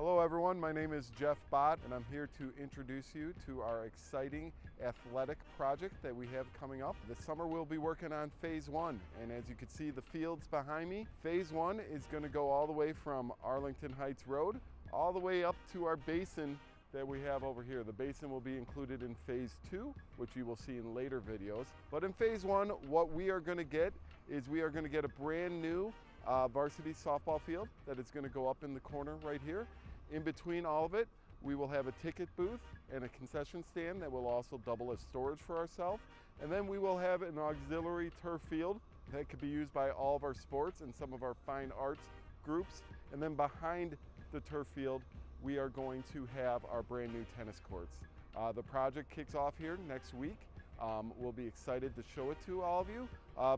Hello everyone, my name is Jeff Bott and I'm here to introduce you to our exciting athletic project that we have coming up. This summer we'll be working on Phase 1, and as you can see the fields behind me, Phase 1 is going to go all the way from Arlington Heights Road all the way up to our basin that we have over here. The basin will be included in Phase 2, which you will see in later videos. But in Phase 1, what we are going to get is we are going to get a brand new varsity softball field that is going to go up in the corner right here. In between all of it, we will have a ticket booth and a concession stand that will also double as storage for ourselves. And then we will have an auxiliary turf field that could be used by all of our sports and some of our fine arts groups. And then behind the turf field, we are going to have our brand new tennis courts. The project kicks off here next week. We'll be excited to show it to all of you.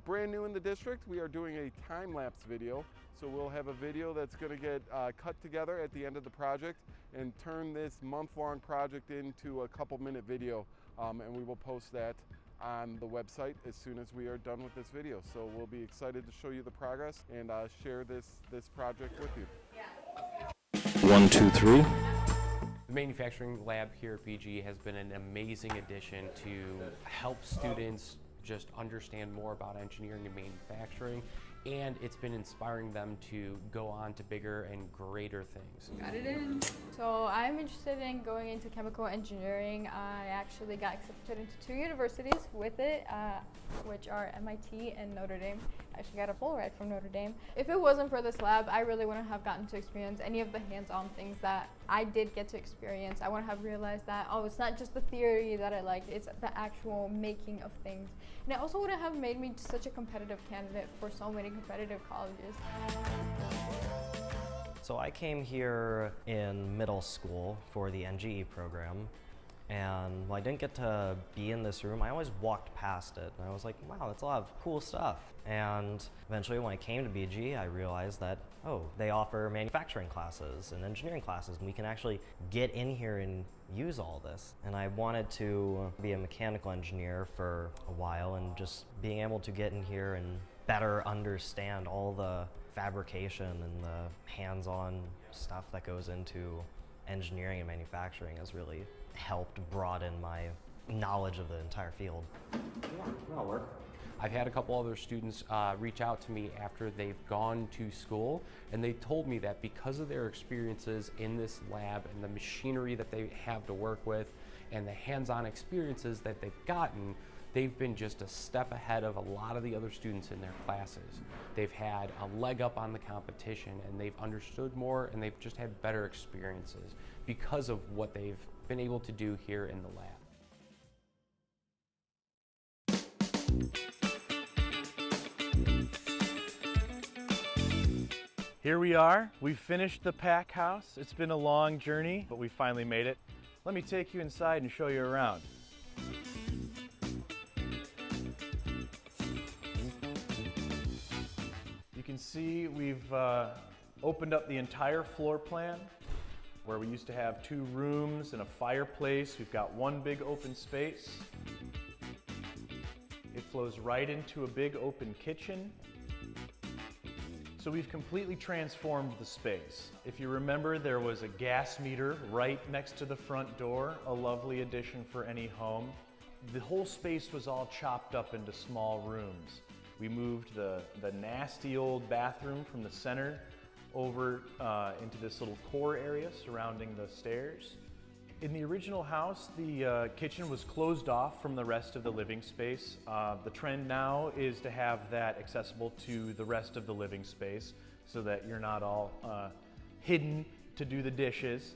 Brand new in the district, we are doing a time-lapse video. So we'll have a video that's going to get cut together at the end of the project and turn this month-long project into a couple-minute video. And we will post that on the website as soon as we are done with this video. So we'll be excited to show you the progress and share this project with you. 1, 2, 3. The manufacturing lab here at BG has been an amazing addition to help students just understand more about engineering and manufacturing, and it's been inspiring them to go on to bigger and greater things. Got it in. So I'm interested in going into chemical engineering. I actually got accepted into 2 universities with it, which are MIT and Notre Dame. I actually got a full ride from Notre Dame. If it wasn't for this lab, I really wouldn't have gotten to experience any of the hands-on things that I did get to experience. I wouldn't have realized that, oh, it's not just the theory that I liked, it's the actual making of things. And it also wouldn't have made me such a competitive candidate for so many competitive colleges. So I came here in middle school for the NGE program, and while I didn't get to be in this room, I always walked past it, and I was like, wow, that's a lot of cool stuff. And eventually when I came to BG, I realized that, oh, they offer manufacturing classes and engineering classes, and we can actually get in here and use all this. And I wanted to be a mechanical engineer for a while, and just being able to get in here and better understand all the fabrication and the hands-on stuff that goes into engineering and manufacturing has really helped broaden my knowledge of the entire field. Yeah, that'll work. I've had a couple other students reach out to me after they've gone to school, and they told me that because of their experiences in this lab and the machinery that they have to work with and the hands-on experiences that they've gotten, they've been just a step ahead of a lot of the other students in their classes. They've had a leg up on the competition, and they've understood more, and they've just had better experiences because of what they've been able to do here in the lab. Here we are. We finished the pack house. It's been a long journey, but we finally made it. Let me take you inside and show you around. You can see we've opened up the entire floor plan. Where we used to have 2 rooms and a fireplace, we've got 1 big open space. It flows right into a big open kitchen. So we've completely transformed the space. If you remember, there was a gas meter right next to the front door, a lovely addition for any home. The whole space was all chopped up into small rooms. We moved the nasty old bathroom from the center over into this little core area surrounding the stairs. In the original house, the kitchen was closed off from the rest of the living space. The trend now is to have that accessible to the rest of the living space so that you're not all hidden to do the dishes.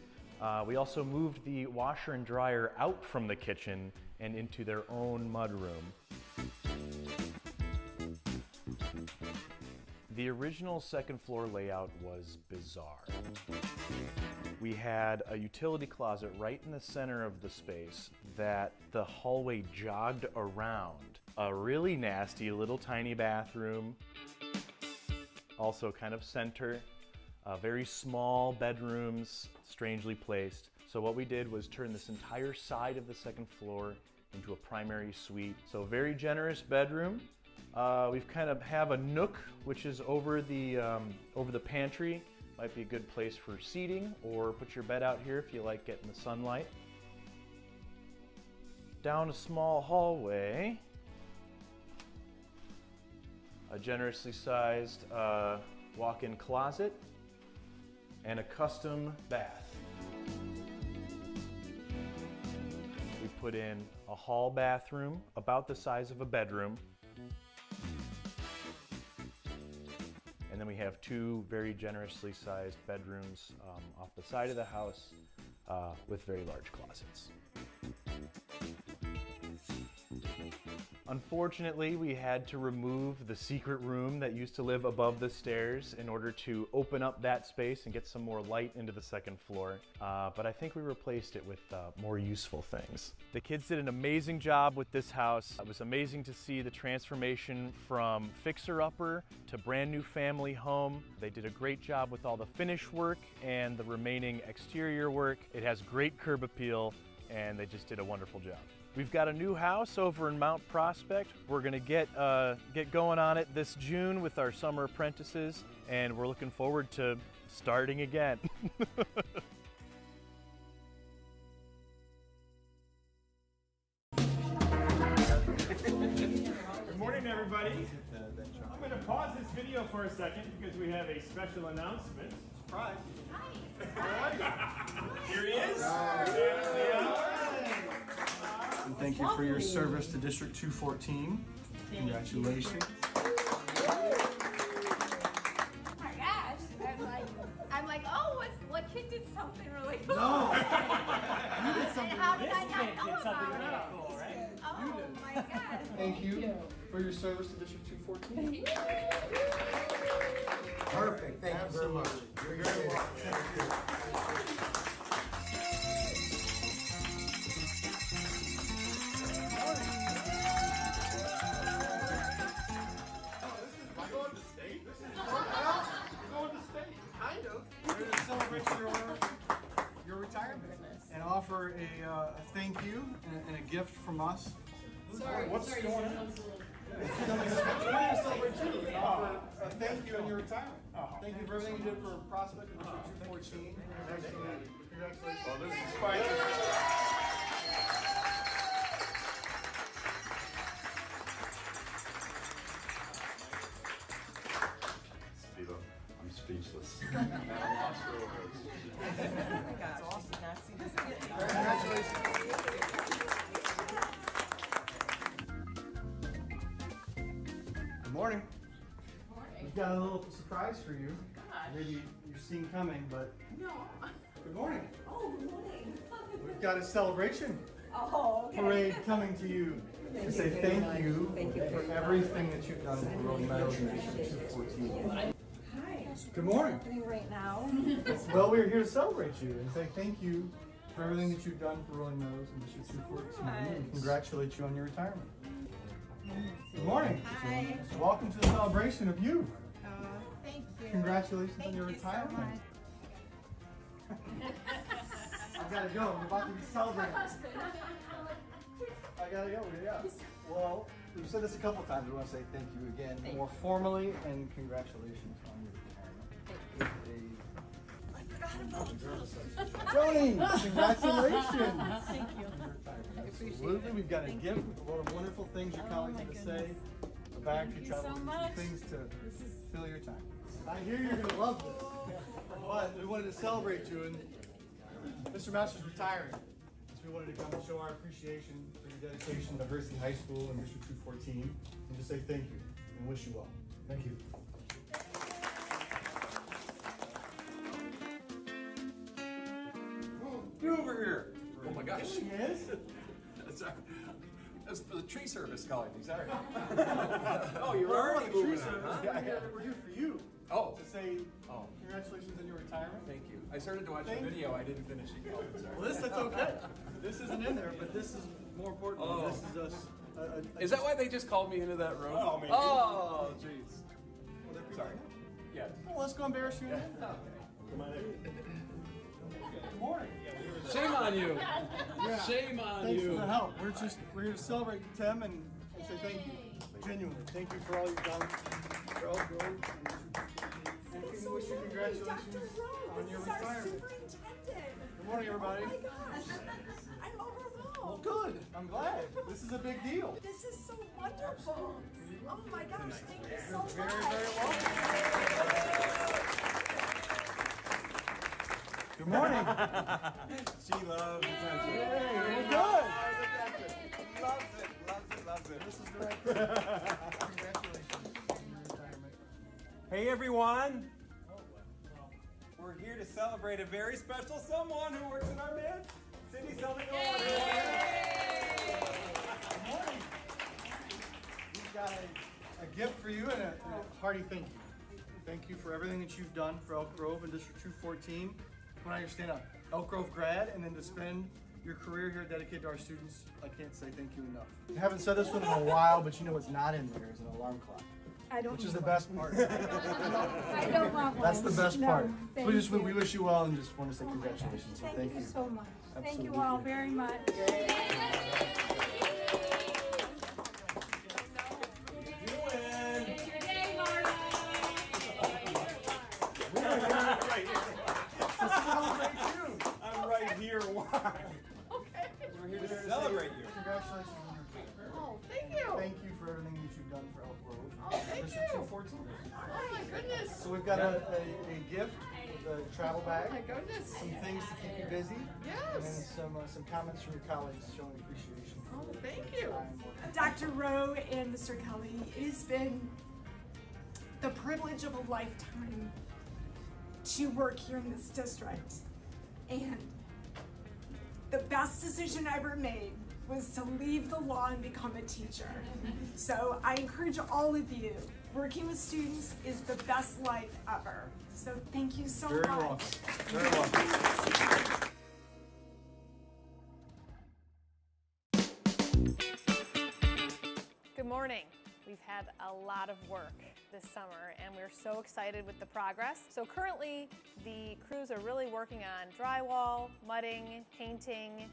We also moved the washer and dryer out from the kitchen and into their own mudroom. The original second floor layout was bizarre. We had a utility closet right in the center of the space that the hallway jogged around. A really nasty little tiny bathroom, also kind of center. Very small bedrooms, strangely placed. So what we did was turn this entire side of the second floor into a primary suite. So very generous bedroom. We've kind of have a nook which is over the pantry Might be a good place for seating, or put your bed out here if you like getting the sunlight. Down a small hallway. A generously sized walk-in closet and a custom bath. We put in a hall bathroom about the size of a bedroom. And then we have two very generously sized bedrooms off the side of the house with very large closets. Unfortunately, we had to remove the secret room that used to live above the stairs in order to open up that space and get some more light into the second floor. But I think we replaced it with more useful things. The kids did an amazing job with this house. It was amazing to see the transformation from fixer-upper to brand new family home. They did a great job with all the finish work and the remaining exterior work. It has great curb appeal, and they just did a wonderful job. We've got a new house over in Mount Prospect. We're gonna get going on it this June with our summer apprentices, and we're looking forward to starting again. Good morning, everybody. I'm going to pause this video for a second because we have a special announcement. Surprise. Hi. Here he is. And thank you for your service to District 214. Congratulations. Oh my gosh. I'm like, oh, what kid did something really cool? No. You did something. How did I not know about it? Cool, right? Oh my gosh. Thank you for your service to District 214. Perfect. Thank you very much. You're very welcome. Thank you. Your retirement and offer a thank you and a gift from us. What's going on? We're going to celebrate you and offer a thank you in your retirement. Thank you for everything you did for Prospect and District 214. Congratulations. Well, this is quite I'm speechless. Good morning. We've got a little surprise for you. Maybe you've seen coming, but No. good morning. Oh, good morning. We've got a celebration Oh, okay. parade coming to you to say thank you for everything that you've done for Rolling Meadows and District 214. Hi. Good morning. Happening right now. Well, we're here to celebrate you and say thank you for everything that you've done for Rolling Meadows and District 214 and congratulate you on your retirement. Good morning. Hi. Welcome to the celebration of you. Thank you. Congratulations Thank on your you so retirement. much. I gotta go. We're about to be celebrating. I gotta go. Yeah. Well, we've said this a couple times. We want to say thank you again, more formally, and congratulations on your retirement. Joni, congratulations. Thank you. Absolutely. We've got a gift with a lot of wonderful things your colleagues have to say. A bag for travel, things to fill your time. I hear you're going to love this. But we wanted to celebrate you, and Mr. Master's retiring. So we wanted to come and show our appreciation for your dedication to Hersey High School and District 214, and just say thank you and wish you well. Thank you. Get over here. Oh my gosh. Yes? That's the tree service calling me, sorry. Oh, you're already moving on, huh? Yeah, we're here for you. Oh. To say Oh. congratulations on your retirement. Thank you. I started to watch the video, I didn't finish it. Oh, sorry. Well, that's okay. This isn't in there, but this is more important. Oh. This is us. Is that why they just called me into that room? Oh, maybe. Oh, jeez. Sorry. Yeah. Well, let's go embarrass you. Yeah. Then. Come on in. Good morning. Shame on you. Yeah. Shame on Thanks you. for the help. We're here to celebrate Tim and say thank you. Genuinely. Thank you for all you've done for Elk Grove and We wish you congratulations on your retirement. Good morning, everybody. Oh my gosh, I'm overwhelmed. Well, good. I'm glad. This is a big deal. This is so wonderful. Oh my gosh, thank you so much. Very, very welcome. Good morning. She loves it. Hey, we're good. Loves it. This is great. Congratulations on your retirement. Hey everyone! We're here to celebrate a very special someone who works in our midst. Cindy Selden. Good morning. We've got a gift for you and a hearty thank you. Thank you for everything that you've done for Elk Grove and District 214. Come on, you're staying up. Elk Grove grad, and then to spend your career here dedicated to our students, I can't say thank you enough. I haven't said this one in a while, but you know what's not in there is an alarm clock. I don't Which is the best part. I don't want one. That's the best part. Thank So we you. wish you well and just want to say congratulations. So Thank you so much. Thank you Absolutely. all very much. I'm right here. Why? Okay. We're here to celebrate you. Congratulations on your career. Oh, thank you. Thank you for everything that you've done for Elk Grove. Oh, thank District you. 214. Oh my goodness. So we've got a gift, a travel bag, Oh my goodness. some things to keep you busy, and Yes. some comments from your colleagues showing appreciation. Oh, thank for your you. time working. Dr. Rowe and Mr. Kelly, it has been the privilege of a lifetime to work here in this district. And the best decision I ever made was to leave the law and become a teacher. So I encourage all of you, working with students is the best life ever. So thank you so Very much. welcome. Very welcome. Good morning. We've had a lot of work this summer and we're so excited with the progress. So currently the crews are really working on drywall, mudding, painting,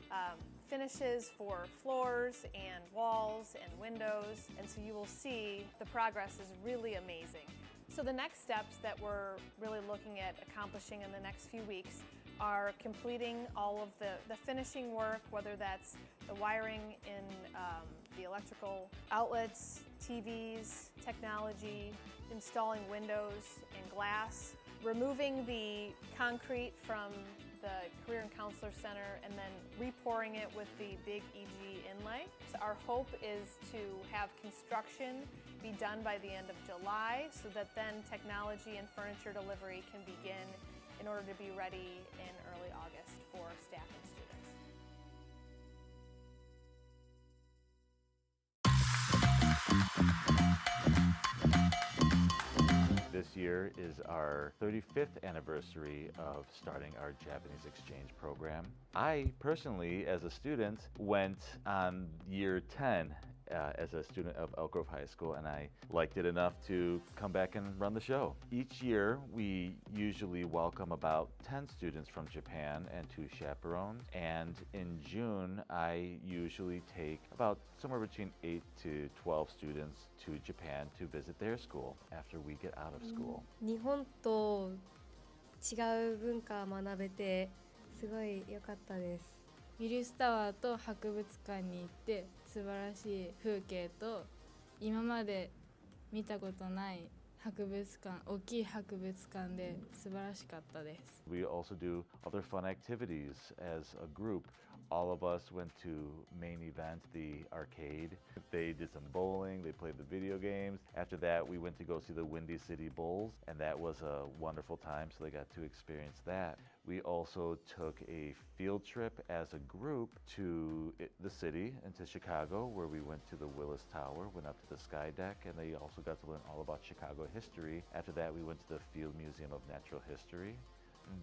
finishes for floors and walls and windows, and so you will see the progress is really amazing. So the next steps that we're really looking at accomplishing in the next few weeks are completing all of the finishing work, whether that's the wiring in the electrical outlets, TVs, technology, installing windows and glass, removing the concrete from the Career and Counselor Center, and then repouring it with the big EG inlay. So our hope is to have construction be done by the end of July so that then technology and furniture delivery can begin in order to be ready in early August for staff and students. This year is our 35th anniversary of starting our Japanese exchange program. I personally, as a student, went on year 10 as a student of Elk Grove High School, and I liked it enough to come back and run the show. Each year, we usually welcome about 10 students from Japan and 2 chaperones, and in June, I usually take about somewhere between 8 to 12 students to Japan to visit their school after we get out of school. 日本と違う文化を学べてすごい良かったです。ウィルスタワーと博物館に行って素晴らしい風景と今まで見たことない博物館、大きい博物館で素晴らしかったです。We also do other fun activities as a group. All of us went to main event, the arcade. They did some bowling, they played the video games. After that, we went to go see the Windy City Bulls, and that was a wonderful time, so they got to experience that. We also took a field trip as a group to the city and to Chicago, where we went to the Willis Tower, went up to the Sky Deck, and they also got to learn all about Chicago history. After that, we went to the Field Museum of Natural History.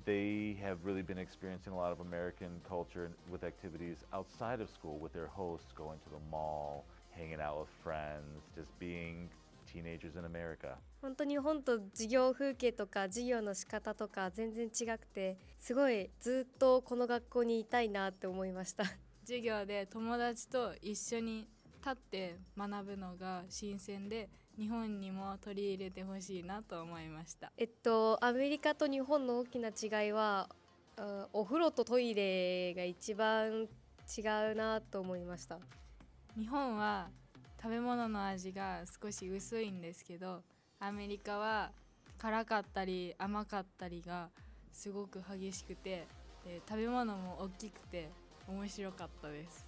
They have really been experiencing a lot of American culture with activities outside of school with their hosts, going to the mall, hanging out with friends, just being teenagers in America. 本当に日本と授業風景とか授業の仕方とか全然違くて、すごいずっとこの学校にいたいなって思いました。授業で友達と一緒に立って学ぶのが新鮮で、日本にも取り入れてほしいなと思いました。アメリカと日本の大きな違いは、お風呂とトイレが一番違うなと思いました。日本は食べ物の味が少し薄いんですけど、アメリカは辛かったり甘かったりがすごく激しくて、で食べ物も大きくて面白かったです。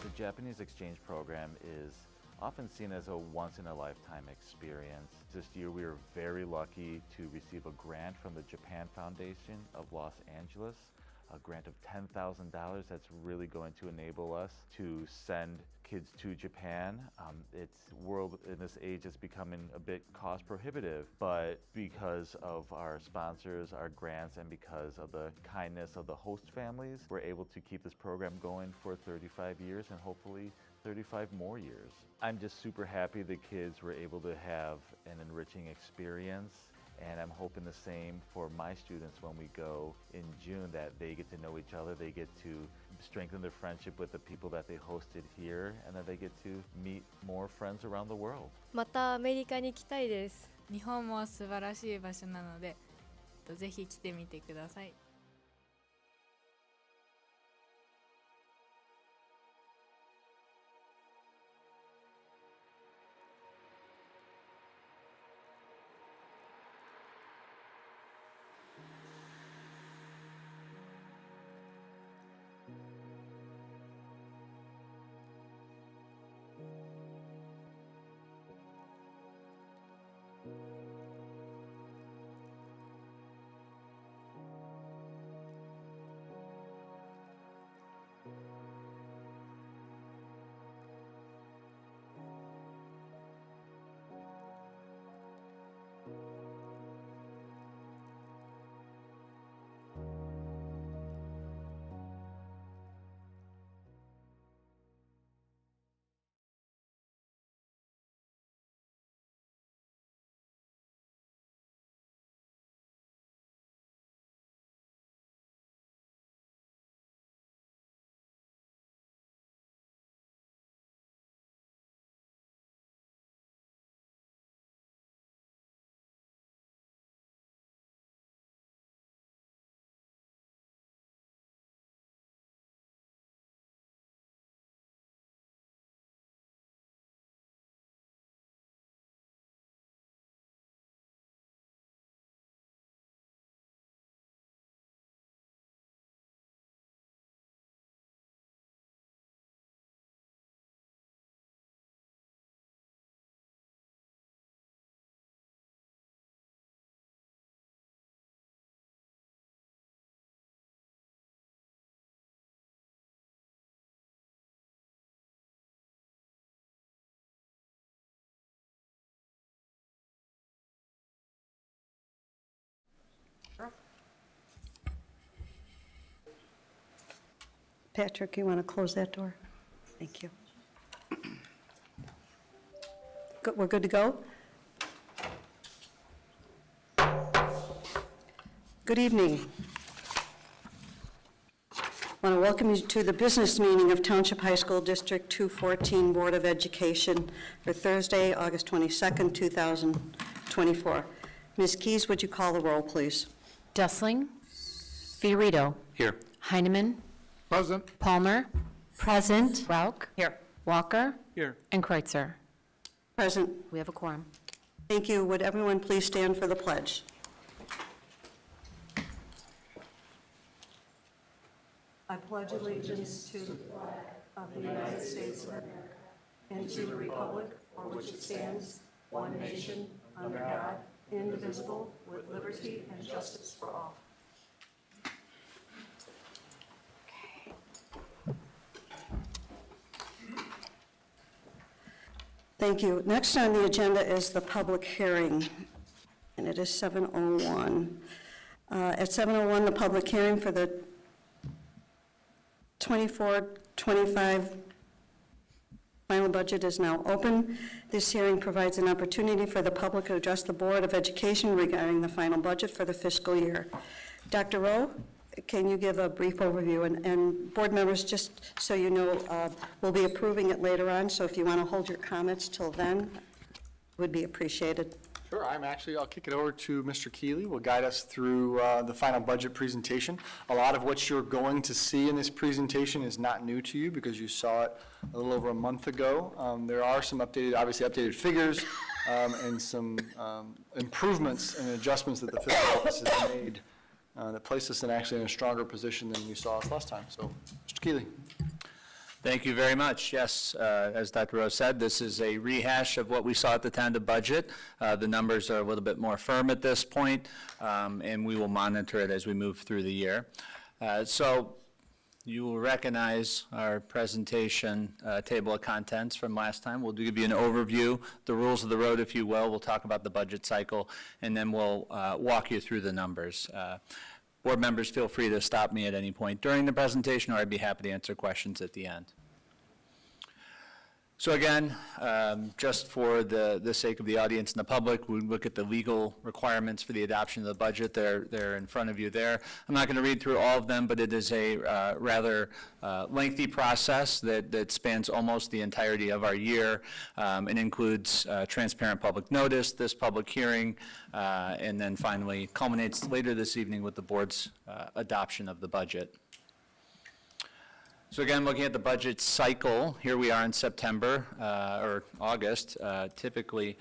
The Japanese exchange program is often seen as a once-in-a-lifetime experience. This year we were very lucky to receive a grant from the Japan Foundation of Los Angeles, a grant of $10,000 that's really going to enable us to send kids to Japan. World in this age is becoming a bit cost prohibitive, but because of our sponsors, our grants, and because of the kindness of the host families, we're able to keep this program going for 35 years and hopefully 35 more years. I'm just super happy the kids were able to have an enriching experience, and I'm hoping the same for my students when we go in June, that they get to know each other, they get to strengthen their friendship with the people that they hosted here, and that they get to meet more friends around the world. またアメリカに行きたいです。日本も素晴らしい場所なので、ぜひ来てみてください。Patrick, you want to close that door? Thank you. Good, we're good to go? Good evening. I want to welcome you to the business meeting of Township High School District 214 Board of Education for Thursday, August 22nd, 2024. Ms. Keys, would you call the roll, please? Dessling. Fiorito. Here. Heineman. Present. Palmer. Present. Rauch. Here. Walker. Here. And Kreutzer. Present. We have a quorum. Thank you. Would everyone please stand for the pledge? I pledge allegiance to the flag of the United States of America and to the republic for which it stands, one nation, under God, indivisible, with liberty and justice for all. Thank you. Next on the agenda is the public hearing, and it is 7:01. At 7:01, the public hearing for the 24-25 final budget is now open. This hearing provides an opportunity for the public to address the Board of Education regarding the final budget for the fiscal year. Dr. Rowe? can you give a brief overview? And board members, just so you know, we'll be approving it later on, so if you want to hold your comments till then, would be appreciated. Sure, I'll kick it over to Mr. Keeley. Will guide us through the final budget presentation. A lot of what you're going to see in this presentation is not new to you because you saw it a little over a month ago. There are some obviously updated figures and some improvements and adjustments that the fiscal office has made that place us actually in a stronger position than you saw us last time. So, Mr. Keeley. Thank you very much. Yes, as Dr. Rose said, this is a rehash of what we saw at the time of the budget. The numbers are a little bit more firm at this point, and we will monitor it as we move through the year. So you will recognize our presentation table of contents from last time. We'll give you an overview, the rules of the road, if you will. We'll talk about the budget cycle, and then we'll walk you through the numbers. Board members, feel free to stop me at any point during the presentation, or I'd be happy to answer questions at the end. So again, just for the sake of the audience and the public, we look at the legal requirements for the adoption of the budget. They're in front of you there. I'm not going to read through all of them, but it is a rather lengthy process that spans almost the entirety of our year and includes transparent public notice, this public hearing, and then finally culminates later this evening with the board's adoption of the budget. So again, looking at the budget cycle, here we are in September or August. Typically,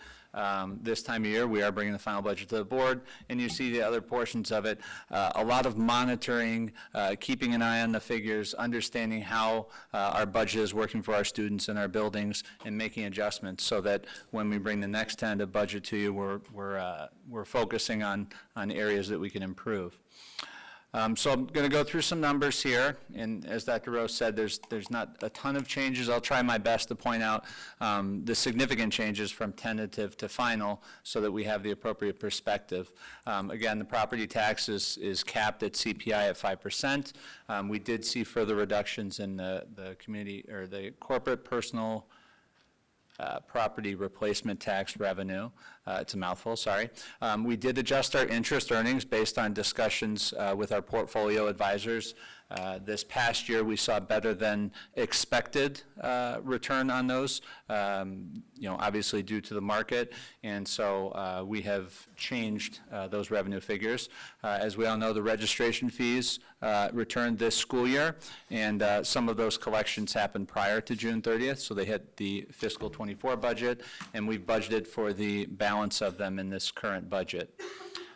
this time of year, we are bringing the final budget to the board, and you see the other portions of it. A lot of monitoring, keeping an eye on the figures, understanding how our budget is working for our students and our buildings, and making adjustments so that when we bring the next tentative budget to you, we're focusing on areas that we can improve. So I'm going to go through some numbers here, and as Dr. Rose said, there's not a ton of changes. I'll try my best to point out the significant changes from tentative to final so that we have the appropriate perspective. Again, the property tax is capped at CPI at 5%. We did see further reductions in the community or the corporate personal property replacement tax revenue. It's a mouthful, sorry. We did adjust our interest earnings based on discussions with our portfolio advisors. This past year, we saw better than expected return on those, obviously due to the market, and so we have changed those revenue figures. As we all know, the registration fees returned this school year, and some of those collections happened prior to June 30th, so they hit the fiscal 24 budget, and we've budgeted for the balance of them in this current budget.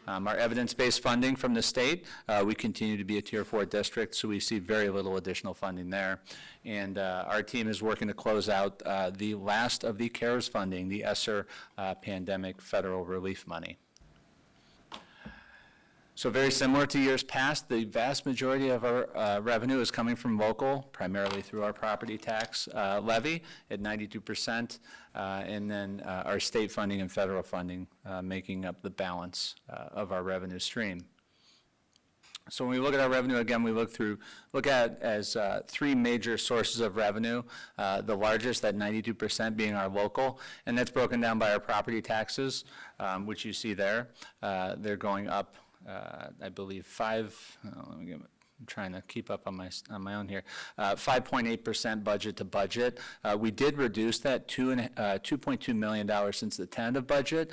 Our evidence-based funding from the state, we continue to be a Tier 4 district, so we see very little additional funding there. And our team is working to close out the last of the CARES funding, the ESSER pandemic federal relief money. So very similar to years past, the vast majority of our revenue is coming from local, primarily through our property tax levy at 92%, and then our state funding and federal funding making up the balance of our revenue stream. So when we look at our revenue, again, we look at as three major sources of revenue, the largest at 92% being our local, and that's broken down by our property taxes, which you see there. They're going up I believe I'm trying to keep up on my own here. 5.8% budget to budget. We did reduce that $2.2 million since the tentative budget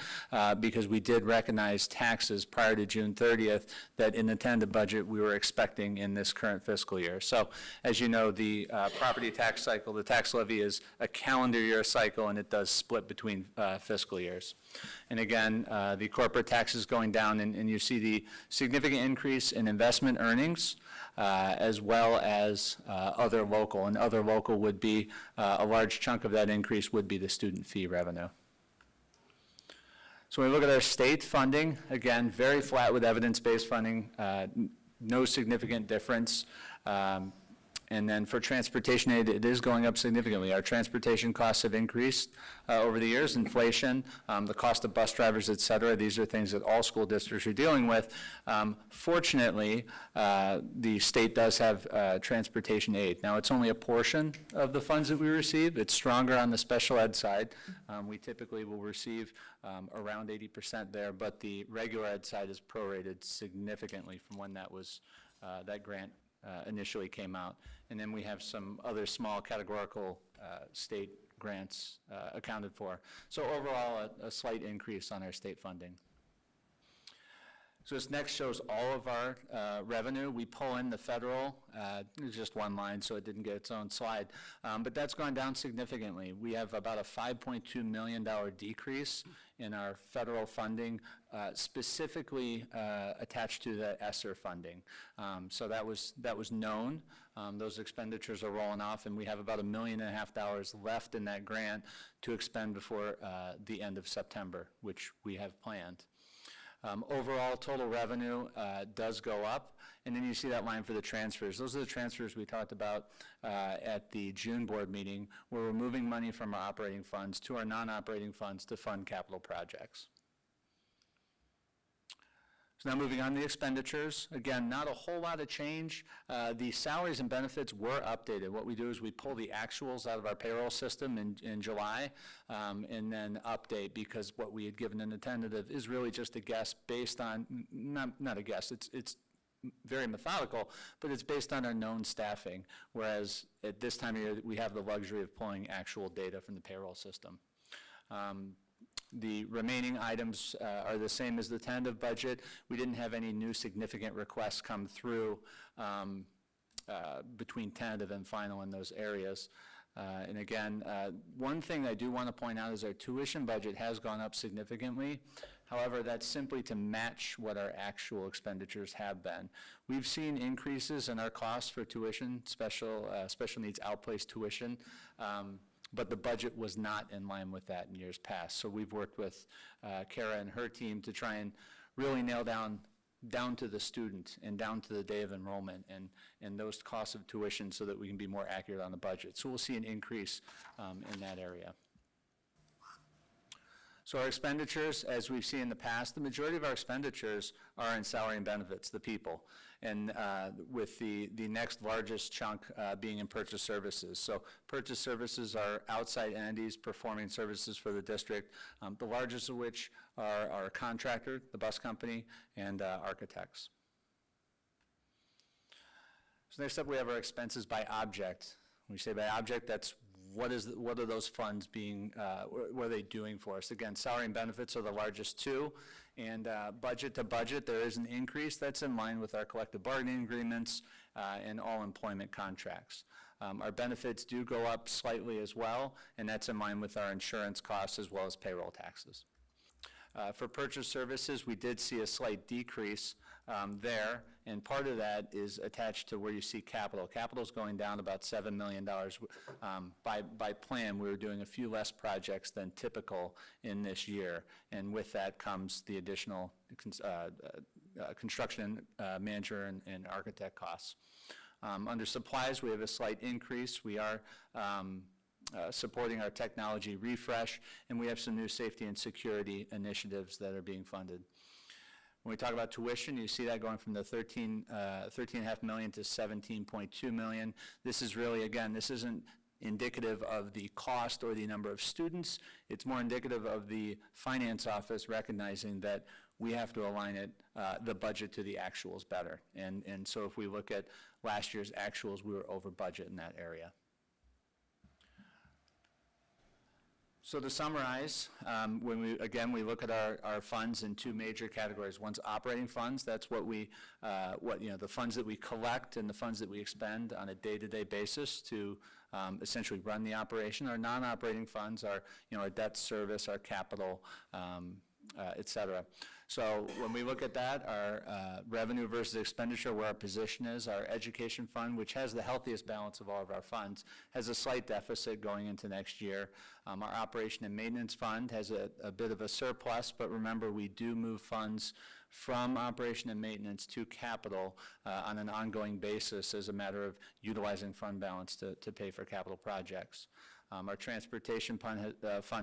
because we did recognize taxes prior to June 30th that in the tentative budget we were expecting in this current fiscal year. So as you know, the property tax cycle, the tax levy is a calendar year cycle, and it does split between fiscal years. And again, the corporate tax is going down, and you see the significant increase in investment earnings as well as other local. And other local would be, a large chunk of that increase would be the student fee revenue. So when we look at our state funding, again, very flat with evidence-based funding, no significant difference. And then for transportation aid, it is going up significantly. Our transportation costs have increased over the years, inflation, the cost of bus drivers, et cetera. These are things that all school districts are dealing with. Fortunately, the state does have transportation aid. Now, it's only a portion of the funds that we receive. It's stronger on the special ed side. We typically will receive around 80% there, but the regular ed side is prorated significantly from when that was, that grant initially came out. And then we have some other small categorical state grants accounted for. So overall, a slight increase on our state funding. So this next shows all of our revenue. We pull in the federal, it's just one line, so it didn't get its own slide. But that's gone down significantly. We have about a $5.2 million decrease in our federal funding, specifically attached to the ESSER funding. So that was known. Those expenditures are rolling off, and we have about $1.5 million left in that grant to expend before the end of September, which we have planned. Overall, total revenue does go up, and then you see that line for the transfers. Those are the transfers we talked about at the June board meeting, where we're moving money from our operating funds to our non-operating funds to fund capital projects. So now moving on to the expenditures. Again, not a whole lot of change. The salaries and benefits were updated. What we do is we pull the actuals out of our payroll system in July and then update, because what we had given in the tentative is really just a guess based on, not a guess, it's very methodical, but it's based on our known staffing, whereas at this time of year we have the luxury of pulling actual data from the payroll system. The remaining items are the same as the tentative budget. We didn't have any new significant requests come through between tentative and final in those areas. And again, one thing I do want to point out is our tuition budget has gone up significantly. However, that's simply to match what our actual expenditures have been. We've seen increases in our costs for tuition, special needs outplaced tuition. But the budget was not in line with that in years past. So we've worked with Kara and her team to try and really nail down to the student and down to the day of enrollment and those costs of tuition so that we can be more accurate on the budget. So we'll see an increase in that area. So our expenditures, as we've seen in the past, the majority of our expenditures are in salary and benefits, the people, and with the next largest chunk being in purchase services. So purchase services are outside entities performing services for the district, the largest of which are our contractor, the bus company, and architects. So next up we have our expenses by object. When we say by object, that's what are those funds being, what are they doing for us? Again, salary and benefits are the largest two, and budget to budget, there is an increase that's in line with our collective bargaining agreements and all employment contracts. Our benefits do go up slightly as well, and that's in line with our insurance costs as well as payroll taxes. For purchase services, we did see a slight decrease there, and part of that is attached to where you see capital. Capital's going down about $7 million. By plan, we were doing a few less projects than typical in this year, and with that comes the additional construction manager and architect costs. Under supplies, we have a slight increase. We are supporting our technology refresh, and we have some new safety and security initiatives that are being funded. When we talk about tuition, you see that going from the $13.5 million to $17.2 million. This is really, again, this isn't indicative of the cost or the number of students. It's more indicative of the finance office recognizing that we have to align it, the budget to the actuals better. And so if we look at last year's actuals, we were over budget in that area. So to summarize, when we look at our funds in two major categories. One's operating funds. That's what the funds that we collect and the funds that we expend on a day-to-day basis to essentially run the operation. Our non-operating funds are our debt service, our capital, et cetera. So when we look at that, our revenue versus expenditure, where our position is, our education fund, which has the healthiest balance of all of our funds, has a slight deficit going into next year. Our operation and maintenance fund has a bit of a surplus, but remember, we do move funds from operation and maintenance to capital on an ongoing basis as a matter of utilizing fund balance to pay for capital projects. Our transportation fund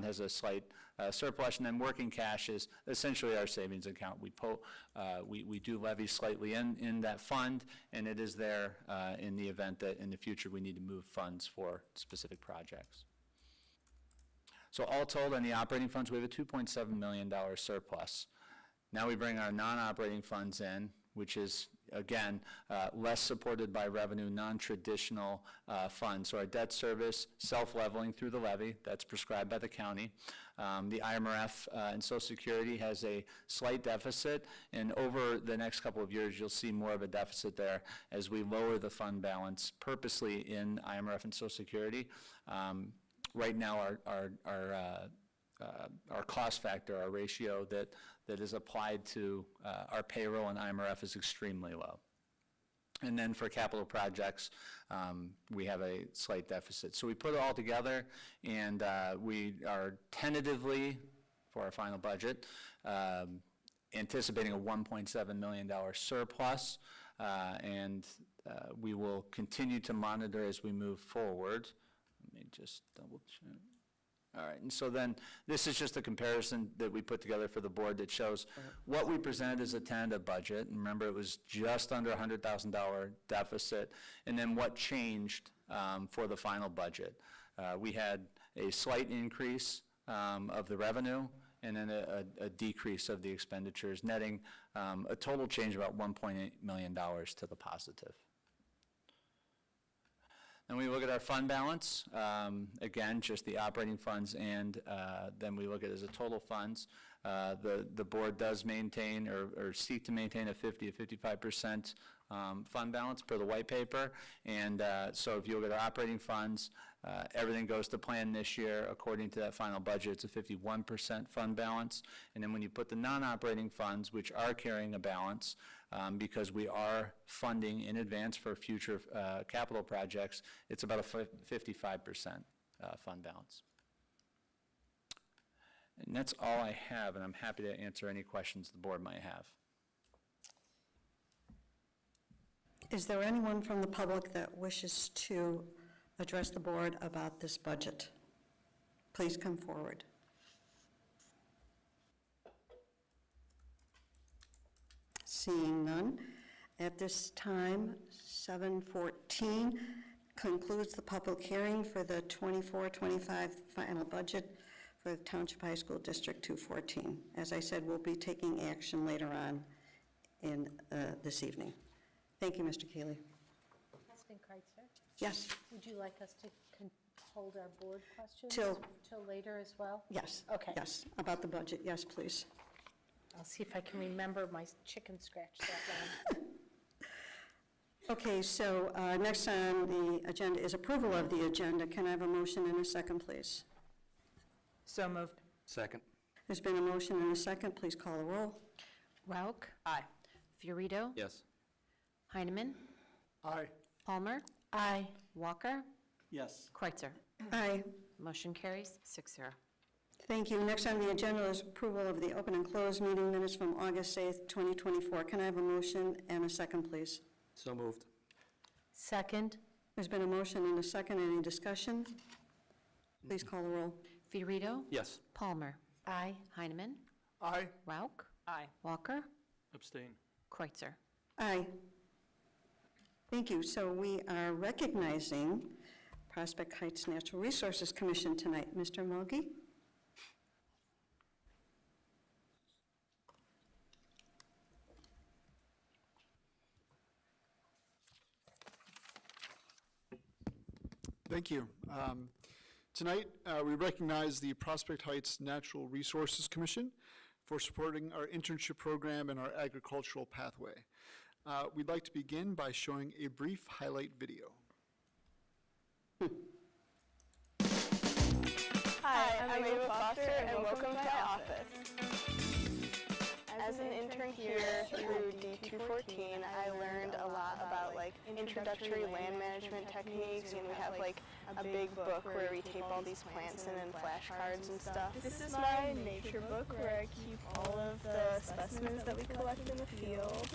has a slight surplus, and then working cash is essentially our savings account. We do levy slightly in that fund, and it is there in the event that in the future we need to move funds for specific projects. So all told, on the operating funds, we have a $2.7 million surplus. Now we bring our non-operating funds in, which is, again, less supported by revenue, non-traditional funds. So our debt service, self-leveling through the levy, that's prescribed by the county. The IMRF and Social Security has a slight deficit, and over the next couple of years, you'll see more of a deficit there as we lower the fund balance purposely in IMRF and Social Security. Right now, our cost factor, our ratio that is applied to our payroll and IMRF is extremely low. And then for capital projects, we have a slight deficit. So we put it all together, and we are tentatively, for our final budget, anticipating a $1.7 million surplus, and we will continue to monitor as we move forward. Let me just double check. All right, and so then this is just a comparison that we put together for the board that shows what we presented as a tentative budget. And remember, it was just under $100,000 deficit, and then what changed for the final budget. We had a slight increase of the revenue, and then a decrease of the expenditures, netting a total change of about $1.8 million to the positive. And we look at our fund balance, again, just the operating funds, and then we look at it as a total funds. The board does maintain or seek to maintain a 50 to 55% fund balance per the white paper. And so if you look at our operating funds, everything goes to plan this year. According to that final budget, it's a 51% fund balance. And then when you put the non-operating funds, which are carrying a balance, because we are funding in advance for future capital projects, it's about a 55% fund balance. And that's all I have, and I'm happy to answer any questions the board might have. Is there anyone from the public that wishes to address the board about this budget? Please come forward. Seeing none, at this time, 7:14 concludes the public hearing for the 24-25 final budget for the Township High School District 214. As I said, we'll be taking action later on in this evening. Thank you, Mr. Keeley. President Kreitzer? Yes. Would you like us to hold our board questions Till later as well? Yes. Okay. Yes, about the budget, yes, please. I'll see if I can remember my chicken scratch that one. Okay, so next on the agenda is approval of the agenda. Can I have a motion and a second, please? So moved. Second. There's been a motion and a second. Please call the roll. Rauch? Aye. Fiorito? Yes. Heineman? Aye. Palmer? Aye. Walker? Yes. Kreitzer? Aye. Motion carries 6-0. Thank you. Next on the agenda is approval of the open and closed meeting minutes from August 8th, 2024. Can I have a motion and a second, please? So moved. Second? There's been a motion and a second. Any discussion? Please call the roll. Fiorito? Yes. Palmer? Aye. Heineman? Aye. Rauch? Aye. Walker? Abstain. Kreitzer? Aye. Thank you. So we are recognizing Prospect Heights Natural Resources Commission tonight. Mr. Mogi? Thank you. Tonight, we recognize the Prospect Heights Natural Resources Commission for supporting our internship program and our agricultural pathway. We'd like to begin by showing a brief highlight video. Hi, I'm Ava Foster, and welcome to my office. As an intern here through D214, I learned a lot about like introductory land management techniques, and we have like a big book where we tape all these plants in and flashcards and stuff. This is my nature book where I keep all of the specimens that we collect in the field,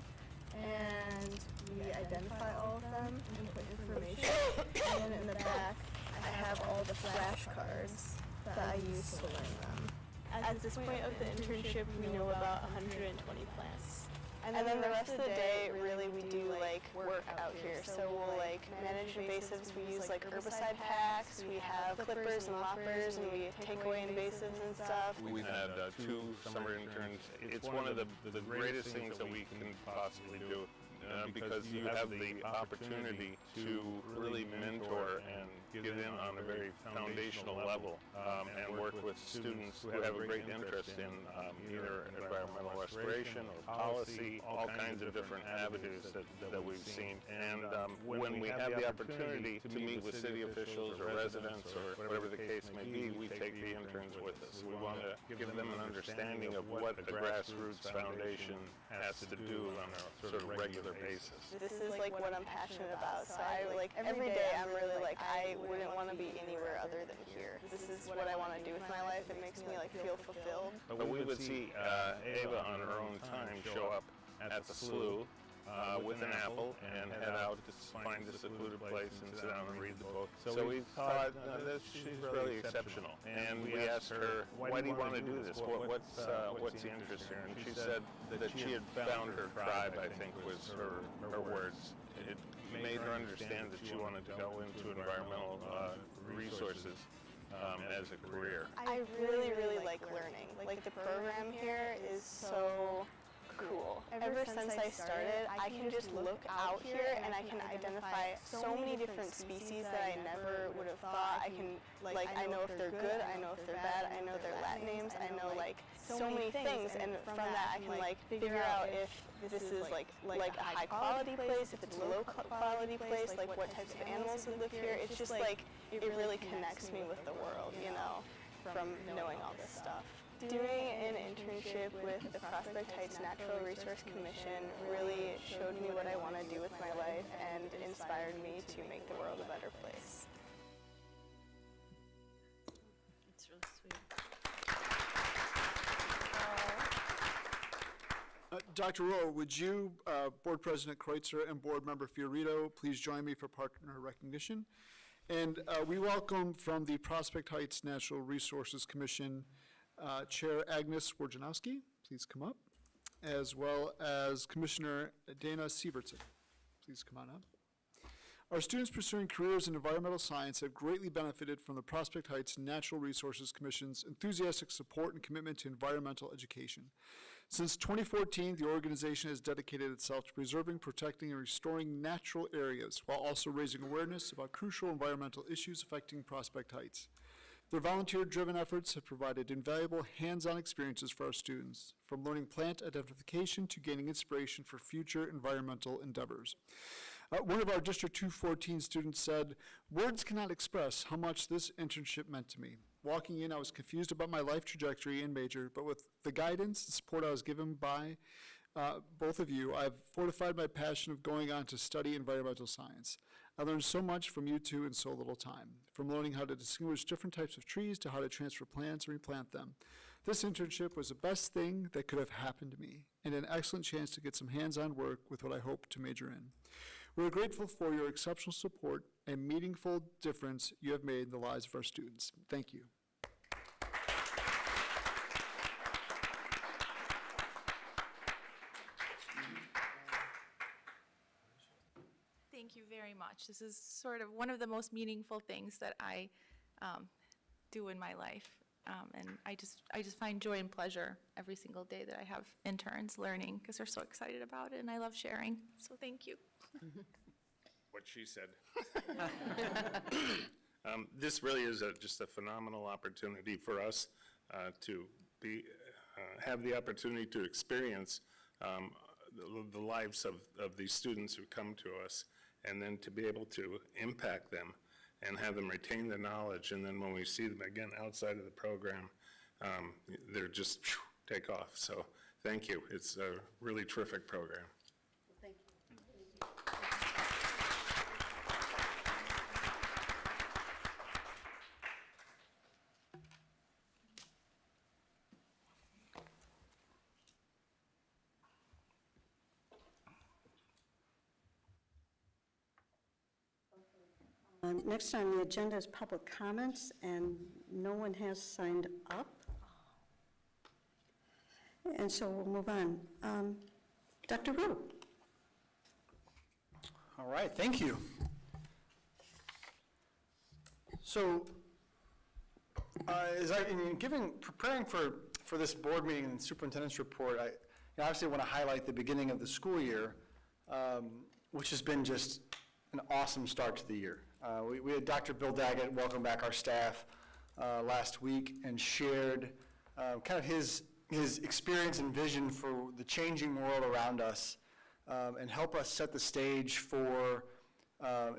and we identify all of them and put information. And then in the back, I have all the flashcards that I use to learn them. At this point of the internship, we know about 120 plants. And then the rest of the day, really, we do like work out here. So we'll like manage invasives. We use like herbicide packs. We have clippers and loppers, and we take away invasives and stuff. We've had 2 summer interns. It's one of the greatest things that we can possibly do. Because you have the opportunity to really mentor and get in on a very foundational level and work with students who have a great interest in either environmental restoration or policy, all kinds of different avenues that we've seen. And when we have the opportunity to meet with city officials or residents or whatever the case may be, we take the interns with us. We want to give them an understanding of what the Grassroots Foundation has to do on a sort of regular basis. This is like what I'm passionate about, so I like every day I'm really like I wouldn't want to be anywhere other than here. This is what I want to do with my life. It makes me like feel fulfilled. But we would see Ava on her own time show up at the slough with an apple and head out to find a secluded place and sit down and read the book. So we thought that she's really exceptional. And we asked her, why do you want to do this? What's the interest here? And she said that she had found her tribe, I think was her words. It made her understand that she wanted to go into environmental resources as a career. I really, really like learning. Like the program here is so cool. Ever since I started, I can just look out here and I can identify so many different species that I never would have thought. I can, like, I know if they're good, I know if they're bad, I know their Latin names, I know like so many things, and from that I can like figure out if this is like a high quality place, if it's a low quality place, like what types of animals would live here. It's just like, it really connects me with the world, you know, from knowing all this stuff. Doing an internship with the Prospect Heights Natural Resource Commission really showed me what I want to do with my life and inspired me to make the world a better place. It's really sweet. Dr. Rowe, would you, Board President Kreutzer and Board Member Fiorito, please join me for partner recognition? And we welcome from the Prospect Heights Natural Resources Commission Chair Agnes Wojciechowski, please come up, as well as Commissioner Dana Sievertson. Please come on up. Our students pursuing careers in environmental science have greatly benefited from the Prospect Heights Natural Resources Commission's enthusiastic support and commitment to environmental education. Since 2014, the organization has dedicated itself to preserving, protecting, and restoring natural areas while also raising awareness about crucial environmental issues affecting Prospect Heights. Their volunteer-driven efforts have provided invaluable hands-on experiences for our students, from learning plant identification to gaining inspiration for future environmental endeavors. One of our District 214 students said, "Words cannot express how much this internship meant to me. Walking in, I was confused about my life trajectory and major, but with the guidance and support I was given by both of you, I've fortified my passion of going on to study environmental science. I learned so much from you two in so little time, from learning how to distinguish different types of trees to how to transfer plants and replant them. This internship was the best thing that could have happened to me, and an excellent chance to get some hands-on work with what I hope to major in. We're grateful for your exceptional support and meaningful difference you have made in the lives of our students. Thank you." Thank you very much. This is sort of one of the most meaningful things that I do in my life. And I just find joy and pleasure every single day that I have interns learning, because they're so excited about it, and I love sharing. So thank you. What she said. This really is just a phenomenal opportunity for us to have the opportunity to experience the lives of these students who come to us, and then to be able to impact them and have them retain the knowledge, and then when we see them again outside of the program, they're just take off. So thank you. It's a really terrific program. Thank you. Next on the agenda is public comments, and no one has signed up. And so we'll move on. Dr. Wu. All right, thank you. So, preparing for this board meeting and superintendent's report, I obviously want to highlight the beginning of the school year, which has been just an awesome start to the year. We had Dr. Bill Daggett welcome back our staff last week and shared kind of his experience and vision for the changing world around us, and help us set the stage for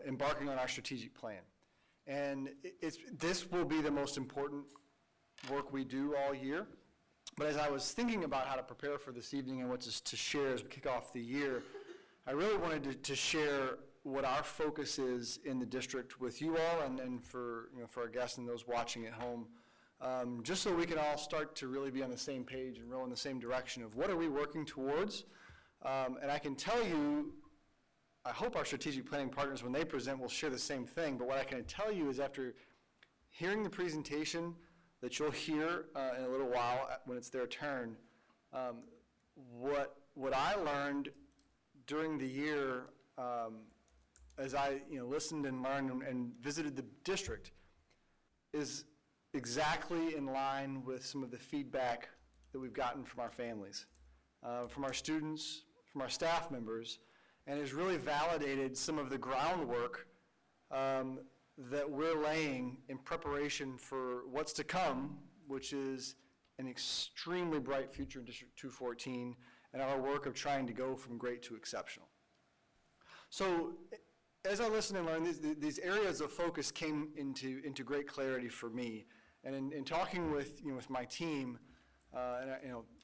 embarking on our strategic plan. And this will be the most important work we do all year. But as I was thinking about how to prepare for this evening and what to share as we kick off the year, I really wanted to share what our focus is in the district with you all and for our guests and those watching at home, just so we can all start to really be on the same page and row in the same direction of what are we working towards. And I can tell you, I hope our strategic planning partners, when they present, will share the same thing. But what I can tell you is after hearing the presentation that you'll hear in a little while when it's their turn, what I learned during the year as I listened and learned and visited the district is exactly in line with some of the feedback that we've gotten from our families, from our students, from our staff members, and has really validated some of the groundwork that we're laying in preparation for what's to come, which is an extremely bright future in District 214 and our work of trying to go from great to exceptional. So as I listened and learned, these areas of focus came into great clarity for me. And in talking with my team,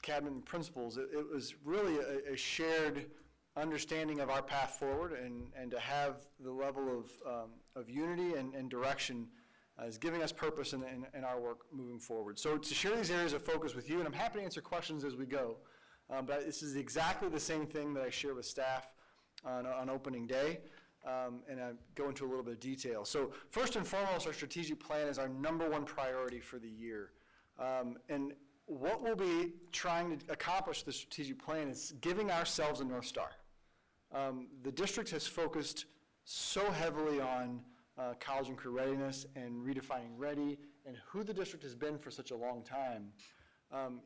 cabinet and principals, it was really a shared understanding of our path forward, and to have the level of unity and direction is giving us purpose in our work moving forward. So to share these areas of focus with you, and I'm happy to answer questions as we go, but this is exactly the same thing that I share with staff on opening day, and I go into a little bit of detail. So first and foremost, our strategic plan is our #1 priority for the year. And what we'll be trying to accomplish the strategic plan is giving ourselves a North Star. The district has focused so heavily on college and career readiness and redefining ready and who the district has been for such a long time.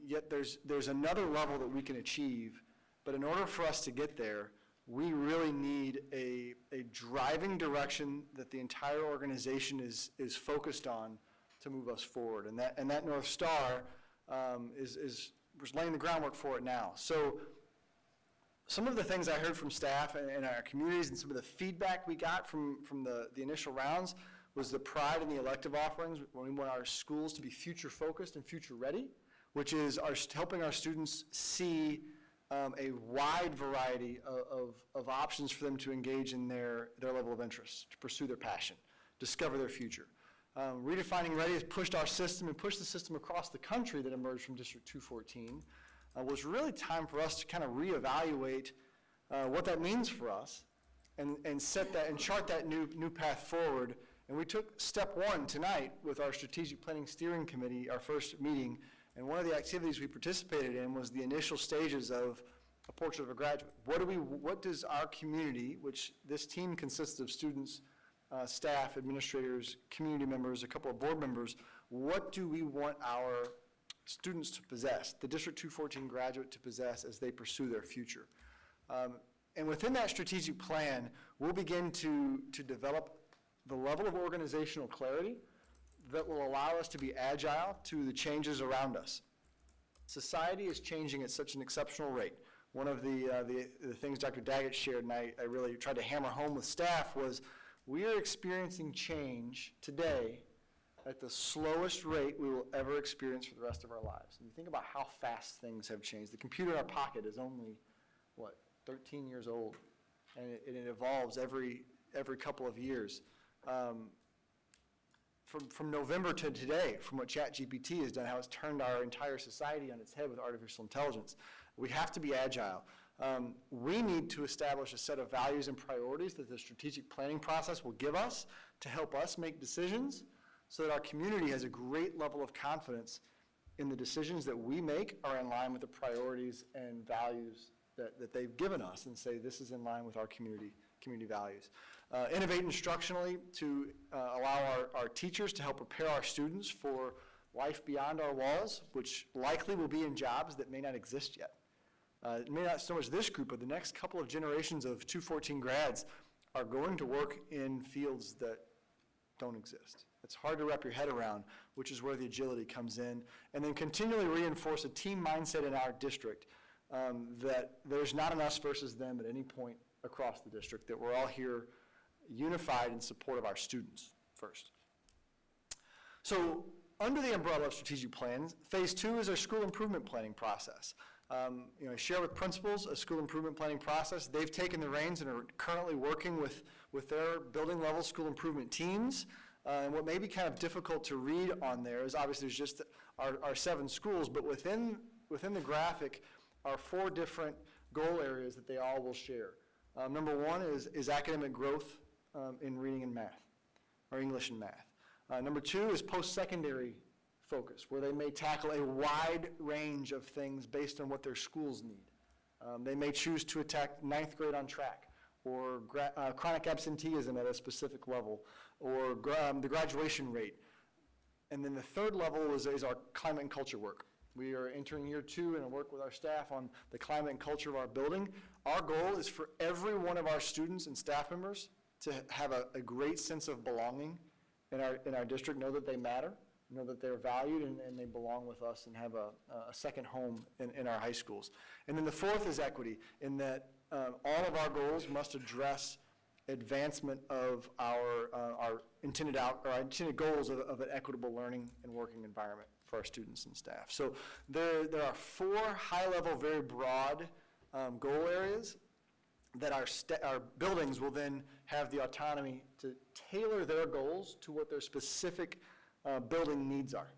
Yet there's another level that we can achieve, but in order for us to get there, we really need a driving direction that the entire organization is focused on to move us forward. And that North Star we're laying the groundwork for it now. So some of the things I heard from staff and our communities and some of the feedback we got from the initial rounds was the pride in the elective offerings. We want our schools to be future focused and future ready, which is helping our students see a wide variety of options for them to engage in their level of interest, to pursue their passion, discover their future. Redefining Ready has pushed our system and pushed the system across the country that emerged from District 214. Was really time for us to kind of reevaluate what that means for us and set that and chart that new path forward. And we took step 1 tonight with our Strategic Planning Steering Committee, our first meeting, and one of the activities we participated in was the initial stages of a portrait of a graduate. What does our community, which this team consists of students, staff, administrators, community members, a couple of board members, what do we want our students to possess, the District 214 graduate to possess as they pursue their future? And within that strategic plan, we'll begin to develop the level of organizational clarity that will allow us to be agile to the changes around us. Society is changing at such an exceptional rate. One of the things Dr. Daggett shared, and I really tried to hammer home with staff, was we are experiencing change today at the slowest rate we will ever experience for the rest of our lives. And you think about how fast things have changed. The computer in our pocket is only, 13 years old, and it evolves every couple of years. From November to today, from what ChatGPT has done, how it's turned our entire society on its head with artificial intelligence. We have to be agile. We need to establish a set of values and priorities that the strategic planning process will give us to help us make decisions so that our community has a great level of confidence in the decisions that we make are in line with the priorities and values that they've given us, and say this is in line with our community values. Innovate instructionally to allow our teachers to help prepare our students for life beyond our walls, which likely will be in jobs that may not exist yet. It may not so much this group, but the next couple of generations of 214 grads are going to work in fields that don't exist. It's hard to wrap your head around, which is where the agility comes in. And then continually reinforce a team mindset in our district, that there's not an us versus them at any point across the district, that we're all here unified in support of our students first. So under the umbrella of strategic plans, phase 2 is our school improvement planning process. I share with principals a school improvement planning process. They've taken the reins and are currently working with their building level school improvement teams. And what may be kind of difficult to read on there is obviously there's just our 7 schools, but within the graphic are 4 different goal areas that they all will share. Number 1 is academic growth in reading and math, or English and math. Number 2 is post-secondary focus, where they may tackle a wide range of things based on what their schools need. They may choose to attack 9th grade on track, or chronic absenteeism at a specific level, or the graduation rate. And then the 3rd level is our climate and culture work. We are entering year 2 and work with our staff on the climate and culture of our building. Our goal is for every one of our students and staff members to have a great sense of belonging in our district, know that they matter, know that they're valued, and they belong with us and have a second home in our high schools. And then the 4th is equity, in that all of our goals must address advancement of our intended goals of an equitable learning and working environment for our students and staff. So there are 4 high-level, very broad goal areas that our buildings will then have the autonomy to tailor their goals to what their specific building needs are.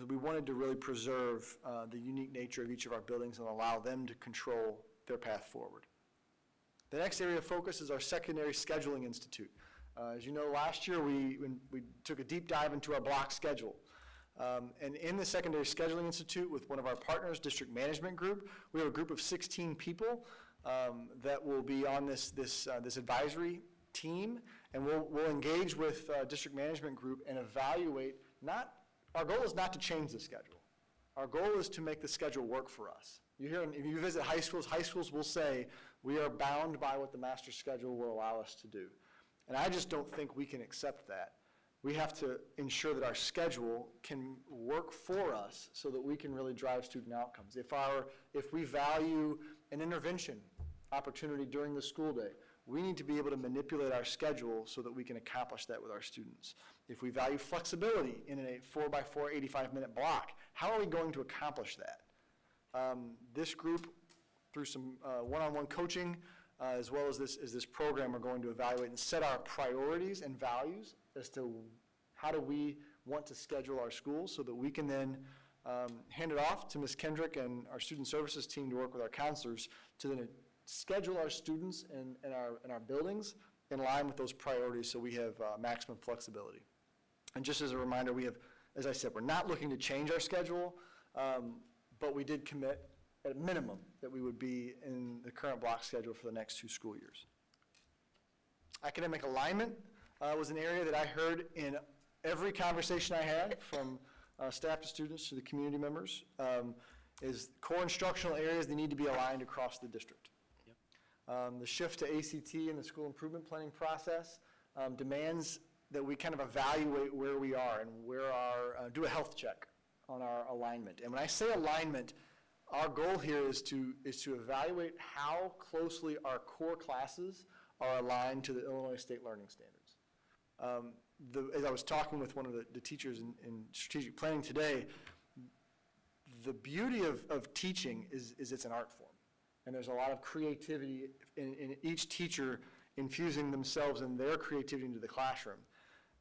We wanted to really preserve the unique nature of each of our buildings and allow them to control their path forward. The next area of focus is our Secondary Scheduling Institute. As you know, last year we took a deep dive into our block schedule. And in the Secondary Scheduling Institute, with one of our partners, District Management Group, we have a group of 16 people that will be on this advisory team, and we'll engage with District Management Group and evaluate. Our goal is not to change the schedule. Our goal is to make the schedule work for us. If you visit high schools will say, we are bound by what the master schedule will allow us to do. And I just don't think we can accept that. We have to ensure that our schedule can work for us so that we can really drive student outcomes. If we value an intervention opportunity during the school day, we need to be able to manipulate our schedule so that we can accomplish that with our students. If we value flexibility in a 4x4 85-minute block, how are we going to accomplish that? This group, through some one-on-one coaching, as well as this program, are going to evaluate and set our priorities and values as to how do we want to schedule our schools so that we can then hand it off to Ms. Kendrick and our student services team to work with our counselors to then schedule our students in our buildings in line with those priorities so we have maximum flexibility. And just as a reminder, we have, as I said, we're not looking to change our schedule, but we did commit at a minimum that we would be in the current block schedule for the next 2 school years. Academic alignment was an area that I heard in every conversation I had, from staff to students to the community members, is core instructional areas that need to be aligned across the district. The shift to ACT and the school improvement planning process demands that we kind of evaluate where we are and do a health check on our alignment. And when I say alignment, our goal here is to evaluate how closely our core classes are aligned to the Illinois State Learning Standards. As I was talking with one of the teachers in strategic planning today, the beauty of teaching is it's an art form. And there's a lot of creativity in each teacher infusing themselves and their creativity into the classroom.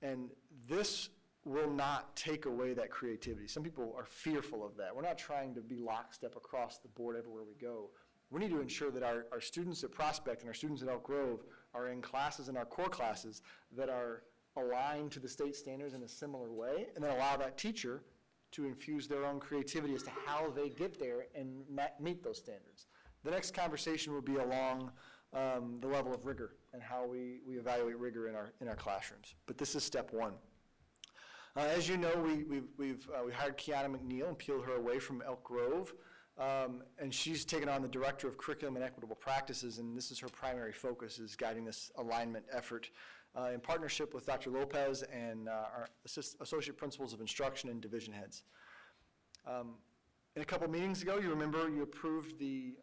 And this will not take away that creativity. Some people are fearful of that. We're not trying to be lockstep across the board everywhere we go. we need to ensure that our students at Prospect and our students at Elk Grove are in classes, in our core classes, that are aligned to the state standards in a similar way, and then allow that teacher to infuse their own creativity as to how they get there and meet those standards. The next conversation will be along the level of rigor and how we evaluate rigor in our classrooms. But this is step one. As you know, we hired Kiana McNeil and peeled her away from Elk Grove, and she's taken on the Director of Curriculum and Equitable Practices, and this is her primary focus, is guiding this alignment effort in partnership with Dr. Lopez and our Associate Principals of Instruction and Division Heads. In a couple meetings ago, you remember you approved the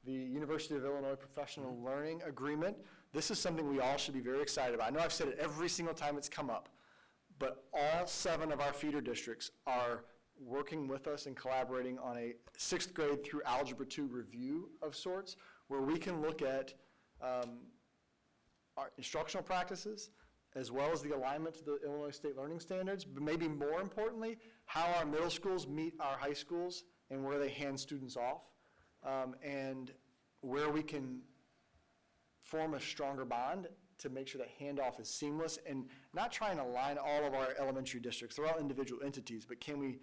University of Illinois Professional Learning Agreement. This is something we all should be very excited about. I know I've said it every single time it's come up, but all 7 of our feeder districts are working with us and collaborating on a 6th grade through Algebra 2 review of sorts, where we can look at our instructional practices, as well as the alignment to the Illinois State Learning Standards, but maybe more importantly, how our middle schools meet our high schools and where they hand students off, and where we can form a stronger bond to make sure that handoff is seamless, and not trying to align all of our elementary districts. They're all individual entities, but can we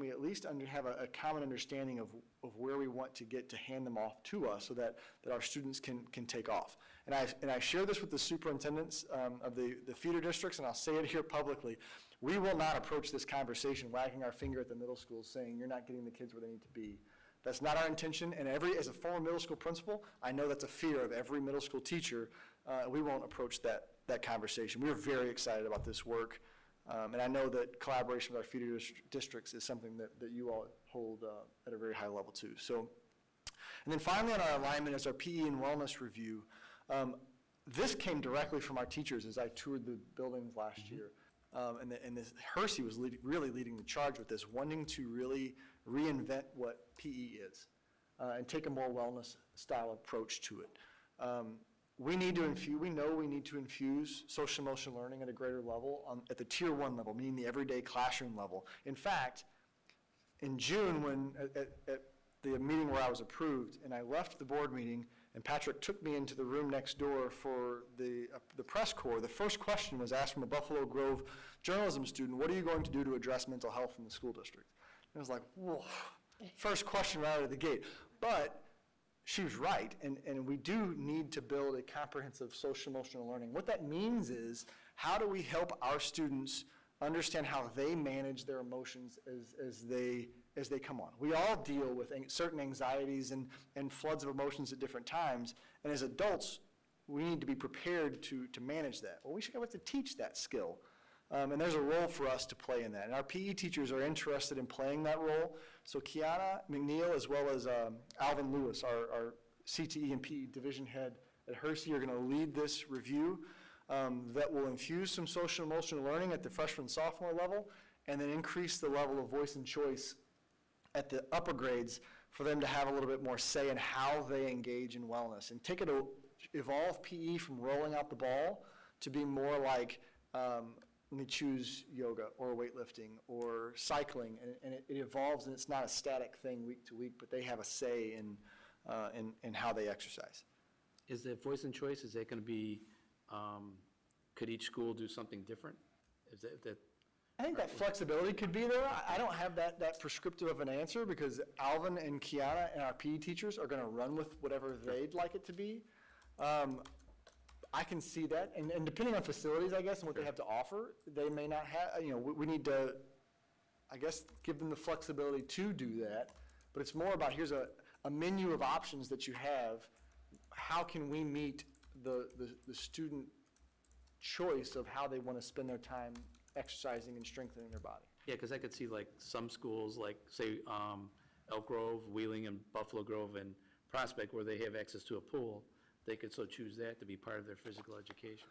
at least have a common understanding of where we want to get to hand them off to us so that our students can take off. And I share this with the superintendents of the feeder districts, and I'll say it here publicly. We will not approach this conversation wagging our finger at the middle schools saying you're not getting the kids where they need to be. That's not our intention, and as a former middle school principal, I know that's a fear of every middle school teacher. We won't approach that conversation. We're very excited about this work, and I know that collaboration with our feeder districts is something that you all hold at a very high level too. So, and then finally on our alignment is our PE and wellness review. This came directly from our teachers as I toured the buildings last year. And Hersey was really leading the charge with this, wanting to really reinvent what PE is and take a more wellness style approach to it. We know we need to infuse social emotional learning at a greater level at the tier 1 level, meaning the everyday classroom level. In fact, in June, when at the meeting where I was approved, and I left the board meeting, and Patrick took me into the room next door for the press corps, the first question was asked from a Buffalo Grove journalism student: what are you going to do to address mental health in the school district? And I was like, whoa, first question right out of the gate. But she was right, and we do need to build a comprehensive social emotional learning. What that means is, how do we help our students understand how they manage their emotions as they come on? We all deal with certain anxieties and floods of emotions at different times, and as adults, we need to be prepared to manage that. Well, we should have to teach that skill, and there's a role for us to play in that, and our PE teachers are interested in playing that role. So Kiana McNeil, as well as Alvin Lewis, our CTE and PE division head at Hersey, are going to lead this review that will infuse some social emotional learning at the freshman sophomore level, and then increase the level of voice and choice at the upper grades for them to have a little bit more say in how they engage in wellness, and evolve PE from rolling out the ball to be more like, let me choose yoga or weightlifting or cycling, and it evolves, and it's not a static thing week to week, but they have a say in how they exercise. Is the voice and choice, is that going to be, could each school do something different? Is that I think that flexibility could be there. I don't have that prescriptive of an answer, because Alvin and Kiana and our PE teachers are going to run with whatever they'd like it to be. I can see that, and depending on facilities, I guess, and what they have to offer, they may not have, we need to, I guess, give them the flexibility to do that, but it's more about, here's a menu of options that you have. How can we meet the student choice of how they want to spend their time exercising and strengthening their body? Yeah, because I could see like some schools, like say Elk Grove, Wheeling, and Buffalo Grove, and Prospect, where they have access to a pool, they could so choose that to be part of their physical education.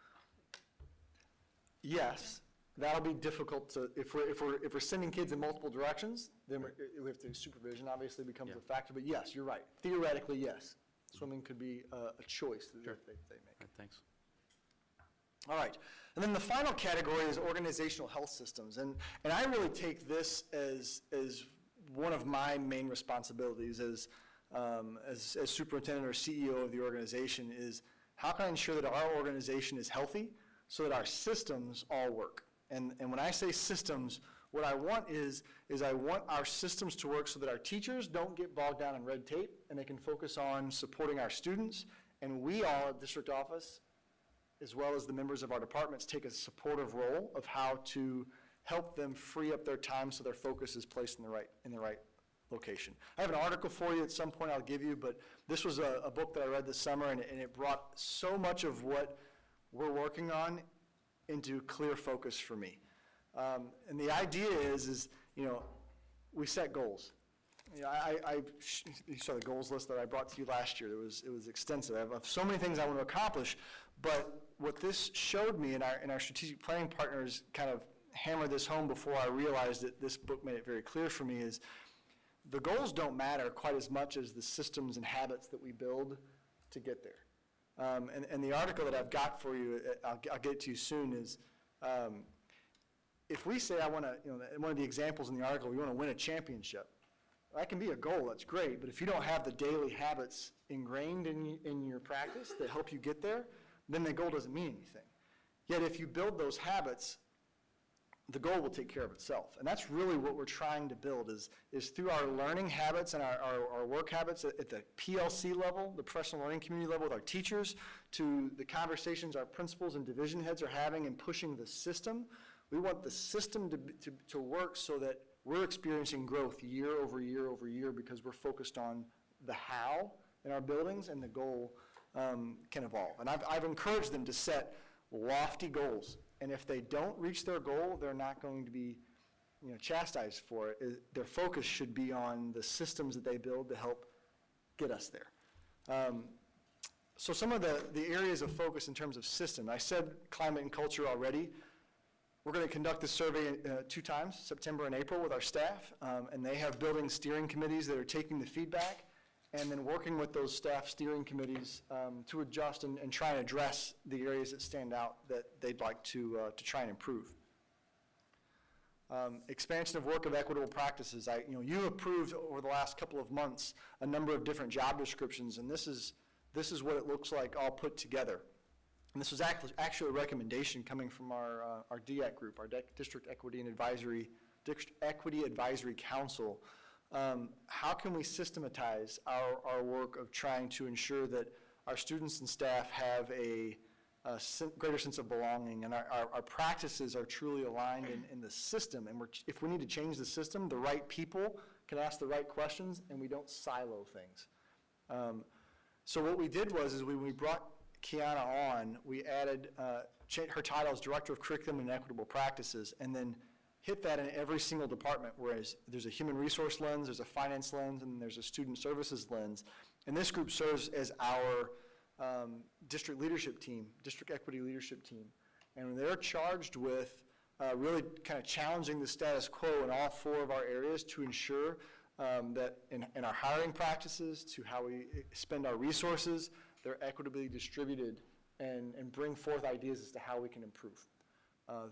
Yes, that'll be difficult to, if we're sending kids in multiple directions, then we have to, supervision obviously becomes a factor, but yes, you're right. Theoretically, yes. Swimming could be a choice that they make. Right, thanks. All right, and then the final category is organizational health systems, and I really take this as one of my main responsibilities as as superintendent or CEO of the organization is, how can I ensure that our organization is healthy so that our systems all work? And when I say systems, what I want is I want our systems to work so that our teachers don't get bogged down in red tape and they can focus on supporting our students, and we all at district office, as well as the members of our departments, take a supportive role of how to help them free up their time so their focus is placed in the right location. I have an article for you at some point I'll give you, but this was a book that I read this summer, and it brought so much of what we're working on into clear focus for me. And the idea is we set goals. You saw the goals list that I brought to you last year. It was extensive. I have so many things I want to accomplish, but what this showed me, and our strategic planning partners kind of hammered this home before I realized it, this book made it very clear for me, is the goals don't matter quite as much as the systems and habits that we build to get there. And the article that I've got for you, I'll get to you soon, is if we say one of the examples in the article, we want to win a championship, that can be a goal, that's great, but if you don't have the daily habits ingrained in your practice that help you get there, then the goal doesn't mean anything. Yet if you build those habits, the goal will take care of itself. And that's really what we're trying to build is through our learning habits and our work habits at the PLC level, the professional learning community level with our teachers, to the conversations our principals and division heads are having and pushing the system. We want the system to work so that we're experiencing growth year over year over year because we're focused on the how in our buildings, and the goal can evolve. And I've encouraged them to set lofty goals. And if they don't reach their goal, they're not going to be chastised for it. Their focus should be on the systems that they build to help get us there. So some of the areas of focus in terms of system, I said climate and culture already. We're going to conduct this survey 2 times, September and April, with our staff, and they have building steering committees that are taking the feedback and then working with those staff steering committees to adjust and try and address the areas that stand out that they'd like to try and improve. Expansion of work of equitable practices. You approved over the last couple of months a number of different job descriptions, and this is what it looks like all put together. And this was actually a recommendation coming from our DEAC group, our District Equity and Advisory Council. How can we systematize our work of trying to ensure that our students and staff have a greater sense of belonging, and our practices are truly aligned in the system, and if we need to change the system, the right people can ask the right questions, and we don't silo things. So what we did was when we brought Kiana on, we added her title as Director of Curriculum and Equitable Practices, and then hit that in every single department, whereas there's a human resource lens, there's a finance lens, and there's a student services lens. And this group serves as our district leadership team, district equity leadership team. And they're charged with really kind of challenging the status quo in all 4 of our areas to ensure that in our hiring practices, to how we spend our resources, they're equitably distributed and bring forth ideas as to how we can improve.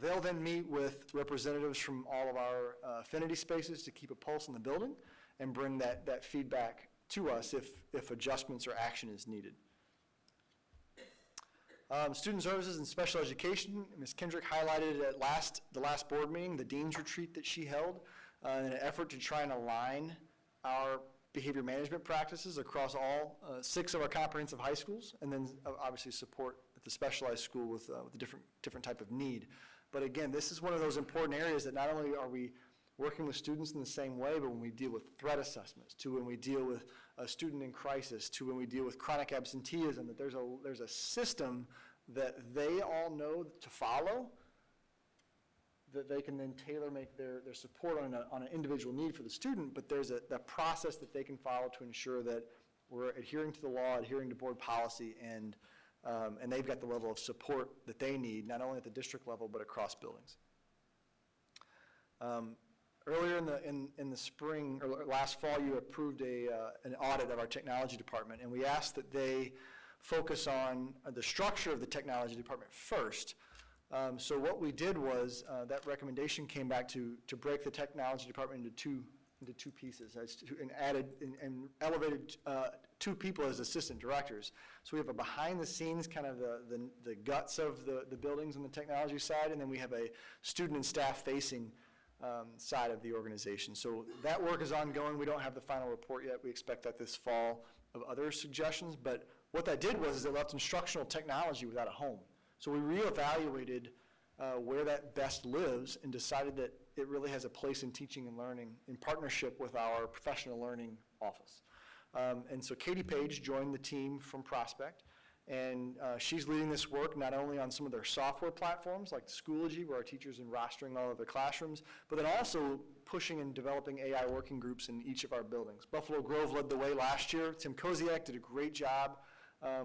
They'll then meet with representatives from all of our affinity spaces to keep a pulse in the building and bring that feedback to us if adjustments or action is needed. Student services and special education, Ms. Kendrick highlighted at the last board meeting, the Dean's Retreat that she held in an effort to try and align our behavior management practices across all 6 of our comprehensive high schools, and then obviously support at the specialized school with a different type of need. But again, this is one of those important areas that not only are we working with students in the same way, but when we deal with threat assessments, to when we deal with a student in crisis, to when we deal with chronic absenteeism, that there's a system that they all know to follow, that they can then tailor make their support on an individual need for the student, but there's a process that they can follow to ensure that we're adhering to the law, adhering to board policy, and they've got the level of support that they need, not only at the district level, but across buildings. Earlier in the spring, or last fall, you approved an audit of our technology department, and we asked that they focus on the structure of the technology department first. So what we did was, that recommendation came back to break the technology department into into two pieces, and added and elevated 2 people as assistant directors. So we have a behind the scenes, kind of the guts of the buildings and the technology side, and then we have a student and staff facing side of the organization. So that work is ongoing. We don't have the final report yet. We expect that this fall of other suggestions, but what that did was it left instructional technology without a home. So we reevaluated where that best lives and decided that it really has a place in teaching and learning in partnership with our professional learning office. And so Katie Page joined the team from Prospect, and she's leading this work not only on some of their software platforms like Schoology, where our teachers are rostering all of their classrooms, but then also pushing and developing AI working groups in each of our buildings. Buffalo Grove led the way last year. Tim Koziak did a great job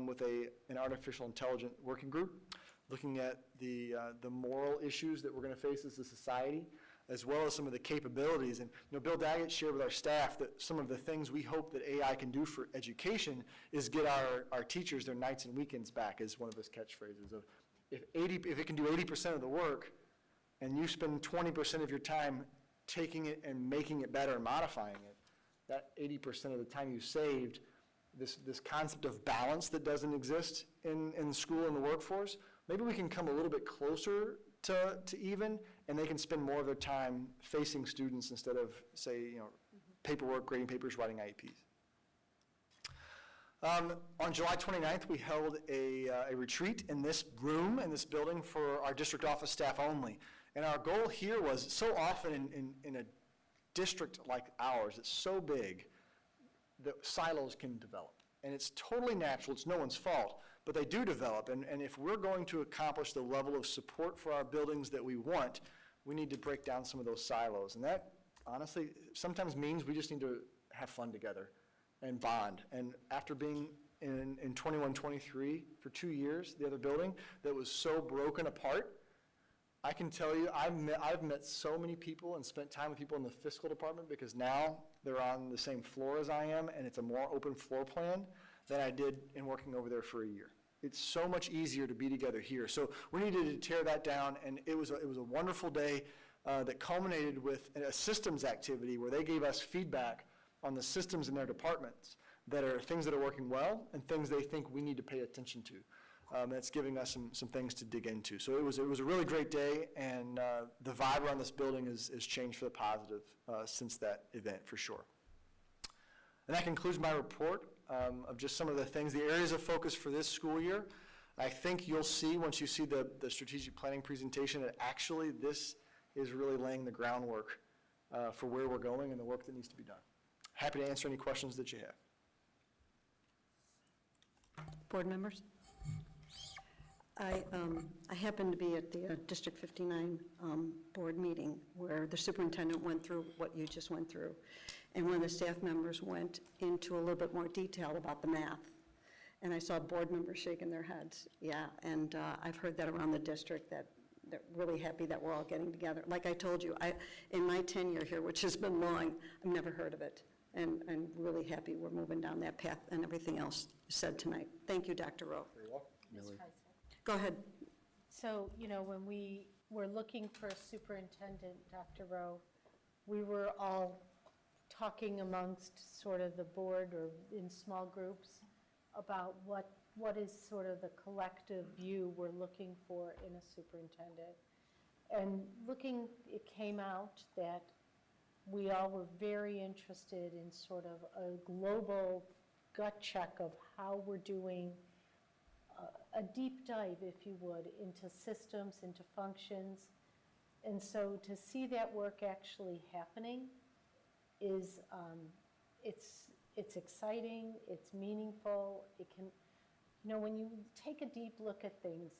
with an artificial intelligence working group, looking at the moral issues that we're going to face as a society, as well as some of the capabilities. And Bill Daggett shared with our staff that some of the things we hope that AI can do for education is get our teachers their nights and weekends back, is one of his catchphrases. Of if it can do 80% of the work, and you spend 20% of your time taking it and making it better and modifying it, that 80% of the time you saved, this concept of balance that doesn't exist in school and the workforce, maybe we can come a little bit closer to even, and they can spend more of their time facing students instead of, say, paperwork, grading papers, writing IEPs. On July 29th, we held a retreat in this room, in this building, for our district office staff only. And our goal here was, so often in a district like ours, it's so big, that silos can develop. And it's totally natural, it's no one's fault, but they do develop. And if we're going to accomplish the level of support for our buildings that we want, we need to break down some of those silos. And that, honestly, sometimes means we just need to have fun together and bond. And after being in 21-23 for 2 years, the other building, that was so broken apart, I can tell you, I've met so many people and spent time with people in the fiscal department, because now they're on the same floor as I am, and it's a more open floor plan than I did in working over there for a year. It's so much easier to be together here. So we needed to tear that down, and it was a wonderful day that culminated with a systems activity where they gave us feedback on the systems in their departments that are things that are working well and things they think we need to pay attention to. That's giving us some things to dig into. So it was a really great day, and the vibe around this building has changed for the positive since that event, for sure. And that concludes my report of just some of the things, the areas of focus for this school year. I think you'll see, once you see the strategic planning presentation, that actually this is really laying the groundwork for where we're going and the work that needs to be done. Happy to answer any questions that you have. Board members? I happened to be at the District 59 board meeting where the superintendent went through what you just went through. And one of the staff members went into a little bit more detail about the math. And I saw board members shaking their heads. Yeah, and I've heard that around the district, that they're really happy that we're all getting together. Like I told you, in my tenure here, which has been long, I've never heard of it. And I'm really happy we're moving down that path and everything else said tonight. Thank you, Dr. Rowe. You're welcome. Millie. Go ahead. So, when we were looking for a superintendent, Dr. Rowe, we were all talking amongst sort of the board or in small groups about what is sort of the collective view we're looking for in a superintendent. And it came out that we all were very interested in sort of a global gut check of how we're doing, a deep dive, if you would, into systems, into functions. And so to see that work actually happening is, it's exciting, it's meaningful, it can, when you take a deep look at things,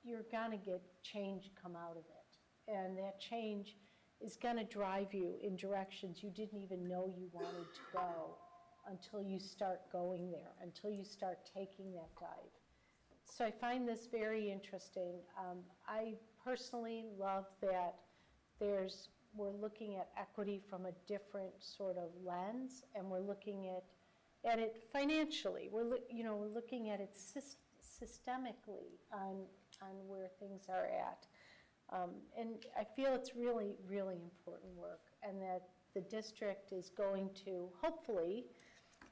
you're gonna get change come out of it. And that change is gonna drive you in directions you didn't even know you wanted to go until you start going there, until you start taking that dive. So I find this very interesting. I personally love that we're looking at equity from a different sort of lens, and we're looking at it financially. We're looking at it systemically on where things are at. And I feel it's really, really important work, and that the district is going to, hopefully,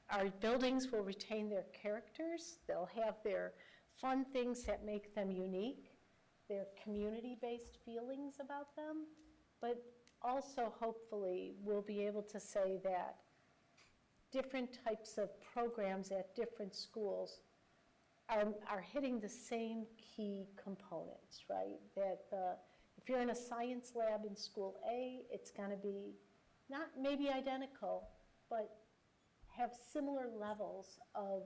our buildings will retain their characters. They'll have their fun things that make them unique, their community-based feelings about them, but also hopefully we'll be able to say that different types of programs at different schools are hitting the same key components, right? That if you're in a science lab in school A, it's going to be not maybe identical, but have similar levels of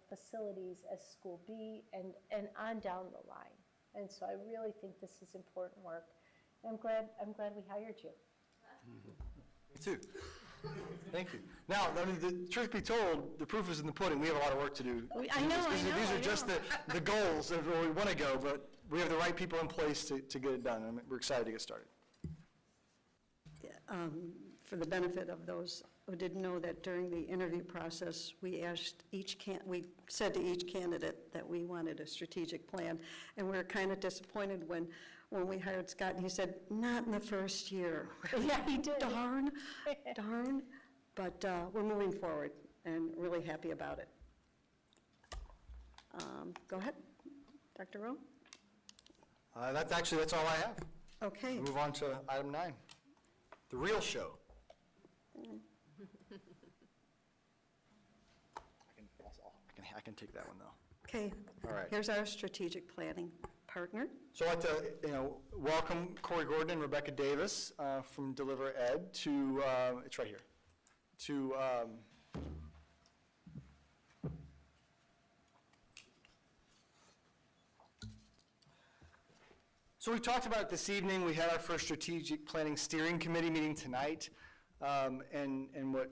facilities as school B and on down the line. And so I really think this is important work. I'm glad we hired you. Me too. Thank you. Now, I mean, the truth be told, the proof is in the pudding. We have a lot of work to do. I know. These are just the goals of where we want to go, but we have the right people in place to get it done. I mean, we're excited to get started. For the benefit of those who didn't know, that during the interview process, we said to each candidate that we wanted a strategic plan, and we were kind of disappointed when we hired Scott, and he said, not in the first year. Yeah, he did. Darn. But we're moving forward and really happy about it. Go ahead, Dr. Rowe. That's all I have. Okay. Move on to item 9, the real show. I can take that one though. Okay. All right. Here's our strategic planning partner. So I'd like to, welcome Corey Gordon and Rebecca Davis from Deliver Ed to, it's right here, to so we talked about it this evening. We had our first strategic planning steering committee meeting tonight. And what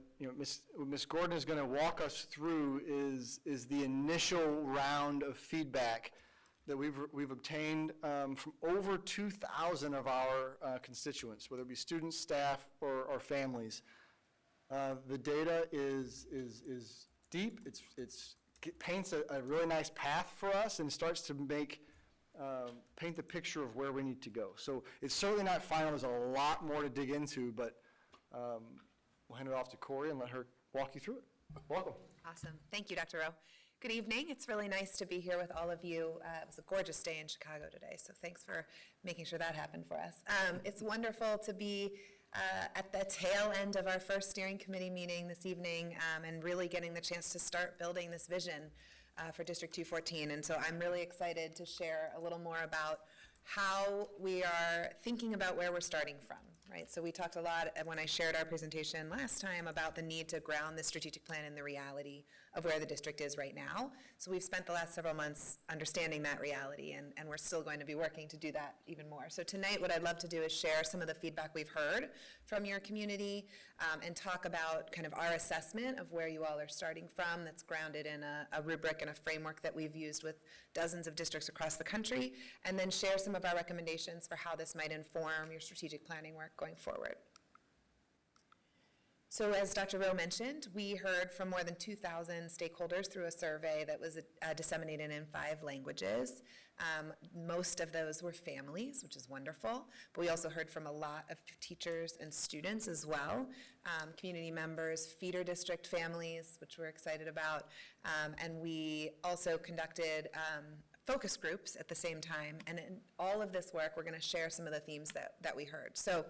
Ms. Gordon is going to walk us through is the initial round of feedback that we've obtained from over 2,000 of our constituents, whether it be students, staff, or families. The data is deep. It paints a really nice path for us and starts to paint the picture of where we need to go. So it's certainly not final. There's a lot more to dig into, but we'll hand it off to Corey and let her walk you through it. Welcome. Awesome. Thank you, Dr. Rowe. Good evening. It's really nice to be here with all of you. It was a gorgeous day in Chicago today, so thanks for making sure that happened for us. It's wonderful to be at the tail end of our first steering committee meeting this evening and really getting the chance to start building this vision for District 214. And so I'm really excited to share a little more about how we are thinking about where we're starting from. Right, so we talked a lot when I shared our presentation last time about the need to ground the strategic plan in the reality of where the district is right now. So we've spent the last several months understanding that reality, and we're still going to be working to do that even more. So tonight what I'd love to do is share some of the feedback we've heard from your community and talk about kind of our assessment of where you all are starting from that's grounded in a rubric and a framework that we've used with dozens of districts across the country, and then share some of our recommendations for how this might inform your strategic planning work going forward. So as Dr. Rowe mentioned, we heard from more than 2,000 stakeholders through a survey that was disseminated in 5 languages. Most of those were families, which is wonderful, but we also heard from a lot of teachers and students as well, community members, feeder district families, which we're excited about, and we also conducted focus groups at the same time, and in all of this work, we're going to share some of the themes that we heard. So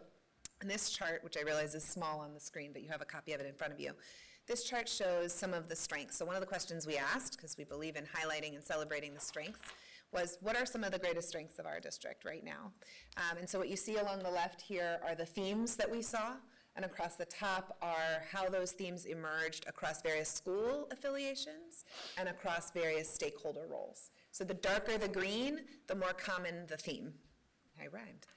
in this chart, which I realize is small on the screen, but you have a copy of it in front of you, this chart shows some of the strengths. So one of the questions we asked, because we believe in highlighting and celebrating the strengths, was what are some of the greatest strengths of our district right now? And so what you see along the left here are the themes that we saw, and across the top are how those themes emerged across various school affiliations and across various stakeholder roles. So the darker the green, the more common the theme. I rhymed.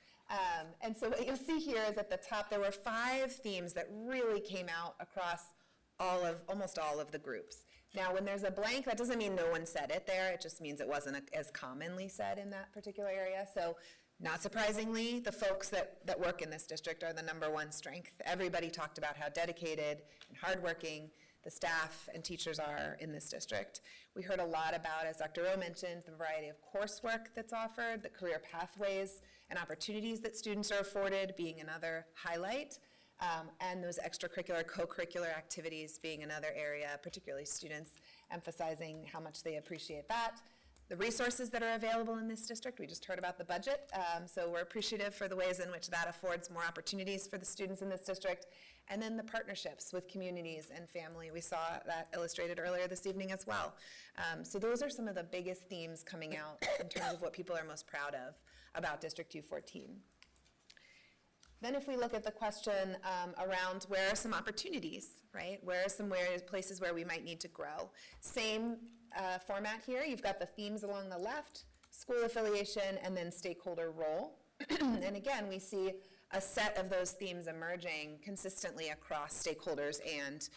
And so what you'll see here is at the top there were 5 themes that really came out across almost all of the groups. Now when there's a blank, that doesn't mean no one said it there, it just means it wasn't as commonly said in that particular area. So not surprisingly, the folks that work in this district are the #1 strength. Everybody talked about how dedicated and hardworking the staff and teachers are in this district. We heard a lot about, as Dr. Rowe mentioned, the variety of coursework that's offered, the career pathways and opportunities that students are afforded being another highlight. and those extracurricular, co-curricular activities being another area, particularly students emphasizing how much they appreciate that. The resources that are available in this district, we just heard about the budget, so we're appreciative for the ways in which that affords more opportunities for the students in this district. And then the partnerships with communities and family. We saw that illustrated earlier this evening as well. So those are some of the biggest themes coming out in terms of what people are most proud of about District 214. Then if we look at the question around where are some opportunities, right? Where are some places where we might need to grow? Same format here. You've got the themes along the left, school affiliation, and then stakeholder role. And again, we see a set of those themes emerging consistently across stakeholders and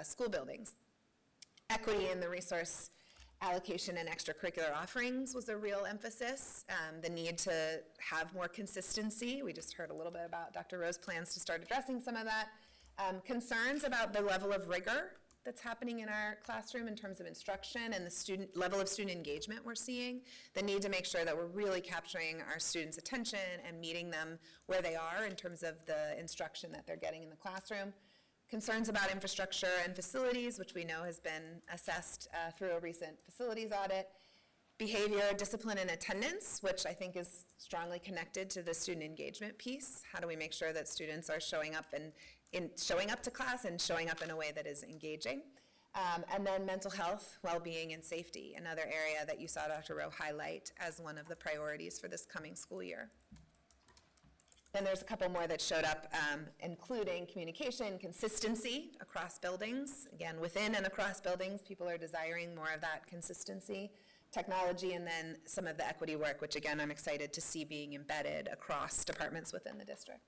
school buildings. Equity in the resource allocation and extracurricular offerings was a real emphasis. The need to have more consistency. We just heard a little bit about Dr. Rowe's plans to start addressing some of that. Concerns about the level of rigor that's happening in our classroom in terms of instruction and the level of student engagement we're seeing. The need to make sure that we're really capturing our students' attention and meeting them where they are in terms of the instruction that they're getting in the classroom. Concerns about infrastructure and facilities, which we know has been assessed through a recent facilities audit. Behavior, discipline, and attendance, which I think is strongly connected to the student engagement piece. How do we make sure that students are showing up showing up to class and showing up in a way that is engaging? And then mental health, well-being, and safety, another area that you saw Dr. Rowe highlight as one of the priorities for this coming school year. Then there's a couple more that showed up, including communication, consistency across buildings. Again, within and across buildings, people are desiring more of that consistency. Technology, and then some of the equity work, which again, I'm excited to see being embedded across departments within the district.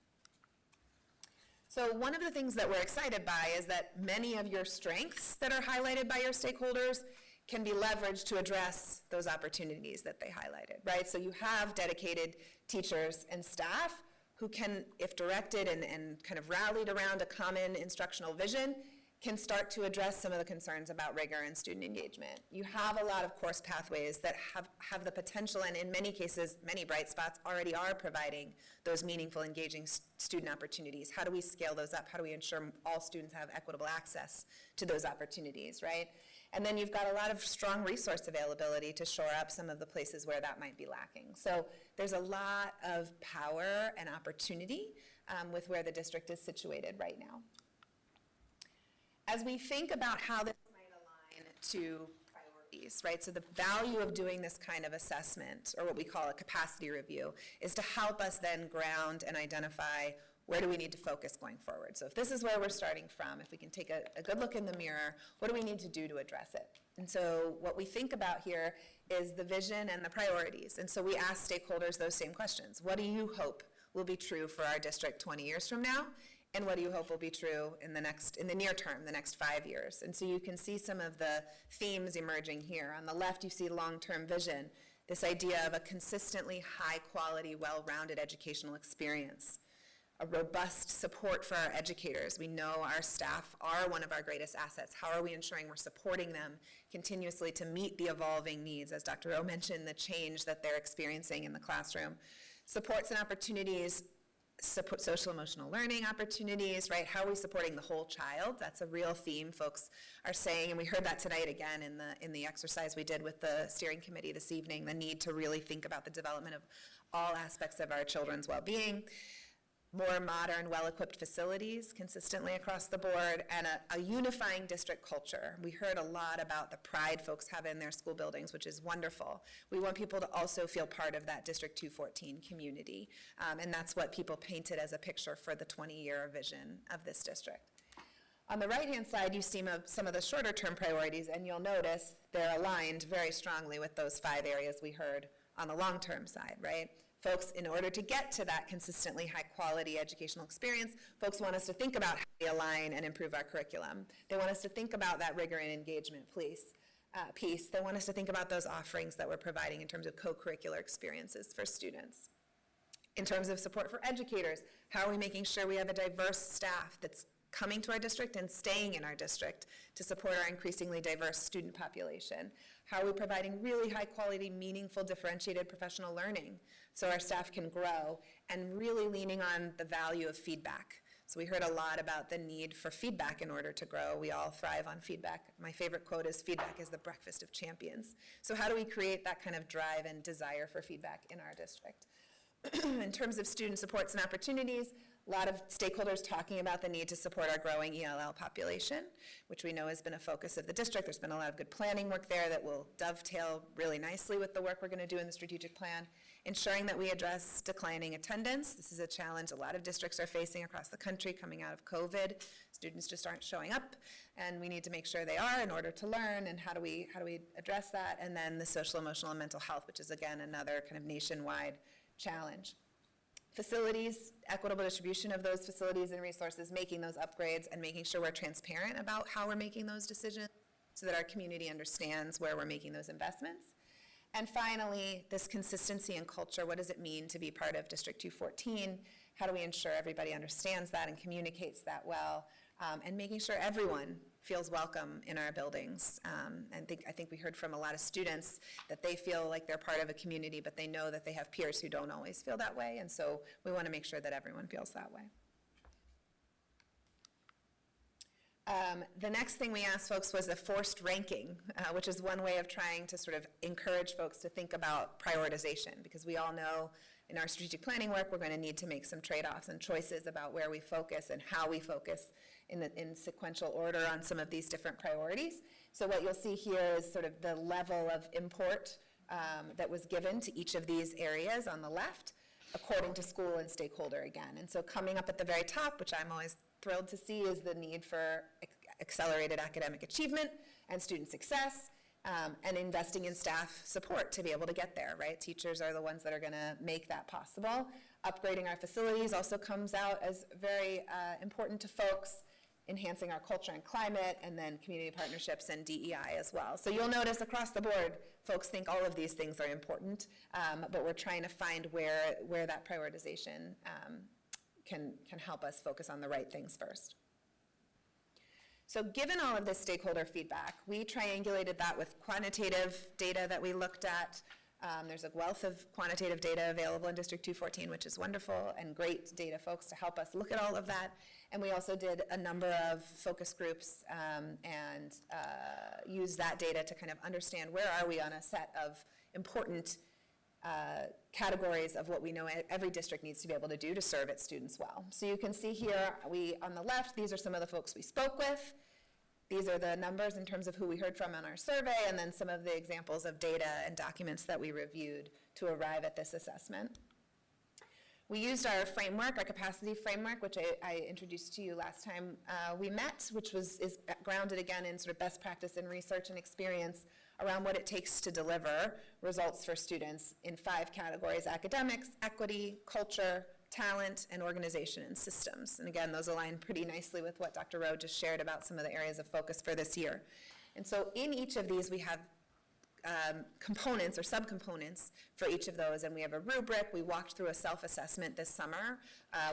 So one of the things that we're excited by is that many of your strengths that are highlighted by your stakeholders can be leveraged to address those opportunities that they highlighted, right? So you have dedicated teachers and staff who can, if directed and kind of rallied around a common instructional vision, can start to address some of the concerns about rigor and student engagement. You have a lot of course pathways that have the potential, and in many cases, many bright spots already are providing those meaningful, engaging student opportunities. How do we scale those up? How do we ensure all students have equitable access to those opportunities, right? And then you've got a lot of strong resource availability to shore up some of the places where that might be lacking. So there's a lot of power and opportunity with where the district is situated right now. As we think about how this might align to priorities, right? So the value of doing this kind of assessment, or what we call a capacity review, is to help us then ground and identify where do we need to focus going forward. So if this is where we're starting from, if we can take a good look in the mirror, what do we need to do to address it? And so what we think about here is the vision and the priorities. And so we ask stakeholders those same questions. What do you hope will be true for our district 20 years from now? And what do you hope will be true in the near term, the next 5 years? And so you can see some of the themes emerging here. On the left, you see long-term vision, this idea of a consistently high-quality, well-rounded educational experience, a robust support for our educators. We know our staff are one of our greatest assets. How are we ensuring we're supporting them continuously to meet the evolving needs, as Dr. Rowe mentioned, the change that they're experiencing in the classroom? Supports and opportunities, support social emotional learning opportunities, right? How are we supporting the whole child? That's a real theme folks are saying, and we heard that tonight again in the exercise we did with the steering committee this evening, the need to really think about the development of all aspects of our children's well-being. More modern, well-equipped facilities consistently across the board, and a unifying district culture. We heard a lot about the pride folks have in their school buildings, which is wonderful. We want people to also feel part of that District 214 community, and that's what people painted as a picture for the 20-year vision of this district. On the right-hand side, you see some of the shorter-term priorities, and you'll notice they're aligned very strongly with those 5 areas we heard on the long-term side, right? Folks, in order to get to that consistently high-quality educational experience, folks want us to think about how we align and improve our curriculum. They want us to think about that rigor and engagement piece. They want us to think about those offerings that we're providing in terms of co-curricular experiences for students. In terms of support for educators, how are we making sure we have a diverse staff that's coming to our district and staying in our district to support our increasingly diverse student population? How are we providing really high-quality, meaningful, differentiated professional learning so our staff can grow, and really leaning on the value of feedback So we heard a lot about the need for feedback in order to grow. We all thrive on feedback. My favorite quote is, "Feedback is the breakfast of champions." So how do we create that kind of drive and desire for feedback in our district? In terms of student supports and opportunities, a lot of stakeholders talking about the need to support our growing ELL population, which we know has been a focus of the district. There's been a lot of good planning work there that will dovetail really nicely with the work we're going to do in the strategic plan. Ensuring that we address declining attendance. This is a challenge a lot of districts are facing across the country coming out of COVID. Students just aren't showing up, and we need to make sure they are in order to learn, and how do we address that? And then the social, emotional, and mental health, which is, again, another kind of nationwide challenge. Facilities, equitable distribution of those facilities and resources, making those upgrades, and making sure we're transparent about how we're making those decisions so that our community understands where we're making those investments. And finally, this consistency in culture. What does it mean to be part of District 214? How do we ensure everybody understands that and communicates that well? And making sure everyone feels welcome in our buildings. I think we heard from a lot of students that they feel like they're part of a community, but they know that they have peers who don't always feel that way, and so we want to make sure that everyone feels that way. The next thing we asked folks was a forced ranking, which is one way of trying to sort of encourage folks to think about prioritization, because we all know in our strategic planning work we're going to need to make some trade-offs and choices about where we focus and how we focus in sequential order on some of these different priorities. So what you'll see here is sort of the level of import that was given to each of these areas on the left, according to school and stakeholder again. And so coming up at the very top, which I'm always thrilled to see, is the need for accelerated academic achievement and student success, and investing in staff support to be able to get there, right? Teachers are the ones that are going to make that possible. Upgrading our facilities also comes out as very important to folks, enhancing our culture and climate, and then community partnerships and DEI as well. So you'll notice across the board, folks think all of these things are important, but we're trying to find where that prioritization can help us focus on the right things first. So given all of this stakeholder feedback, we triangulated that with quantitative data that we looked at. There's a wealth of quantitative data available in District 214, which is wonderful, and great data folks to help us look at all of that. And we also did a number of focus groups and used that data to kind of understand where are we on a set of important categories of what we know every district needs to be able to do to serve its students well. So you can see here, on the left, these are some of the folks we spoke with. These are the numbers in terms of who we heard from on our survey, and then some of the examples of data and documents that we reviewed to arrive at this assessment. We used our framework, our capacity framework, which I introduced to you last time we met, which is grounded again in sort of best practice and research and experience around what it takes to deliver results for students in 5 categories: academics, equity, culture, talent, and organization and systems. And again, those align pretty nicely with what Dr. Rowe just shared about some of the areas of focus for this year. And so in each of these, we have components or subcomponents for each of those, and we have a rubric. We walked through a self-assessment this summer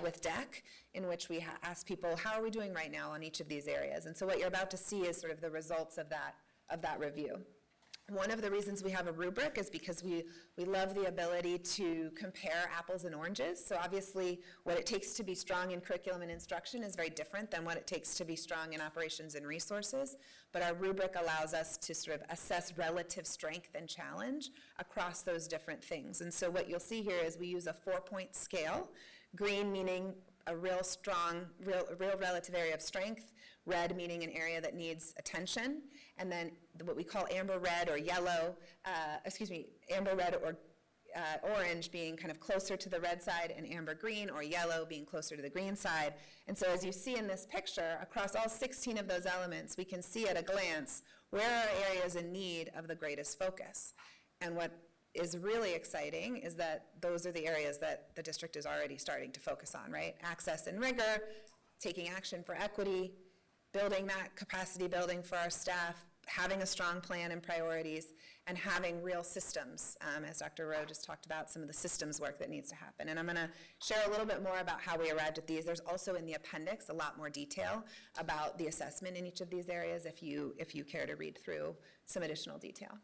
with DEC, in which we asked people, how are we doing right now on each of these areas? And so what you're about to see is sort of the results of that review. One of the reasons we have a rubric is because we love the ability to compare apples and oranges. So obviously, what it takes to be strong in curriculum and instruction is very different than what it takes to be strong in operations and resources. But our rubric allows us to sort of assess relative strength and challenge across those different things. And so what you'll see here is we use a 4-point scale, green meaning a real strong, real relative area of strength, red meaning an area that needs attention, and then what we call amber red or yellow, amber red or orange being kind of closer to the red side, and amber green or yellow being closer to the green side. And so as you see in this picture, across all 16 of those elements, we can see at a glance where are areas in need of the greatest focus. And what is really exciting is that those are the areas that the district is already starting to focus on, right? Access and rigor, taking action for equity, building that capacity building for our staff, having a strong plan and priorities, and having real systems, as Dr. Rowe just talked about, some of the systems work that needs to happen. And I'm going to share a little bit more about how we arrived at these. There's also in the appendix a lot more detail about the assessment in each of these areas if you care to read through some additional detail.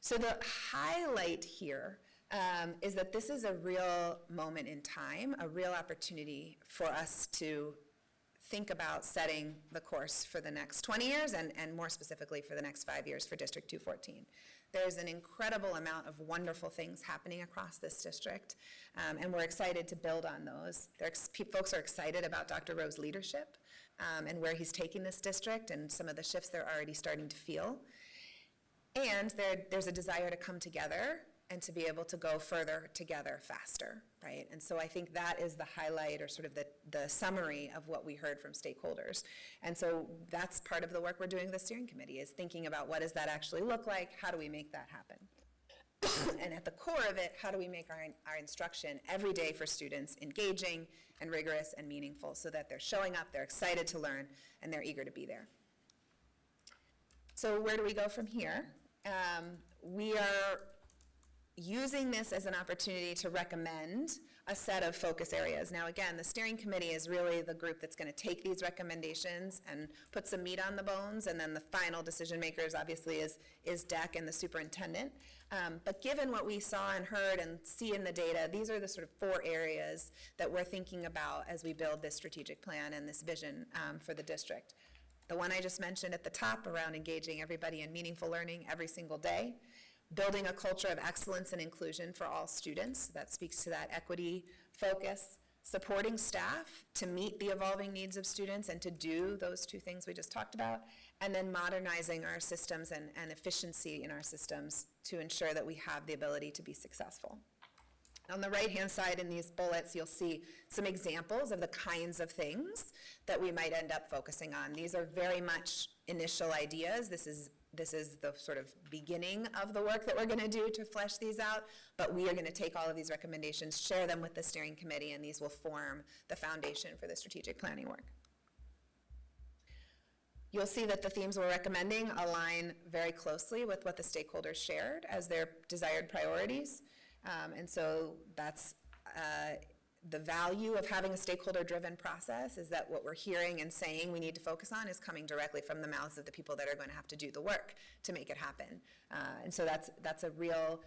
So the highlight here is that this is a real moment in time, a real opportunity for us to think about setting the course for the next 20 years and more specifically for the next 5 years for District 214. There's an incredible amount of wonderful things happening across this district, and we're excited to build on those. Folks are excited about Dr. Rowe's leadership and where he's taking this district and some of the shifts they're already starting to feel. And there's a desire to come together and to be able to go further together faster, right? And so I think that is the highlight or sort of the summary of what we heard from stakeholders. And so that's part of the work we're doing with the steering committee, is thinking about what does that actually look like, how do we make that happen? And at the core of it, how do we make our instruction every day for students engaging and rigorous and meaningful so that they're showing up, they're excited to learn, and they're eager to be there. So where do we go from here? We are using this as an opportunity to recommend a set of focus areas. Now again, the steering committee is really the group that's going to take these recommendations and put some meat on the bones, and then the final decision makers obviously is DEC and the superintendent. But given what we saw and heard and see in the data, these are the sort of 4 areas that we're thinking about as we build this strategic plan and this vision for the district. The one I just mentioned at the top around engaging everybody in meaningful learning every single day, building a culture of excellence and inclusion for all students. That speaks to that equity focus, supporting staff to meet the evolving needs of students and to do those 2 things we just talked about, and then modernizing our systems and efficiency in our systems to ensure that we have the ability to be successful. On the right-hand side in these bullets, you'll see some examples of the kinds of things that we might end up focusing on. These are very much initial ideas. This is the sort of beginning of the work that we're going to do to flesh these out, but we are going to take all of these recommendations, share them with the steering committee, and these will form the foundation for the strategic planning work. You'll see that the themes we're recommending align very closely with what the stakeholders shared as their desired priorities. And so that's the value of having a stakeholder-driven process, is that what we're hearing and saying we need to focus on is coming directly from the mouths of the people that are going to have to do the work to make it happen. And so that's a real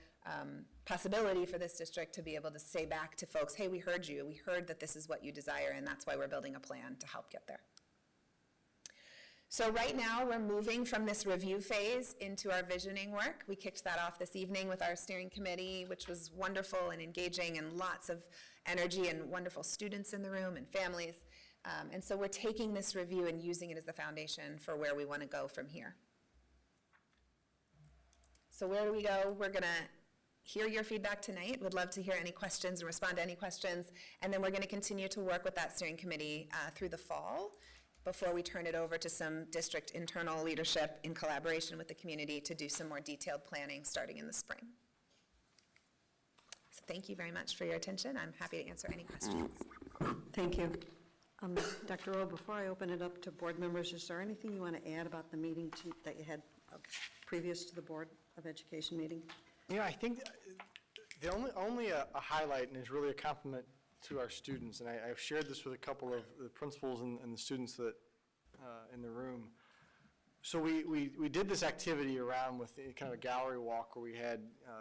possibility for this district to be able to say back to folks, hey, we heard you, we heard that this is what you desire, and that's why we're building a plan to help get there. So right now, we're moving from this review phase into our visioning work. We kicked that off this evening with our steering committee, which was wonderful and engaging and lots of energy and wonderful students in the room and families. And so we're taking this review and using it as the foundation for where we want to go from here. So where do we go? We're going to hear your feedback tonight. Would love to hear any questions and respond to any questions. And then we're going to continue to work with that steering committee through the fall, before we turn it over to some district internal leadership in collaboration with the community to do some more detailed planning starting in the spring. So thank you very much for your attention. I'm happy to answer any questions. Thank you. Dr. Rowe, before I open it up to board members, is there anything you want to add about the meeting that you had previous to the Board of Education meeting? You know, I think the only a highlight, and is really a compliment to our students, and I've shared this with a couple of the principals and the students that in the room. So we did this activity around with kind of a gallery walk where we had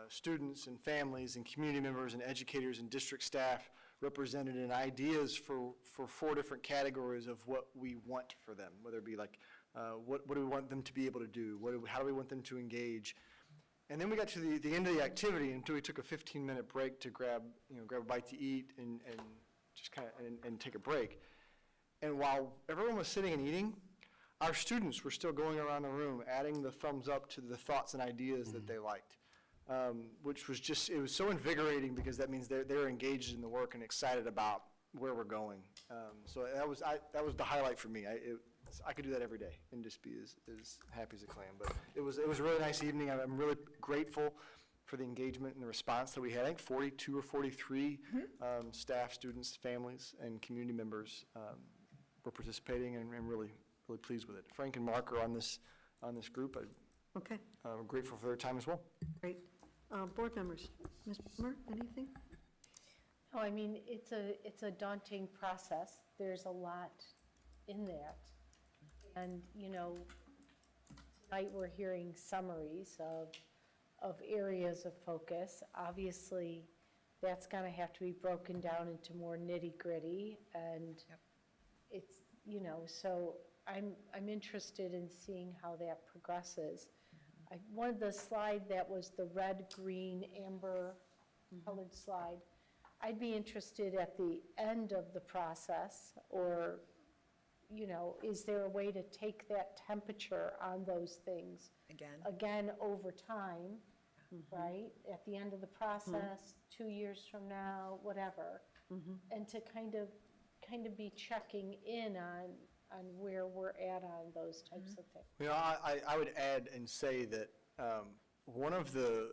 students and families and community members and educators and district staff represented in ideas for 4 different categories of what we want for them, whether it be like what do we want them to be able to do, how do we want them to engage. And then we got to the end of the activity until we took a 15-minute break to grab a bite to eat and just kind of and take a break. And while everyone was sitting and eating, our students were still going around the room adding the thumbs up to the thoughts and ideas that they liked, which was just, it was so invigorating because that means they're engaged in the work and excited about where we're going. So that was the highlight for me. I could do that every day and just be as happy as a clam. But it was a really nice evening. I'm really grateful for the engagement and the response that we had. I think 42 or 43 staff, students, families, and community members were participating, and really pleased with it. Frank and Mark are on this group. I'm grateful for their time as well. Great. Board members, Ms. Mer, anything? Oh, I mean, it's a daunting process. There's a lot in that. And, tonight we're hearing summaries of of areas of focus. Obviously, that's gonna have to be broken down into more nitty-gritty, and it's, you know, so I'm interested in seeing how that progresses. I wanted the slide that was the red, green, amber colored slide. I'd be interested at the end of the process, or, you know, is there a way to take that temperature on those things? Again, over time, right? At the end of the process, 2 years from now, whatever. And to kind of be checking in on where we're at on those types of things. You know, I would add and say that one of the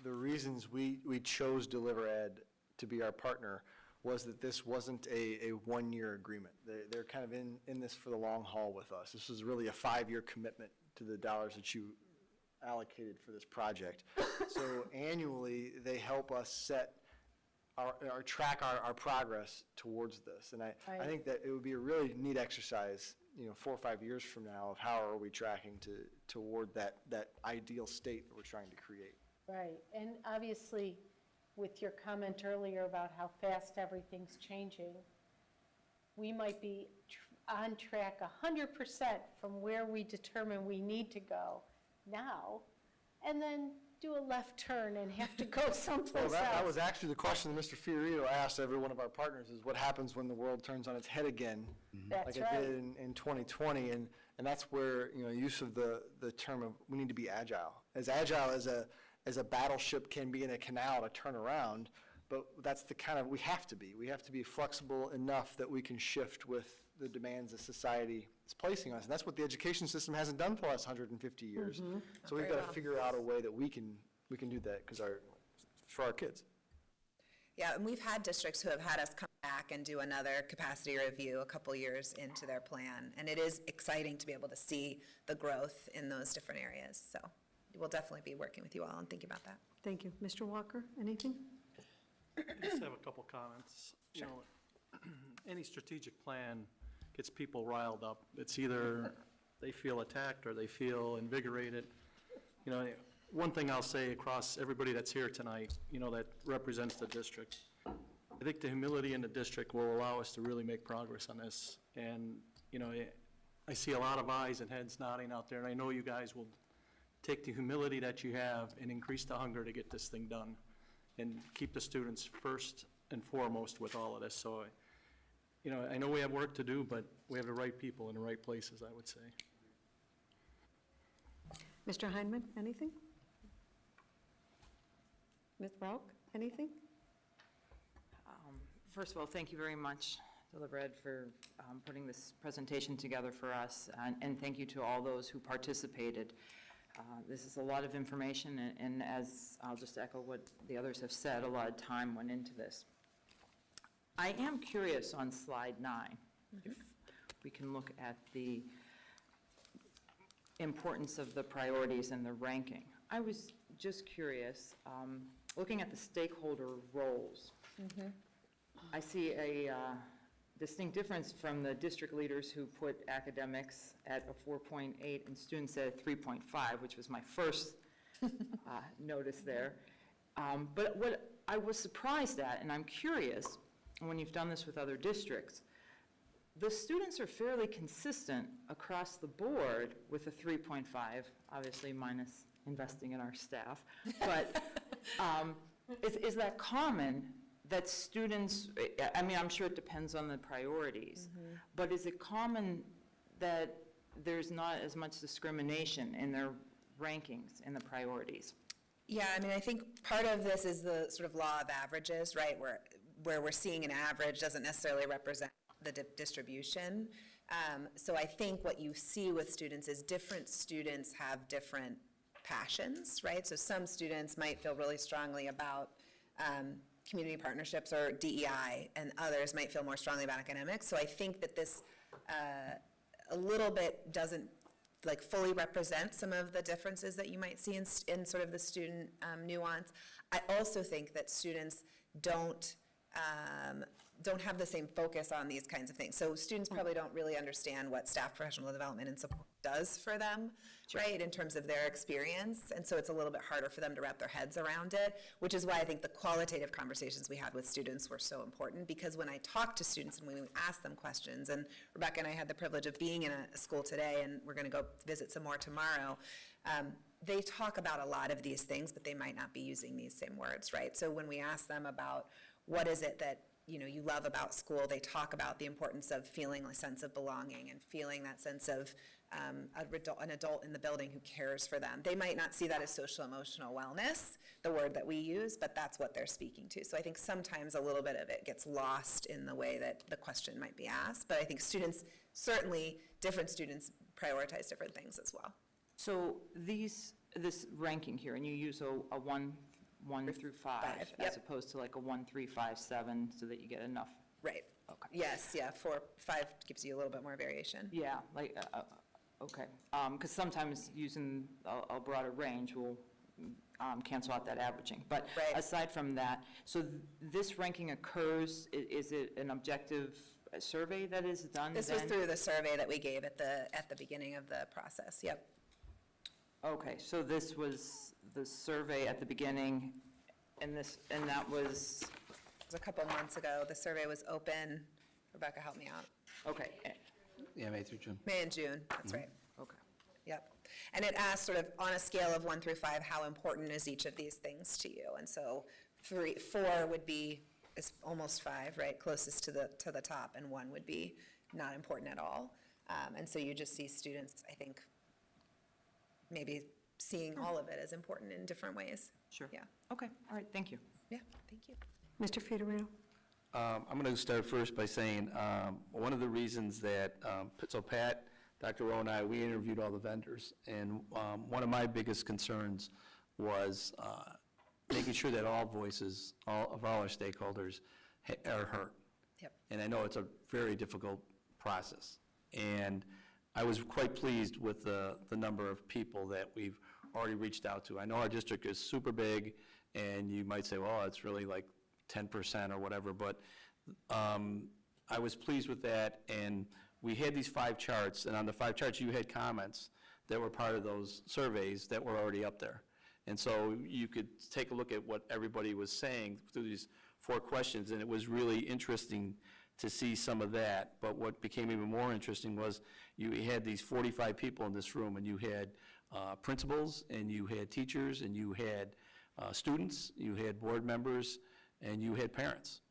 reasons we chose Deliver Ed to be our partner was that this wasn't a one-year agreement. They're kind of in this for the long haul with us. This is really a 5-year commitment to the dollars that you allocated for this project. So annually, they help us set track our progress towards this. And I think that it would be a really neat exercise, you know, 4 or 5 years from now, of how are we tracking toward that ideal state that we're trying to create. Right, and obviously, with your comment earlier about how fast everything's changing, we might be on track 100% from where we determine we need to go now, and then do a left turn and have to go someplace else. That was actually the question that Mr. Fiorito asked every one of our partners, is what happens when the world turns on its head again, That's like it did in 2020, and that's where, you know, use of the term of we need to be agile as a battleship can be in a canal to turn around, but that's the kind of, we have to be flexible enough that we can shift with the demands that society is placing on us. And that's what the education system hasn't done for the last 150 years. So we've got to figure out a way that we can do that for our kids. Yeah, and we've had districts who have had us come back and do another capacity review a couple years into their plan. And it is exciting to be able to see the growth in those different areas. So we'll definitely be working with you all and thinking about that. Thank you. Mr. Walker, anything? I just have a couple comments. Sure. You know, any strategic plan gets people riled up. It's either they feel attacked or they feel invigorated. You know, one thing I'll say across everybody that's here tonight, you know, that represents the district, I think the humility in the district will allow us to really make progress on this. And, you know, I see a lot of eyes and heads nodding out there, and I know you guys will take the humility that you have and increase the hunger to get this thing done and keep the students first and foremost with all of this. So, you know, I know we have work to do, but we have the right people in the right places, I would say. Mr. Heineman, anything? Ms. Rauch, anything? First of all, thank you very much, Deliver Ed, for putting this presentation together for us, and thank you to all those who participated. This is a lot of information, and as I'll just echo what the others have said, a lot of time went into this. I am curious on slide 9, if we can look at the importance of the priorities and the ranking. I was just curious, looking at the stakeholder roles, I see a distinct difference from the district leaders who put academics at a 4.8 and students at a 3.5, which was my first notice there. But what I was surprised at, and I'm curious, when you've done this with other districts, the students are fairly consistent across the board with a 3.5, obviously minus investing in our staff. But is that common? That students, I mean, I'm sure it depends on the priorities, but is it common that there's not as much discrimination in their rankings and the priorities? Yeah, I mean, I think part of this is the sort of law of averages, right, where we're seeing an average doesn't necessarily represent the distribution. So I think what you see with students is different students have different passions, right? So some students might feel really strongly about community partnerships or DEI, and others might feel more strongly about academics. So I think that this a little bit doesn't like fully represent some of the differences that you might see in sort of the student nuance. I also think that students don't have the same focus on these kinds of things. So students probably don't really understand what staff professional development and support does for them, right, in terms of their experience. And so it's a little bit harder for them to wrap their heads around it, which is why I think the qualitative conversations we had with students were so important, because when I talk to students and when we ask them questions, and Rebecca and I had the privilege of being in a school today, and we're going to go visit some more tomorrow, they talk about a lot of these things, but they might not be using these same words, right? So when we ask them about what is it that you love about school, they talk about the importance of feeling a sense of belonging and feeling that sense of an adult in the building who cares for them. They might not see that as social emotional wellness, the word that we use, but that's what they're speaking to. So I think sometimes a little bit of it gets lost in the way that the question might be asked, but I think students, certainly different students prioritize different things as well. So this ranking here, and you use a 1 through 5, Yep. as opposed to like a 1, 3, 5, 7, so that you get enough. Right. Okay. Yes, yeah, 4, 5 gives you a little bit more variation. Yeah, like, okay. Because sometimes using a broader range will cancel out that averaging. But aside from that, so this ranking occurs, is it an objective survey that is done? This was through the survey that we gave at the beginning of the process, yep. Okay, so this was the survey at the beginning, and that was? It was a couple months ago. The survey was open. Rebecca, help me out. Okay. Yeah, May through June. May and June, that's right. Okay. Yep. And it asked sort of on a scale of 1 through 5, how important is each of these things to you? And so 4 would be is almost 5, right, closest to the top, and 1 would be not important at all. And so you just see students, I think, maybe seeing all of it as important in different ways. Sure. Yeah. Okay, all right, thank you. Yeah, thank you. Mr. Federino? I'm going to start first by saying one of the reasons that, so Pat, Dr. Rowe and I, we interviewed all the vendors, and one of my biggest concerns was making sure that all voices, all our stakeholders are heard. Yep. And I know it's a very difficult process. And I was quite pleased with the number of people that we've already reached out to. I know our district is super big, and you might say, well, it's really like 10% or whatever, but I was pleased with that, and we had these 5 charts, and on the 5 charts, you had comments that were part of those surveys that were already up there. And so you could take a look at what everybody was saying through these 4 questions, and it was really interesting to see some of that. But what became even more interesting was you had these 45 people in this room, and you had principals, and you had teachers, and you had students, you had board members, and you had parents.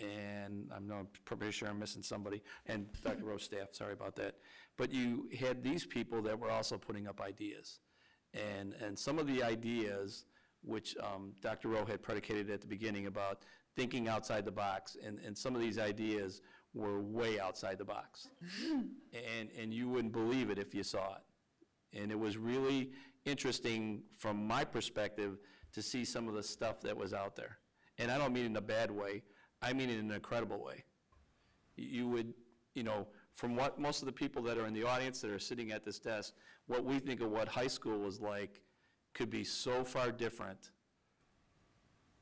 And I'm pretty sure I'm missing somebody, and Dr. Rowe's staff, sorry about that. But you had these people that were also putting up ideas. And some of the ideas, which Dr. Rowe had predicated at the beginning about thinking outside the box, and some of these ideas were way outside the box. And you wouldn't believe it if you saw it. And it was really interesting from my perspective to see some of the stuff that was out there. And I don't mean it in a bad way, I mean it in an incredible way. You would, from what most of the people that are in the audience that are sitting at this desk, what we think of what high school was like could be so far different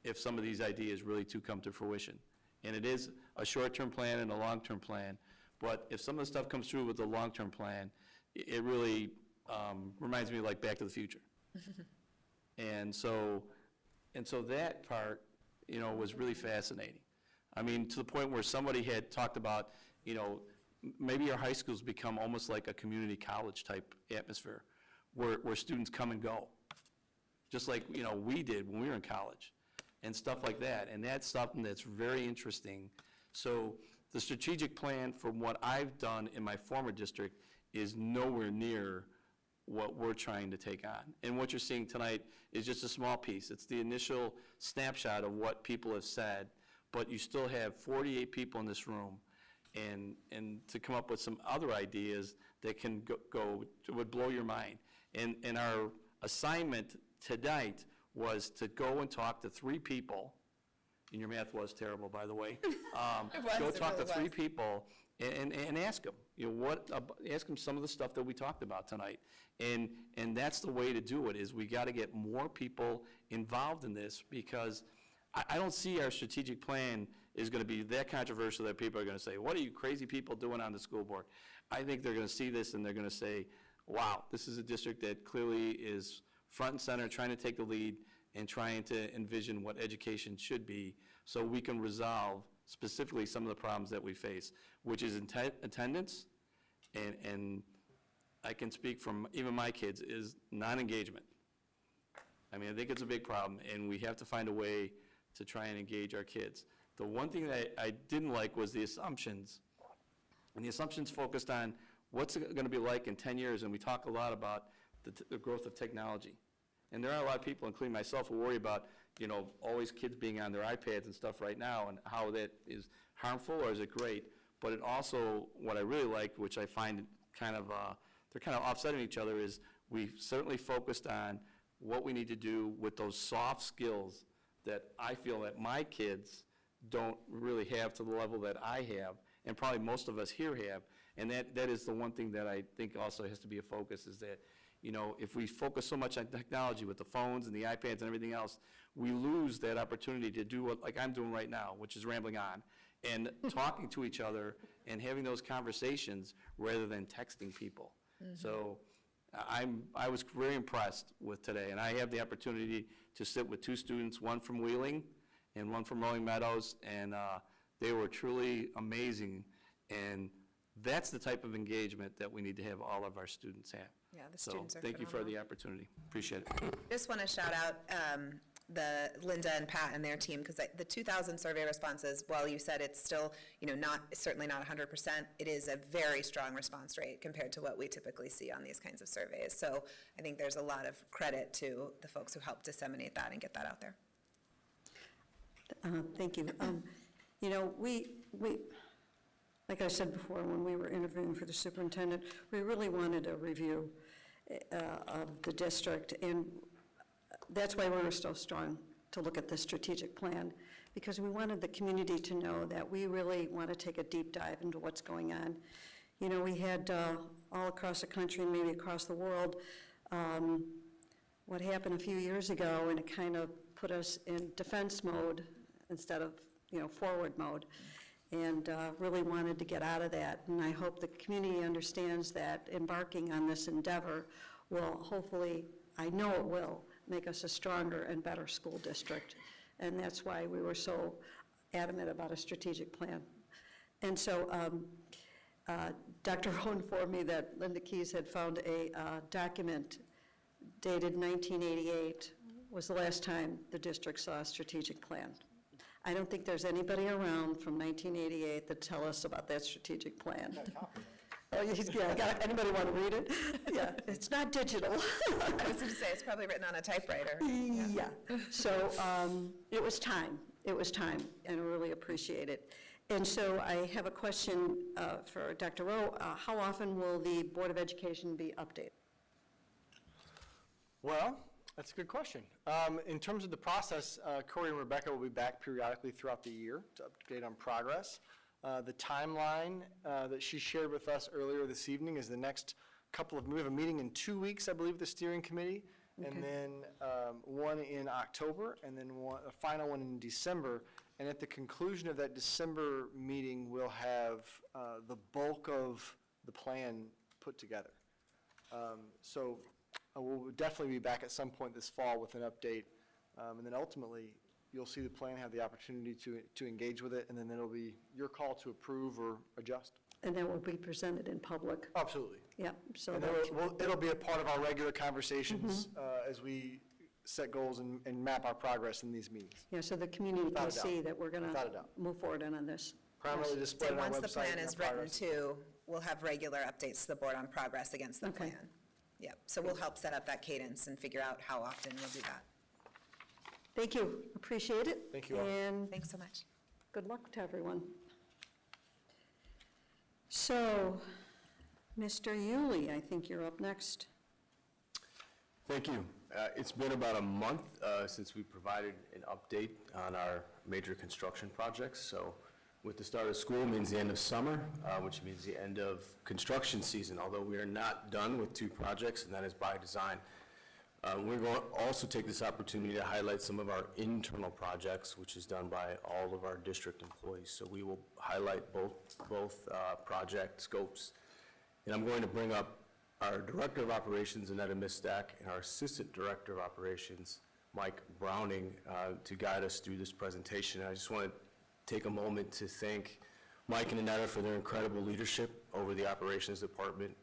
if some of these ideas really do come to fruition. And it is a short-term plan and a long-term plan, but if some of the stuff comes through with the long-term plan, it really reminds me of like Back to the Future. And so that part, was really fascinating. I mean, to the point where somebody had talked about, maybe our high schools become almost like a community college type atmosphere where students come and go, just like, we did when we were in college and stuff like that. And that's something that's very interesting. So the strategic plan from what I've done in my former district is nowhere near what we're trying to take on. And what you're seeing tonight is just a small piece. It's the initial snapshot of what people have said, but you still have 48 people in this room, and to come up with some other ideas that can go would blow your mind. And our assignment tonight was to go and talk to 3 people, and your math was terrible, by the way. Go talk to 3 people and ask them, ask them some of the stuff that we talked about tonight. And that's the way to do it, is we got to get more people involved in this, because I don't see our strategic plan is going to be that controversial that people are going to say, what are you crazy people doing on the school board? I think they're going to see this and they're going to say, wow, this is a district that clearly is front and center, trying to take the lead and trying to envision what education should be so we can resolve specifically some of the problems that we face, which is attendance, and I can speak from even my kids, is non-engagement. I mean, I think it's a big problem, and we have to find a way to try and engage our kids. The one thing that I didn't like was the assumptions, and the assumptions focused on what's it going to be like in 10 years, and we talk a lot about the growth of technology. And there are a lot of people, including myself, who worry about, you know, always kids being on their iPads and stuff right now, and how that is harmful or is it great. But it also, what I really like, which I find kind of, they're kind of offsetting each other, is we've certainly focused on what we need to do with those soft skills that I feel that my kids don't really have to the level that I have, and probably most of us here have. And that is the one thing that I think also has to be a focus, is that, you know, if we focus so much on technology with the phones and the iPads and everything else, we lose that opportunity to do what, like I'm doing right now, which is rambling on, and talking to each other and having those conversations rather than texting people. So I was very impressed with today, and I have the opportunity to sit with two students, one from Wheeling and one from Rolling Meadows, and they were truly amazing. And that's the type of engagement that we need to have all of our students have. Yeah, the students are So thank you for phenomenal. the opportunity. Appreciate it. Just want to shout out the Linda and Pat and their team, because the 2,000 survey responses, while you said it's still, you know, certainly not 100%, it is a very strong response rate compared to what we typically see on these kinds of surveys. So I think there's a lot of credit to the folks who helped disseminate that and get that out there. Thank you. You know, we, like I said before, when we were interviewing for the superintendent, we really wanted a review of the district, and that's why we were so strong to look at the strategic plan, because we wanted the community to know that we really want to take a deep dive into what's going on. You know, we had all across the country and maybe across the world what happened a few years ago, and it kind of put us in defense mode instead of, you know, forward mode, and really wanted to get out of that. And I hope the community understands that embarking on this endeavor will hopefully, I know it will, make us a stronger and better school district. And that's why we were so adamant about a strategic plan. And so Dr. Rowe informed me that Linda Keyes had found a document dated 1988 was the last time the district saw a strategic plan. I don't think there's anybody around from 1988 that tell us about that strategic plan. Oh, yeah, anybody want to read it? Yeah, it's not digital. I was going to say, it's probably written on a typewriter. Yeah, so it was time, and I really appreciate it. And so I have a question for Dr. Rowe. How often will the Board of Education be updated? Well, that's a good question. In terms of the process, Corey and Rebecca will be back periodically throughout the year to update on progress. The timeline that she shared with us earlier this evening is the next we have a meeting in 2 weeks, I believe, the steering committee, and then one in October, and then a final one in December. And at the conclusion of that December meeting, we'll have the bulk of the plan put together. So we'll definitely be back at some point this fall with an update, and then ultimately, you'll see the plan, have the opportunity to engage with it, and then it'll be your call to approve or adjust. And that will be presented in public? Absolutely. Yeah. So And it'll be a part of our regular conversations as we set goals and map our progress in these meetings. Yeah, so the community Without can a doubt. see that we're going Without a to doubt. move forward on this. Primarily displayed So on our once the website plan and is our written progress. too, we'll have regular updates to the board on progress against the Okay. plan. Yeah, so we'll help set up that cadence and figure out how often we'll do that. Thank you, appreciate it. Thank you all. And Thanks so much. good luck to everyone. So, Mr. Yulee, I think you're up next. Thank you. It's been about a month since we provided an update on our major construction projects. So with the start of school means the end of summer, which means the end of construction season, although we are not done with 2 projects, and that is by design. We're going to also take this opportunity to highlight some of our internal projects, which is done by all of our district employees. So we will highlight both project scopes. And I'm going to bring up our Director of Operations, Annetta Mistak, and our Assistant Director of Operations, Mike Browning, to guide us through this presentation. I just want to take a moment to thank Mike and Annetta for their incredible leadership over the operations department.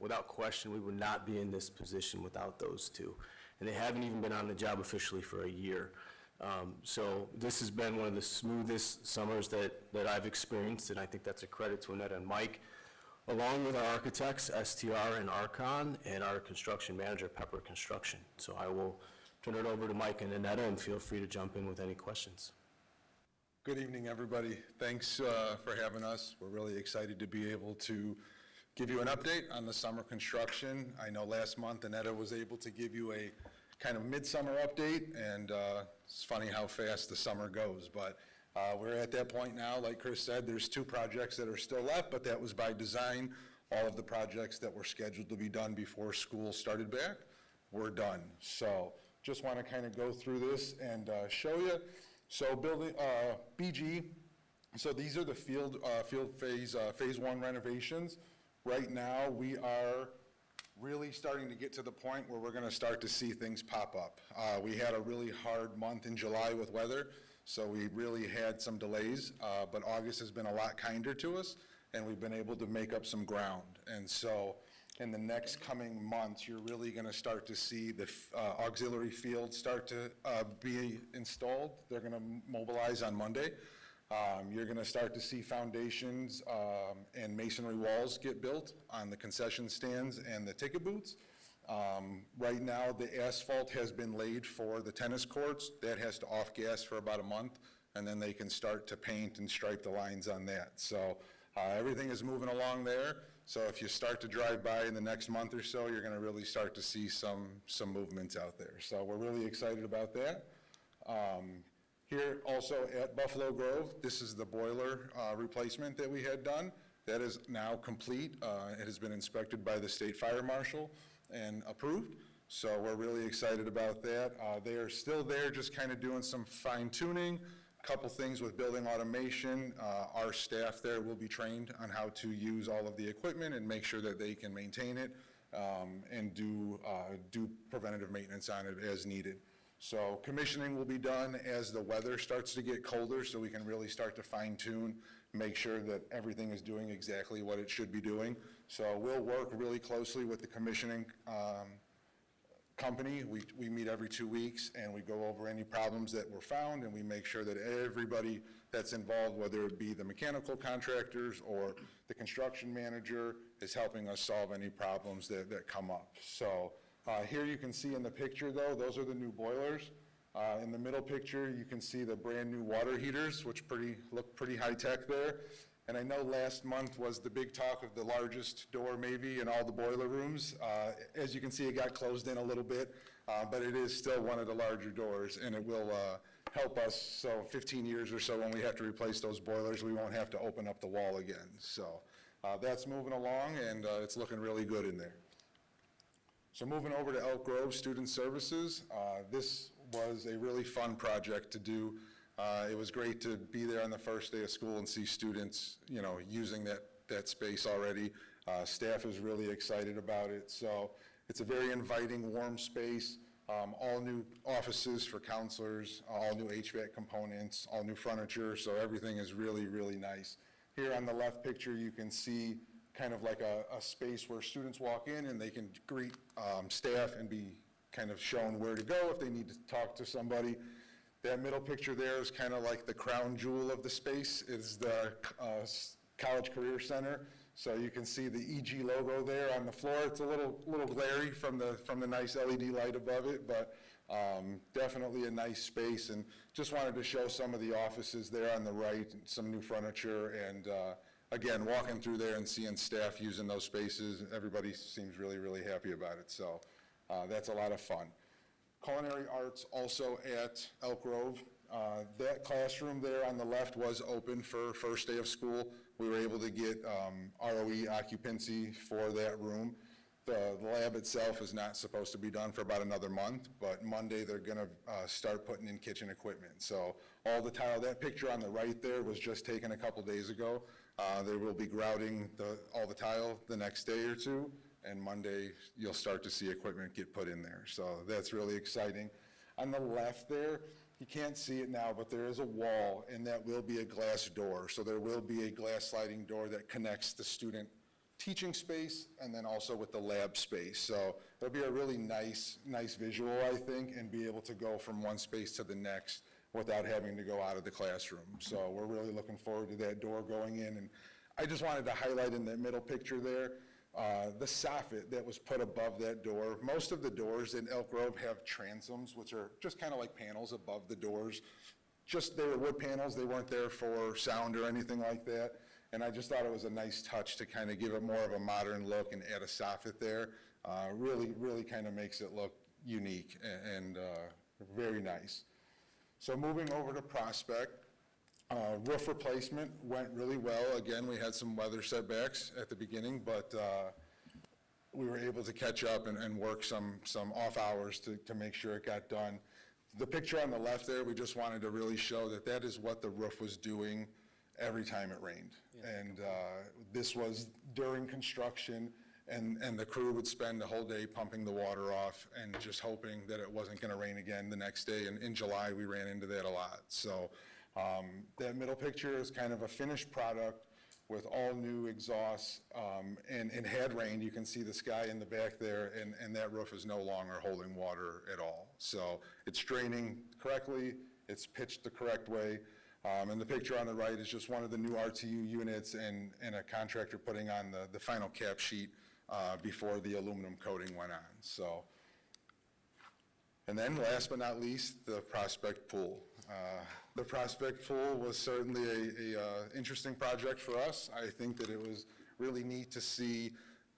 Without question, we would not be in this position without those two. And they haven't even been on the job officially for a year. So this has been one of the smoothest summers that I've experienced, and I think that's a credit to Annetta and Mike, along with our architects, STR and Archon, and our construction manager, Pepper Construction. So I will turn it over to Mike and Annetta, and feel free to jump in with any questions. Good evening, everybody. Thanks for having us. We're really excited to be able to give you an update on the summer construction. I know last month Annetta was able to give you a kind of midsummer update, and it's funny how fast the summer goes, but we're at that point now. Like Chris said, there's 2 projects that are still left, but that was by design. All of the projects that were scheduled to be done before school started back were done. So just want to kind of go through this and show you. So building BG, so these are the field phase 1 renovations. Right now we are really starting to get to the point where we're going to start to see things pop up. We had a really hard month in July with weather, so we really had some delays, but August has been a lot kinder to us, and we've been able to make up some ground. And so in the next coming months, you're really going to start to see the auxiliary fields start to be installed. They're going to mobilize on Monday. You're going to start to see foundations and masonry walls get built on the concession stands and the ticket booths. Right now, the asphalt has been laid for the tennis courts. That has to off-gas for about a month, and then they can start to paint and stripe the lines on that. So everything is moving along there. So if you start to drive by in the next month or so, you're going to really start to see some movements out there. So we're really excited about that. Here also at Buffalo Grove, this is the boiler replacement that we had done. That is now complete. It has been inspected by the state fire marshal and approved. So we're really excited about that. They are still there, just kind of doing some fine tuning. Couple things with building automation. Our staff there will be trained on how to use all of the equipment and make sure that they can maintain it and do preventative maintenance on it as needed. So commissioning will be done as the weather starts to get colder, so we can really start to fine tune, make sure that everything is doing exactly what it should be doing. So we'll work really closely with the commissioning company. We meet every 2 weeks, and we go over any problems that were found, and we make sure that everybody that's involved, whether it be the mechanical contractors or the construction manager, is helping us solve any problems that come up. So here you can see in the picture, though, those are the new boilers. In the middle picture, you can see the brand new water heaters, which look pretty high-tech there. And I know last month was the big talk of the largest door maybe in all the boiler rooms. As you can see, it got closed in a little bit, but it is still one of the larger doors, and it will help us. So 15 years or so when we have to replace those boilers, we won't have to open up the wall again. So that's moving along, and it's looking really good in there. So moving over to Elk Grove Student Services, this was a really fun project to do. It was great to be there on the first day of school and see students, using that space already. Staff is really excited about it. So it's a very inviting, warm space. All new offices for counselors, all new HVAC components, all new furniture. So everything is really, really nice. Here on the left picture, you can see kind of like a space where students walk in and they can greet staff and be kind of shown where to go if they need to talk to somebody. That middle picture there is kind of like the crown jewel of the space. Is the College Career Center. So you can see the EG logo there on the floor. It's a little glary from the nice LED light above it, but definitely a nice space. And just wanted to show some of the offices there on the right, some new furniture, and again, walking through there and seeing staff using those spaces, everybody seems really, really happy about it. So that's a lot of fun. Culinary arts also at Elk Grove. That classroom there on the left was open for first day of school. We were able to get ROE occupancy for that room. The lab itself is not supposed to be done for about another month, but Monday they're gonna start putting in kitchen equipment. So all the tile, that picture on the right there was just taken a couple days ago. They will be grouting all the tile the next day or two, and Monday you'll start to see equipment get put in there. So that's really exciting. On the left there, you can't see it now, but there is a wall, and that will be a glass door. So there will be a glass sliding door that connects the student teaching space and then also with the lab space. So it'll be a really nice visual, I think, and be able to go from one space to the next without having to go out of the classroom. So we're really looking forward to that door going in. And I just wanted to highlight in that middle picture there, the soffit that was put above that door. Most of the doors in Elk Grove have transoms, which are just kind of like panels above the doors. They were wood panels, they weren't there for sound or anything like that. And I just thought it was a nice touch to kind of give it more of a modern look and add a soffit there. Really kind of makes it look unique and very nice. So moving over to Prospect, roof replacement went really well. Again, we had some weather setbacks at the beginning, but we were able to catch up and work some off hours to make sure it got done. The picture on the left there, we just wanted to really show that is what the roof was doing every time it rained. And this was during construction, and the crew would spend the whole day pumping the water off and just hoping that it wasn't gonna rain again the next day. And in July, we ran into that a lot. So that middle picture is kind of a finished product with all new exhausts, and it had rained. You can see the sky in the back there, and that roof is no longer holding water at all. So it's draining correctly, it's pitched the correct way. And the picture on the right is just one of the new RTU units and a contractor putting on the final cap sheet before the aluminum coating went on. So, and then last but not least, the Prospect Pool. The Prospect Pool was certainly a interesting project for us. I think that it was really neat to see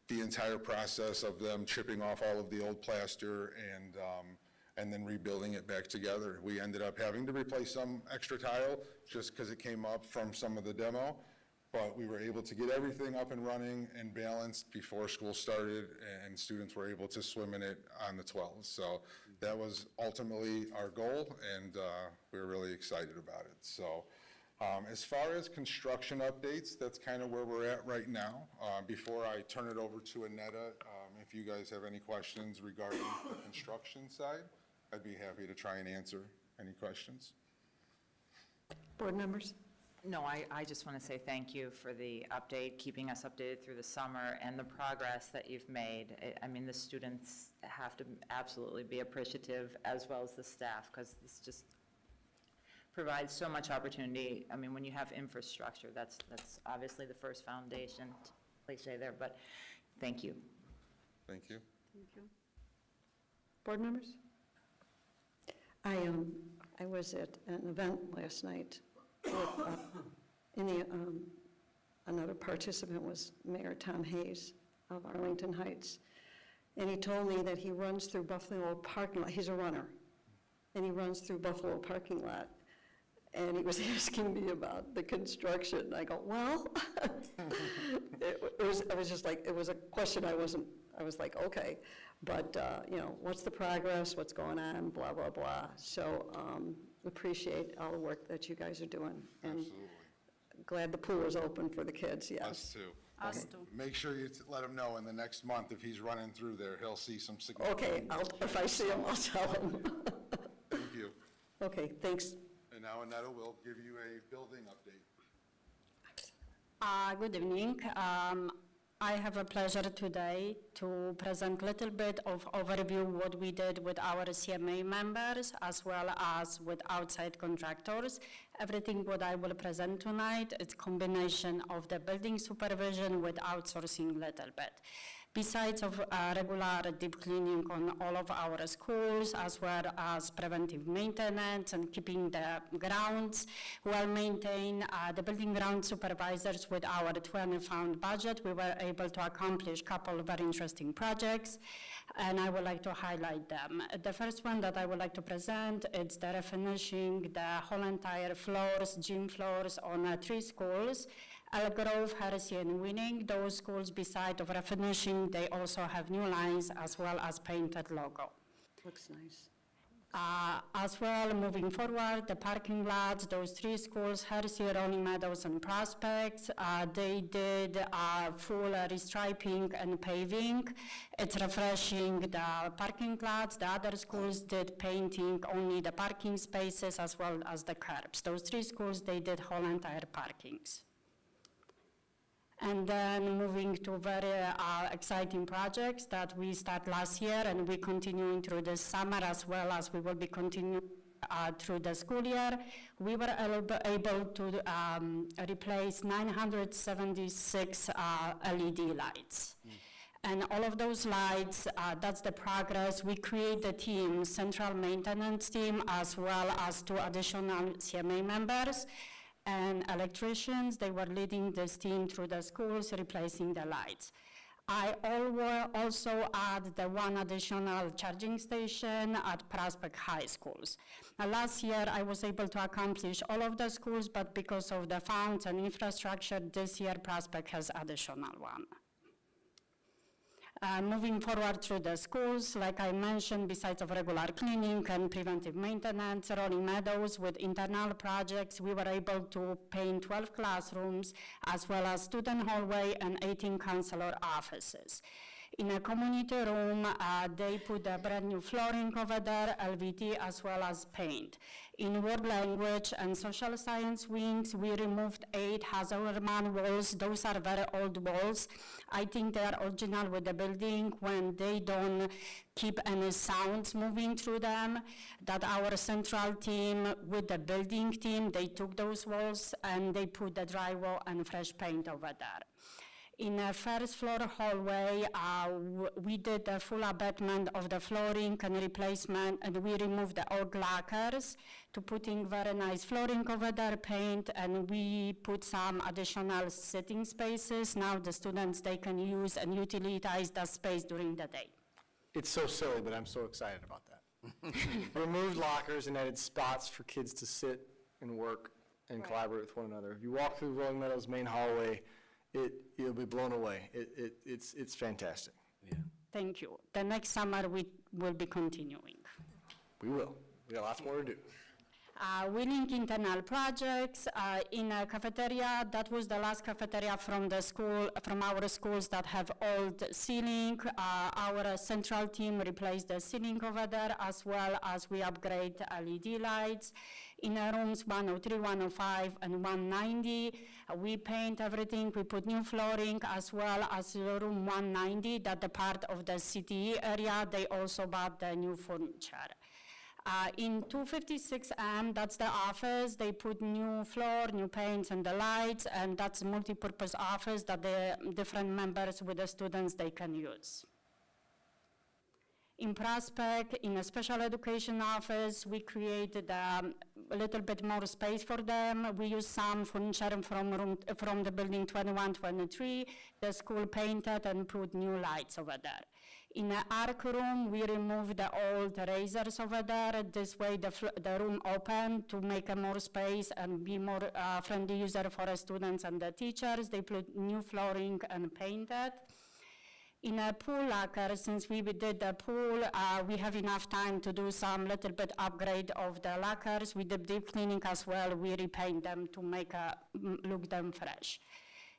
the entire process of them chipping off all of the old plaster and then rebuilding it back together. We ended up having to replace some extra tile just because it came up from some of the demo, but we were able to get everything up and running and balanced before school started, and students were able to swim in it on the 12th. So that was ultimately our goal, and we were really excited about it. So as far as construction updates, that's kind of where we're at right now. Before I turn it over to Annetta, if you guys have any questions regarding the construction side, I'd be happy to try and answer any questions. Board members? No, I just want to say thank you for the update, keeping us updated through the summer, and the progress that you've made. I mean, the students have to absolutely be appreciative, as well as the staff, because this just provides so much opportunity. I mean, when you have infrastructure, that's obviously the first foundation, cliche there, but thank you. Thank you. Thank you. Board members? I was at an event last night. Another participant was Mayor Tom Hayes of Arlington Heights, and he told me that he runs through Buffalo parking lot. He's a runner, and he runs through Buffalo parking lot, and he was asking me about the construction. I go, well, I was just like, it was a question I was like, okay, but what's the progress, what's going on, blah, blah, blah. So appreciate all the work that you guys are doing. And absolutely. Glad the pool is open for the kids, yes. Us too. Us too. Make sure you let him know in the next month if he's running through there, he'll see some significant. Okay, if I see him, I'll tell him. Thank you. Okay, thanks. And now Annetta will give you a building update. Good evening. I have a pleasure today to present a little bit of overview what we did with our CMA members as well as with outside contractors. Everything what I will present tonight is combination of the building supervision with outsourcing a little bit. Besides of regular deep cleaning on all of our schools, as well as preventive maintenance and keeping the grounds well maintained, the building ground supervisors with our 20 fund budget, we were able to accomplish a couple of very interesting projects, and I would like to highlight them. The first one that I would like to present is the refinishing the whole entire floors, gym floors on 3 schools. Elk Grove, Heresy, and Winning, those schools, beside of refinishing, they also have new lines as well as painted logo. Looks nice. As well, moving forward, the parking lots, those three schools, Hersey, Rolling Meadows, and Prospects, they did full restriping and paving. It's refreshing the parking lots. The other schools did painting only the parking spaces as well as the curbs. Those three schools, they did whole entire parkings. And then moving to very exciting projects that we start last year and we continuing through the summer as well as we will be continuing through the school year. We were able to replace 976 LED lights. And all of those lights, that's the progress. We create the team, central maintenance team, as well as 2 additional CMA members. And electricians, they were leading this team through the schools, replacing the lights. I also add the 1 additional charging station at Prospect High Schools. Last year, I was able to accomplish all of the schools, but because of the funds and infrastructure, this year Prospect has additional 1. Moving forward through the schools, like I mentioned, besides of regular cleaning and preventive maintenance, Rolling Meadows with internal projects, we were able to paint 12 classrooms, as well as student hallway and 18 counselor offices. In a community room, they put a brand new flooring over there, LVT, as well as paint. In world language and social science wings, we removed 8 Hazelman walls. Those are very old walls. I think they are original with the building when they don't keep any sounds moving through them. That our central team with the building team, they took those walls and they put the drywall and fresh paint over there. In a first floor hallway, we did a full abatement of the flooring and replacement, and we removed the old lockers to putting very nice flooring over there, paint, and we put some additional sitting spaces. Now the students, they can use and utilize that space during the day. It's so silly, but I'm so excited about that. Removed lockers and added spots for kids to sit and work and collaborate with one another. If you walk through Rolling Meadows main hallway, you'll be blown away. It's fantastic. Yeah. Thank you. The next summer we will be continuing. We will. We got lots more to do. We link internal projects in a cafeteria. That was the last cafeteria from the school, from our schools that have old ceiling. Our central team replaced the ceiling over there, as well as we upgrade LED lights. In rooms 103, 105, and 190, we paint everything. We put new flooring, as well as room 190, that the part of the CTE area, they also bought the new furniture. In 256M, that's the office. They put new floor, new paints, and the lights, and that's a multi-purpose office that the different members with the students, they can use. In Prospect, in a special education office, we created a little bit more space for them. We used some furniture from the building 2123. The school painted and put new lights over there. In the ARC room, we removed the old razors over there. This way, the room opened to make a more space and be more friendly user for the students and the teachers. They put new flooring and painted. In a pool locker, since we did the pool, we have enough time to do some little bit upgrade of the lockers. We did deep cleaning as well. We repaint them to make look them fresh.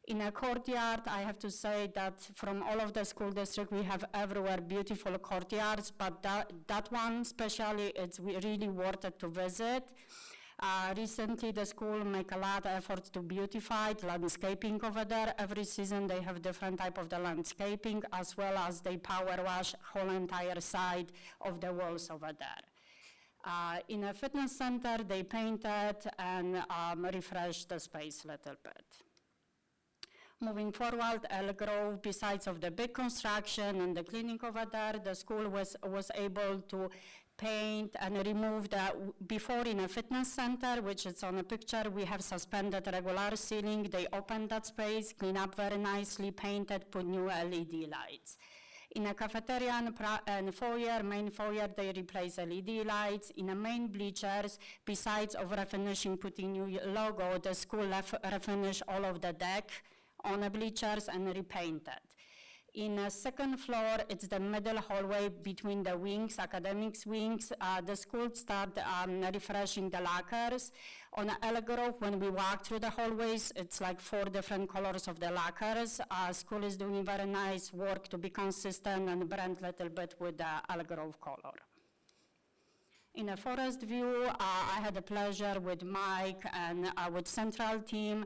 In a courtyard, I have to say that from all of the school district, we have everywhere beautiful courtyards, but that one especially, it's really worth it to visit. Recently, the school make a lot of efforts to beautify the landscaping over there. Every season, they have different type of the landscaping, as well as they power wash whole entire side of the walls over there. In a fitness center, they painted and refreshed the space a little bit. Moving forward, Elk Grove, besides of the big construction and the cleaning over there, the school was able to paint and remove the, before in a fitness center, which is on a picture, we have suspended regular ceiling. They opened that space, clean up very nicely, painted, put new LED lights. In a cafeteria and foyer, main foyer, they replace LED lights. In the main bleachers, besides of refinishing, putting new logo, the school refinished all of the deck on the bleachers and repainted. In the second floor, it's the middle hallway between the wings, academics wings. The school started refreshing the lockers. On Elk Grove, when we walk through the hallways, it's like 4 different colors of the lockers. School is doing very nice work to be consistent and blend a little bit with the Elk Grove color. In a forest view, I had the pleasure with Mike and with Central team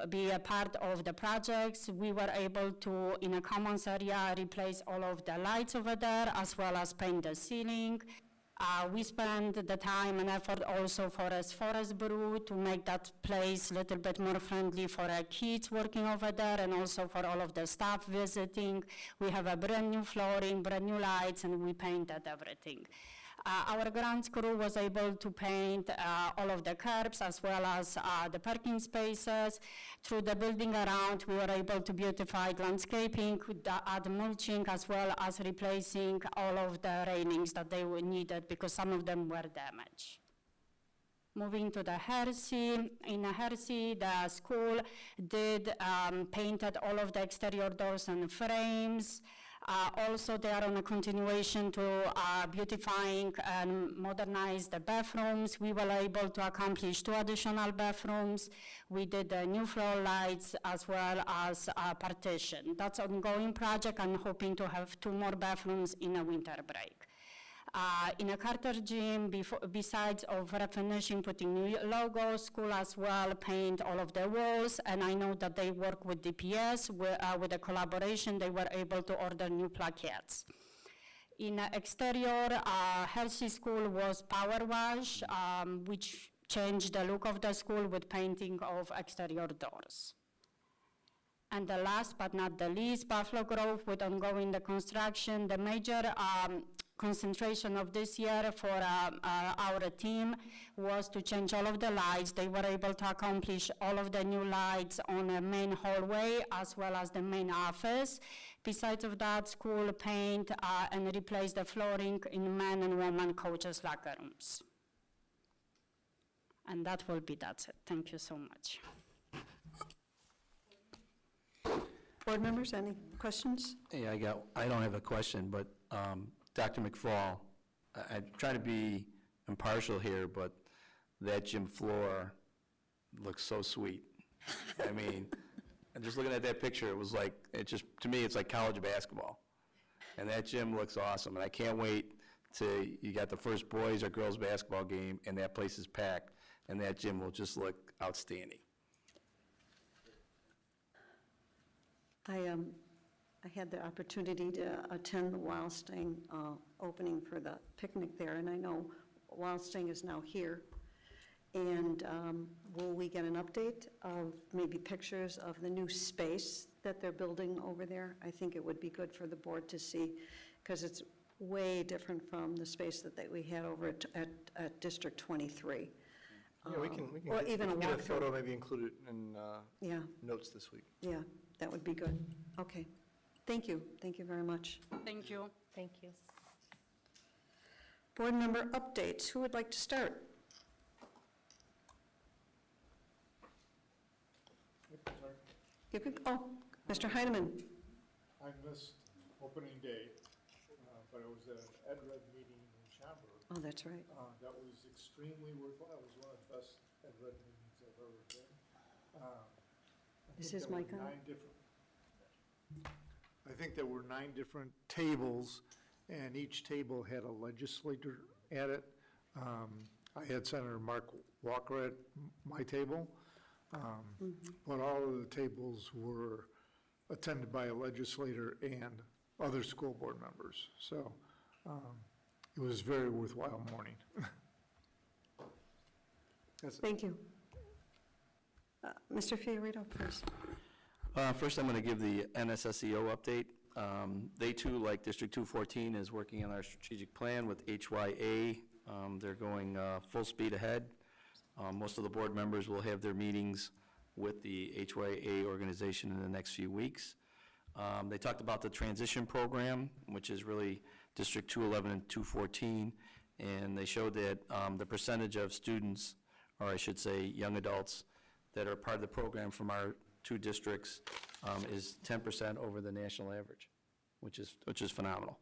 be a part of the projects. We were able to, in a commons area, replace all of the lights over there, as well as paint the ceiling. We spent the time and effort also for a forest brew to make that place a little bit more friendly for our kids working over there and also for all of the staff visiting. We have a brand new flooring, brand new lights, and we painted everything. Our grounds crew was able to paint all of the curbs as well as the parking spaces. Through the building around, we were able to beautify landscaping, add mulching, as well as replacing all of the railings that they were needed because some of them were damaged. Moving to the Hersey, in Hersey, the school did painted all of the exterior doors and frames. Also, they are on a continuation to beautifying and modernize the bathrooms. We were able to accomplish 2 additional bathrooms. We did new floor lights as well as partition. That's an ongoing project. I'm hoping to have 2 more bathrooms in a winter break. In a Carter gym, besides of refinishing, putting new logos, school as well paint all of the walls, and I know that they work with DPS, with a collaboration, they were able to order new plaquettes. In exterior, Hersey School was power wash, which changed the look of the school with painting of exterior doors. And the last but not the least, Buffalo Grove with ongoing the construction. The major concentration of this year for our team was to change all of the lights. They were able to accomplish all of the new lights on the main hallway as well as the main office. Besides of that, school paint and replace the flooring in men and women coaches' locker rooms. And that's it. Thank you so much. Board members, any questions? Hey, I don't have a question, but Dr. McFall, I try to be impartial here, but that gym floor looks so sweet. I mean, and just looking at that picture, it was like, to me, it's like college basketball. And that gym looks awesome, and I can't wait till you got the first boys or girls basketball game, and that place is packed, and that gym will just look outstanding. I had the opportunity to attend the Wildstang opening for the picnic there, and I know Wildstang is now here. And will we get an update of maybe pictures of the new space that they're building over there? I think it would be good for the board to see, because it's way different from the space that we had over at District 23. Yeah, we can or get, even we can a get a photo, walkthrough. maybe include it in Yeah. notes this week. Yeah, that would be good. Okay. Thank you. Thank you very much. Thank you. Thank you. Board member updates. Who would like to start? You could, Mr. Heineman. I missed opening day, but I was at an Ed Red meeting in Schaumburg. Oh, that's right. That was extremely worthwhile. It was one of the best Ed Red meetings I've ever been. Is his mic on? I think there were 9 different tables, and each table had a legislator at it. I had Senator Mark Walker at my table, but all of the tables were attended by a legislator and other school board members. So it was a very worthwhile morning. Thank you. Mr. Fiorito, please. First, I'm going to give the NSSEO update. They too, like District 214, is working on our strategic plan with HYA. They're going full speed ahead. Most of the board members will have their meetings with the HYA organization in the next few weeks. They talked about the transition program, which is really District 211 and 214, and they showed that the percentage of students, or I should say young adults, that are part of the program from our two districts is 10% over the national average, which is phenomenal.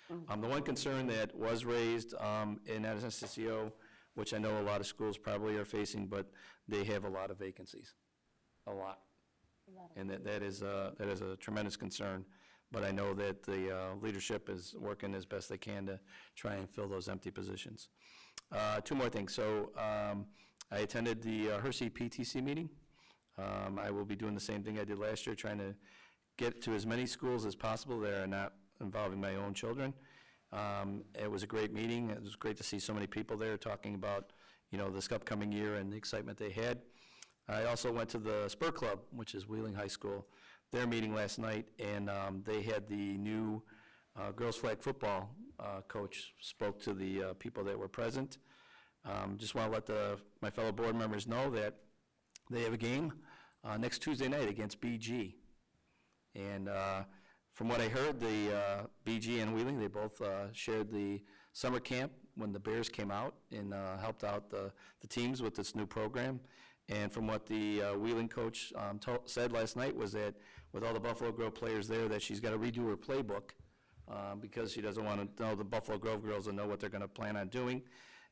The one concern that was raised in SSCO, which I know a lot of schools probably are facing, but they have a lot of vacancies, a lot. And that is a tremendous concern, but I know that the leadership is working as best they can to try and fill those empty positions. Two more things. So I attended the Hershey PTC meeting. I will be doing the same thing I did last year, trying to get to as many schools as possible that are not involving my own children. It was a great meeting. It was great to see so many people there talking about, this upcoming year and the excitement they had. I also went to the Spur Club, which is Wheeling High School, their meeting last night, and they had the new girls flag football coach spoke to the people that were present. Just want to let my fellow board members know that they have a game next Tuesday night against BG. And from what I heard, the BG and Wheeling, they both shared the summer camp when the Bears came out and helped out the teams with this new program. And from what the Wheeling coach said last night was that with all the Buffalo Grove players there, that she's got to redo her playbook because she doesn't want to know the Buffalo Grove girls and know what they're going to plan on doing.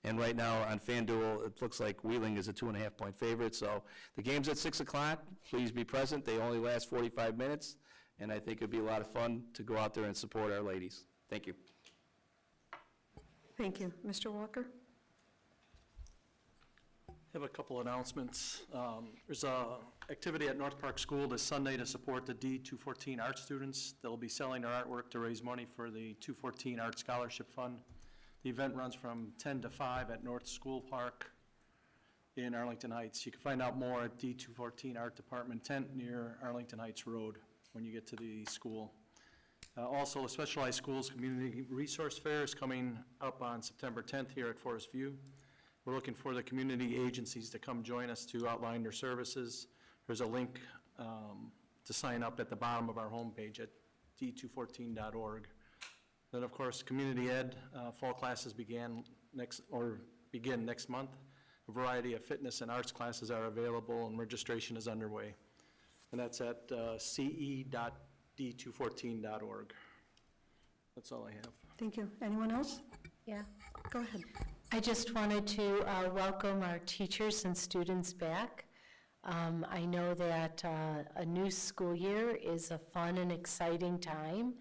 And right now on FanDuel, it looks like Wheeling is a 2.5-point favorite. So the game's at 6 o'clock. Please be present. They only last 45 minutes. And I think it'd be a lot of fun to go out there and support our ladies. Thank you. Thank you. Mr. Walker? Have a couple announcements. There's a activity at North Park School this Sunday to support the D214 art students. They'll be selling their artwork to raise money for the 214 Art Scholarship Fund. The event runs from 10 to 5 at North School Park in Arlington Heights. You can find out more at D214 Art Department tent near Arlington Heights Road when you get to the school. Also, the Specialized Schools Community Resource Fair is coming up on September 10th here at Forest View. We're looking for the community agencies to come join us to outline their services. There's a link to sign up at the bottom of our homepage at d214.org. Then, of course, Community Ed fall classes begin next month. A variety of fitness and arts classes are available, and registration is underway. And that's at ce.d214.org. That's all I have. Thank you. Anyone else? Yeah. Go ahead. I just wanted to welcome our teachers and students back. I know that a new school year is a fun and exciting time.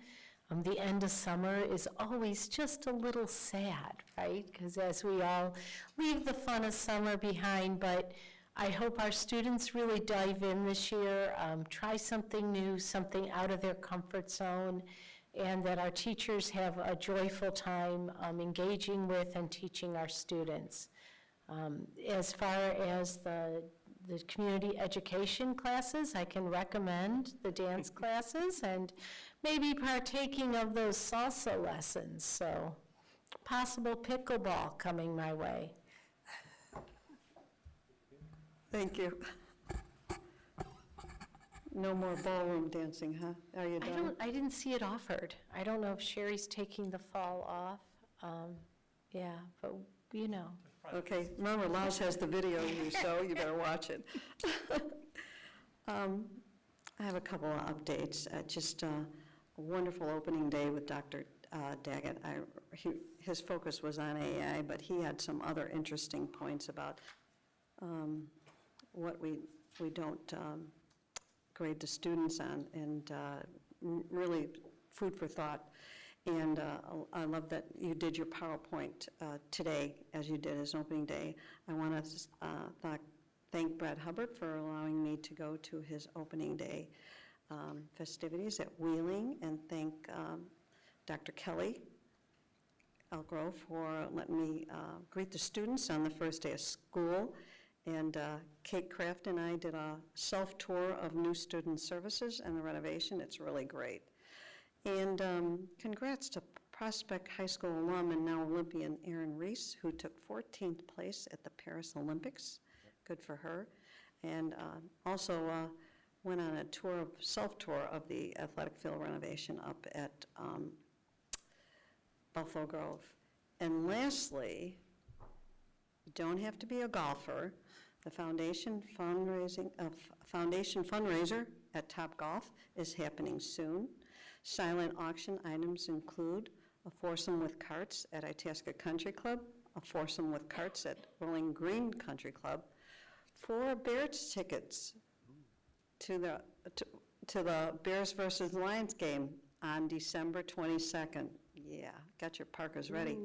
The end of summer is always just a little sad, right? Because as we all leave the fun of summer behind, but I hope our students really dive in this year, try something new, something out of their comfort zone, and that our teachers have a joyful time engaging with and teaching our students. As far as the community education classes, I can recommend the dance classes and maybe partaking of those salsa lessons. So possible pickleball coming my way. Thank you. No more ballroom dancing, huh? Are you done? I didn't see it offered. I don't know if Sherry's taking the fall off. Yeah, but you know. Okay, remember, Laos has the video, so you better watch it. I have a couple of updates. Just a wonderful opening day with Dr. Daggett. His focus was on AI, but he had some other interesting points about what we don't grade the students on, and really food for thought. And I love that you did your PowerPoint today, as you did as opening day. I want to thank Brad Hubbard for allowing me to go to his opening day festivities at Wheeling, and thank Dr. Kelly Elgrove for letting me greet the students on the first day of school. And Kate Kraft and I did a self-tour of new student services and the renovation. It's really great. And congrats to Prospect High School alum and now Olympian Erin Reese, who took 14th place at the Paris Olympics. Good for her. And also went on a tour, self-tour of the athletic field renovation up at Buffalo Grove. And lastly, you don't have to be a golfer. The foundation fundraiser at Top Golf is happening soon. Silent auction items include a foursome with carts at Itasca Country Club, a foursome with carts at Bowling Green Country Club, 4 Bears tickets to the Bears versus Lions game on December 22nd. Yeah, got your parkers ready.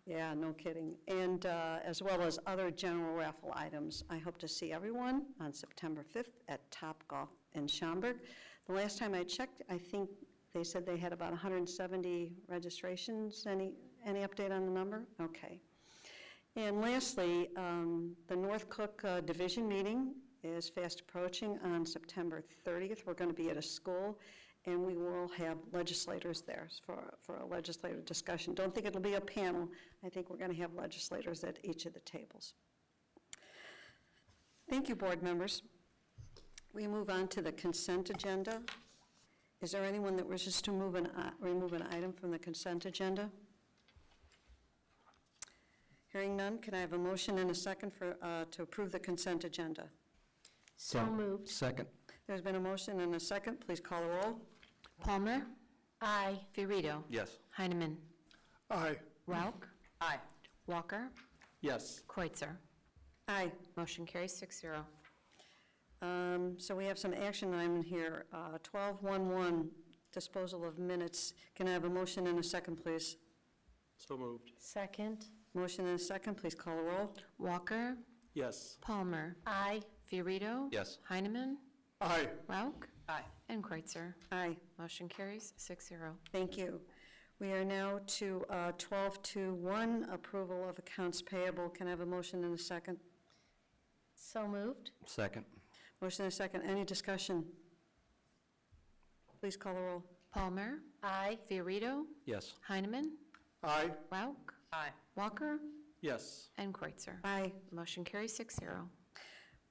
Yeah, no kidding. And as well as other general raffle items. I hope to see everyone on September 5th at Top Golf in Schaumburg. The last time I checked, I think they said they had about 170 registrations. Any update on the number? Okay. And lastly, the North Cook Division meeting is fast approaching on September 30th. We're going to be at a school, and we will have legislators there for a legislative discussion. Don't think it'll be a panel. I think we're going to have legislators at each of the tables. Thank you, board members. We move on to the consent agenda. Is there anyone that wishes to remove an item from the consent agenda? Hearing none, can I have a motion and a second to approve the consent agenda? So moved. Second. There's been a motion and a second. Please call the roll. Palmer? Aye. Fiorito? Yes. Heineman? Aye. Rauch? Aye. Walker? Yes. Kreutzer? Aye. Motion carries 6-0. So we have some action items here. 1211, disposal of minutes. Can I have a motion and a second, please? So moved. Second? Motion and a second. Please call the roll. Walker? Yes. Palmer? Aye. Fiorito? Yes. Heineman? Aye. Rauch? Aye. And Kreutzer? Aye. Motion carries 6-0. Thank you. We are now to 1221, approval of accounts payable. Can I have a motion and a second? So moved. Second. Motion and a second. Any discussion? Please call the roll. Palmer? Aye. Fiorito? Yes. Heineman? Aye. Rauch? Aye. Walker? Yes. And Kreutzer? Aye. Motion carries 6-0.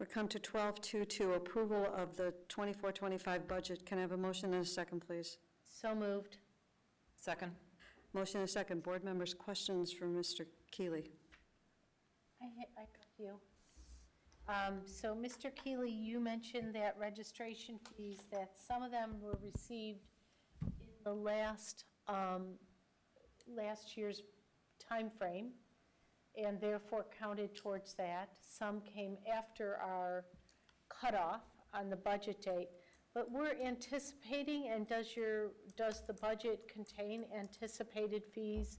We come to 1222, approval of the 24-25 budget. Can I have a motion and a second, please? So moved. Second. Motion and a second. Board members, questions for Mr. Keeley? I got a few. So, Mr. Keeley, you mentioned that registration fees, that some of them were received in the last year's timeframe, and therefore counted towards that. Some came after our cutoff on the budget date. But we're anticipating, and does the budget contain anticipated fees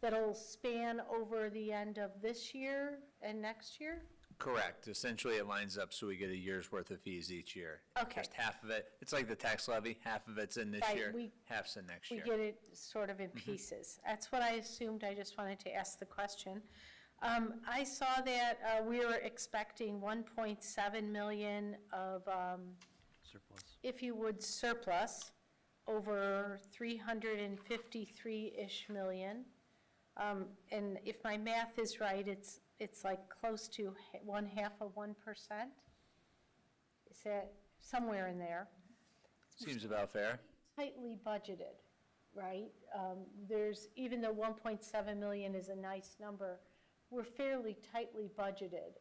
that'll span over the end of this year and next year? Correct. Essentially, it lines up so we get a year's worth of fees each year. Okay. Just half of it, it's like the tax levy, half of it's in this Right, year, we- half's in next year. We get it sort of in pieces. That's what I assumed. I just wanted to ask the question. I saw that we were expecting 1.7 million of, Surplus. if you would, surplus over 353-ish million. And if my math is right, it's like close to 0.5%. Is that somewhere in there? Seems about fair. Tightly budgeted, right? Even though 1.7 million is a nice number, we're fairly tightly budgeted.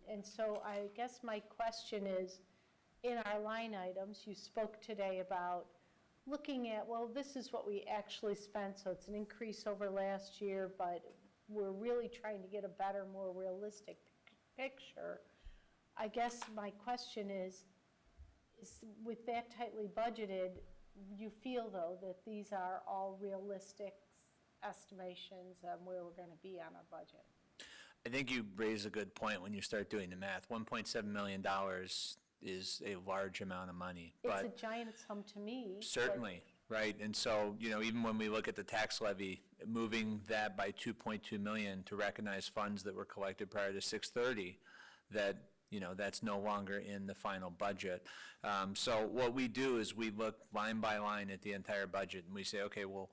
And so I guess my question is, in our line items, you spoke today about looking at, well, this is what we actually spent, so it's an increase over last year, but we're really trying to get a better, more realistic picture. I guess my question is with that tightly budgeted, you feel, though, that these are all realistic estimations of where we're going to be on our budget? I think you raise a good point when you start doing the math. $1.7 million is a large amount of money. It's but a giant sum to me. certainly, right? And so, even when we look at the tax levy, moving that by 2.2 million to recognize funds that were collected prior to 6/30, that's no longer in the final budget. So what we do is we look line by line at the entire budget, and we say, okay, well,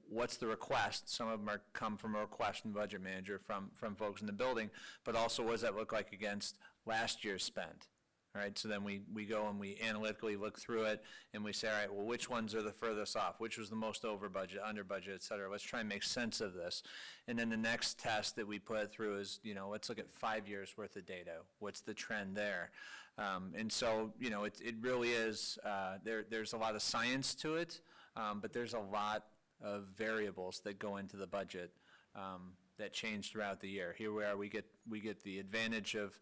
what's the request? Some of them come from a request from the budget manager, from folks in the building, but also what does that look like against last year's spend? All right, so then we go and we analytically look through it, and we say, all right, well, which ones are the furthest off? Which was the most over budget, under budget, et cetera? Let's try and make sense of this. And then the next test that we put through is, let's look at 5 years worth of data. What's the trend there? And so, it really is, there's a lot of science to it, but there's a lot of variables that go into the budget that change throughout the year. Here we are, we get the advantage of,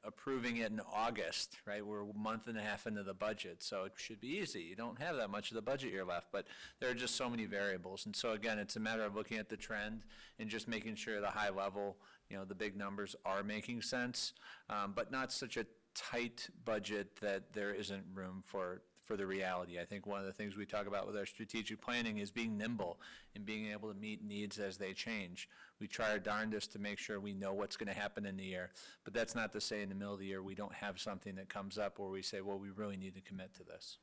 approving it in August, right? We're a month and a half into the budget, so it should be easy. You don't have that much of the budget year left, but there are just so many variables. And so again, it's a matter of looking at the trend and just making sure the high level, the big numbers are making sense, but not such a tight budget that there isn't room for the reality. I think one of the things we talk about with our strategic planning is being nimble and being able to meet needs as they change. We try our darndest to make sure we know what's going to happen in the year, but that's not to say in the middle of the year we don't have something that comes up where we say, well, we really need to commit to this.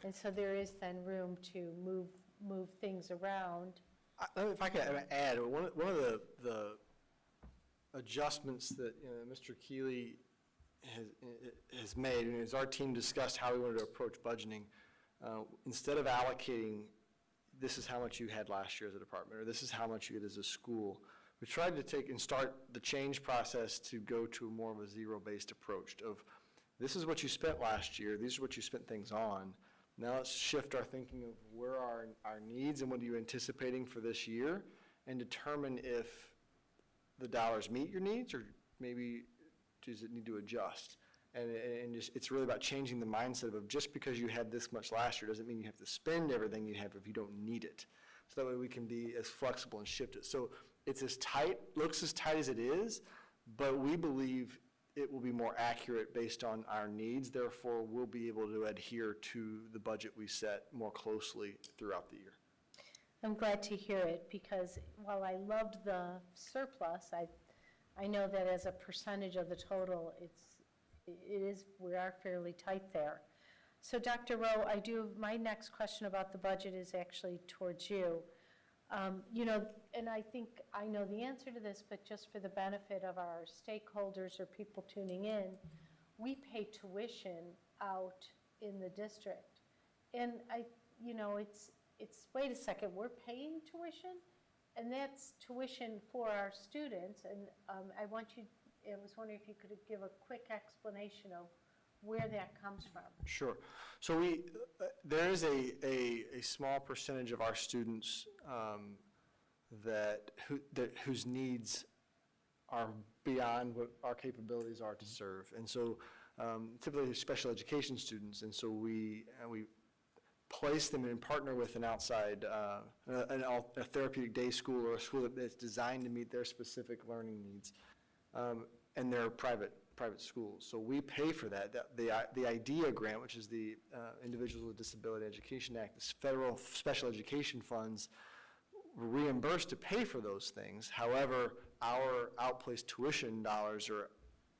And so there is then room to move things around. If I could add, one of the adjustments that Mr. Keeley has made, and as our team discussed how we wanted to approach budgeting, instead of allocating, this is how much you had last year as a department, or this is how much you get as a school, we tried to take and start the change process to go to more of a zero-based approach of, this is what you spent last year, these are what you spent things on, now let's shift our thinking of where are our needs and what are you anticipating for this year, and determine if the dollars meet your needs, or maybe does it need to adjust? And just, it's really about changing the mindset of just because you had this much last year doesn't mean you have to spend everything you have if you don't need it. So that way we can be as flexible and shift it. So it's as tight, looks as tight as it is, but we believe it will be more accurate based on our needs. Therefore, we'll be able to adhere to the budget we set more closely throughout the year. I'm glad to hear it, because while I loved the surplus, I know that as a percentage of the total, we are fairly tight there. So Dr. Rowe, my next question about the budget is actually towards you. And I think I know the answer to this, but just for the benefit of our stakeholders or people tuning in, we pay tuition out in the district. And it's wait a second, we're paying tuition? And that's tuition for our students, and I was wondering if you could give a quick explanation of where that comes from. Sure. So there is a small percentage of our students whose needs are beyond what our capabilities are to serve, and so typically special education students, and so we place them and partner with an outside, a therapeutic day school or a school that's designed to meet their specific learning needs, and they're private schools. So we pay for that. The IDEA grant, which is the Individuals with Disability Education Act, this federal special education funds reimbursed to pay for those things. However, our outplaced tuition dollars are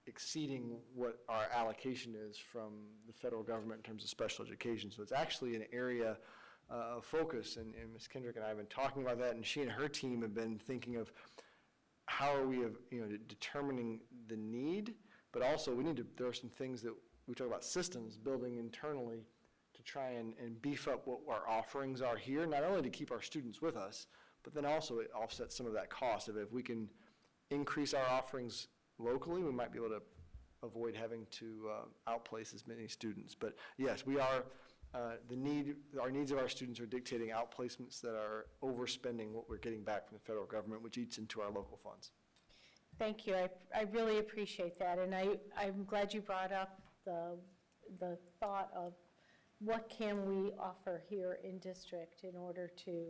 exceeding what our allocation is from the federal government in terms of special education. So it's actually an area of focus, and Ms. Kendrick and I have been talking about that, and she and her team have been thinking of how are we determining the need, but also there are some things that we talk about systems, building internally to try and beef up what our offerings are here, not only to keep our students with us, but then also it offsets some of that cost of if we can increase our offerings locally, we might be able to avoid having to outplace as many students. But yes, we are, our needs of our students are dictating outplacements that are overspending what we're getting back from the federal government, which eats into our local funds. Thank you. I really appreciate that, and I'm glad you brought up the thought of what can we offer here in district in order to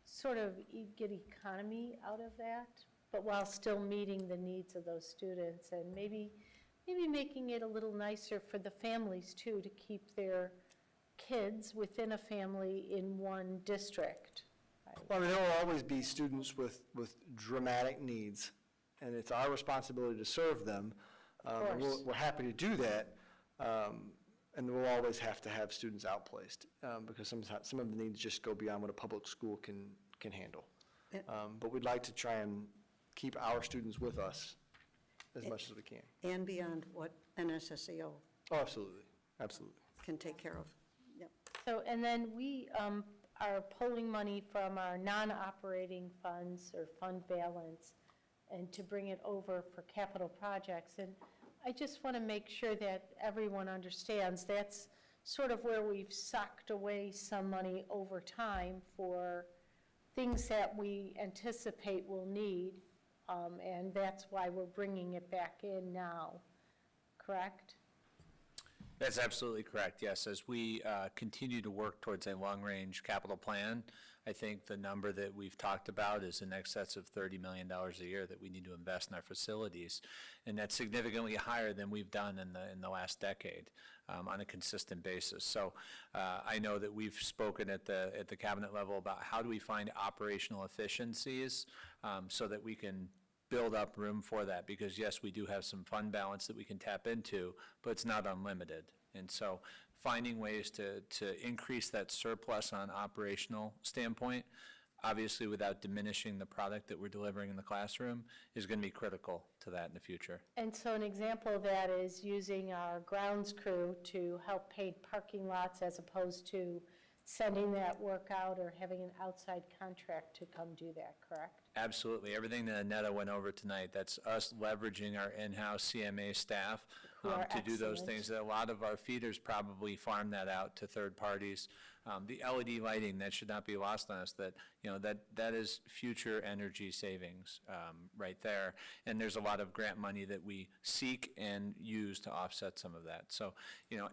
sort of get economy out of that, but while still meeting the needs of those students, and maybe making it a little nicer for the families too, to keep their kids within a family in one district. Well, there will always be students with dramatic needs, and it's our responsibility to serve them. We're happy to do that, and we'll always have to have students outplaced because some of the needs just go beyond what a public school can handle. But we'd like to try and keep our students with us. as much as we can. And beyond what NSSEO Oh, absolutely, absolutely. can take care of. Yep. So, and then we are pulling money from our non-operating funds or fund balance and to bring it over for capital projects. And I just want to make sure that everyone understands that's sort of where we've sucked away some money over time for things that we anticipate we'll need, and that's why we're bringing it back in now, correct? That's absolutely correct, yes. As we continue to work towards a long-range capital plan, I think the number that we've talked about is in excess of $30 million a year that we need to invest in our facilities. And that's significantly higher than we've done in the last decade on a consistent basis. So I know that we've spoken at the cabinet level about how do we find operational efficiencies so that we can build up room for that, because yes, we do have some fund balance that we can tap into, but it's not unlimited. And so finding ways to increase that surplus on operational standpoint, obviously without diminishing the product that we're delivering in the classroom, is going to be critical to that in the future. And so an example of that is using our grounds crew to help paint parking lots as opposed to sending that work out or having an outside contract to come do that, correct? Absolutely. Everything that Annetta went over tonight, that's us leveraging our in-house CMA staff to do those things. A lot of our feeders probably farm that out to third parties. The LED lighting, that should not be lost on us, that, that is future energy savings right there. And there's a lot of grant money that we seek and use to offset some of that. So,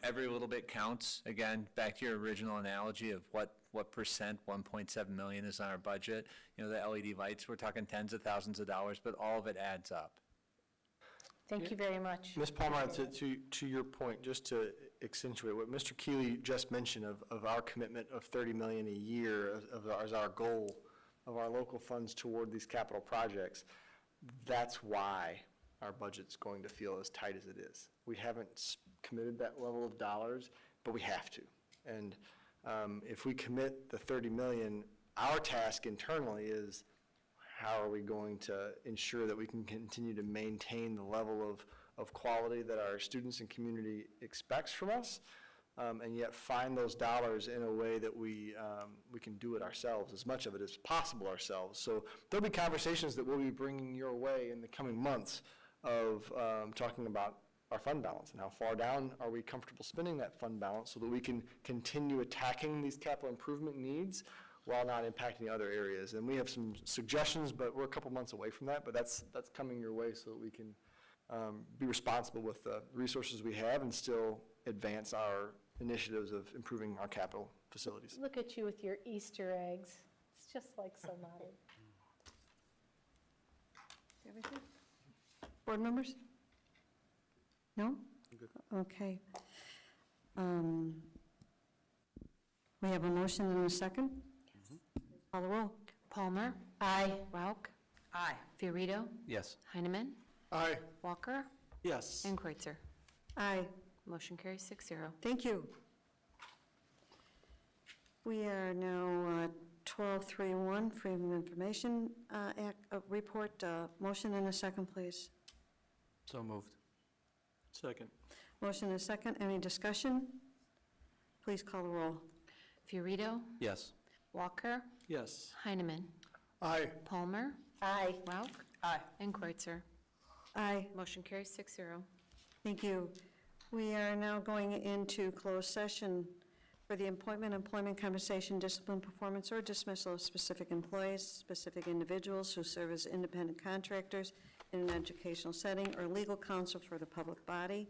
every little bit counts. Again, back to your original analogy of what percent, 1.7 million is on our budget. The LED lights, we're talking tens of thousands of dollars, but all of it adds up. Thank you very much. Ms. Palmer, to your point, just to accentuate what Mr. Keeley just mentioned of our commitment of 30 million a year as our goal of our local funds toward these capital projects, that's why our budget's going to feel as tight as it is. We haven't committed that level of dollars, but we have to. And if we commit the 30 million, our task internally is how are we going to ensure that we can continue to maintain the level of quality that our students and community expects from us, and yet find those dollars in a way that we can do it ourselves, as much of it as possible ourselves. So there'll be conversations that we'll be bringing your way in the coming months of talking about our fund balance and how far down are we comfortable spending that fund balance so that we can continue attacking these capital improvement needs while not impacting other areas. And we have some suggestions, but we're a couple months away from that, but that's coming your way so that we can be responsible with the resources we have and still advance our initiatives of improving our capital facilities. Look at you with your Easter eggs. It's just like so modern. Everything? Board members? No? Okay. We have a motion and a second. Call the roll. Palmer. Aye. Rauch. Aye. Fiorito. Yes. Heineman. Aye. Walker. Yes. And Kreutzer. Aye. Motion carries 6-0. Thank you. We are now 1231, Freedom of Information Act report. Motion and a second, please. So moved. Second. Motion and a second. Any discussion? Please call the roll. Fiorito. Yes. Walker. Yes. Heineman. Aye. Palmer. Aye. Rauch. Aye. And Kreutzer. Aye. Motion carries 6-0. Thank you. We are now going into closed session for the appointment, employment, compensation, discipline, performance, or dismissal of specific employees, specific individuals who serve as independent contractors in an educational setting, or legal counsel for the public body,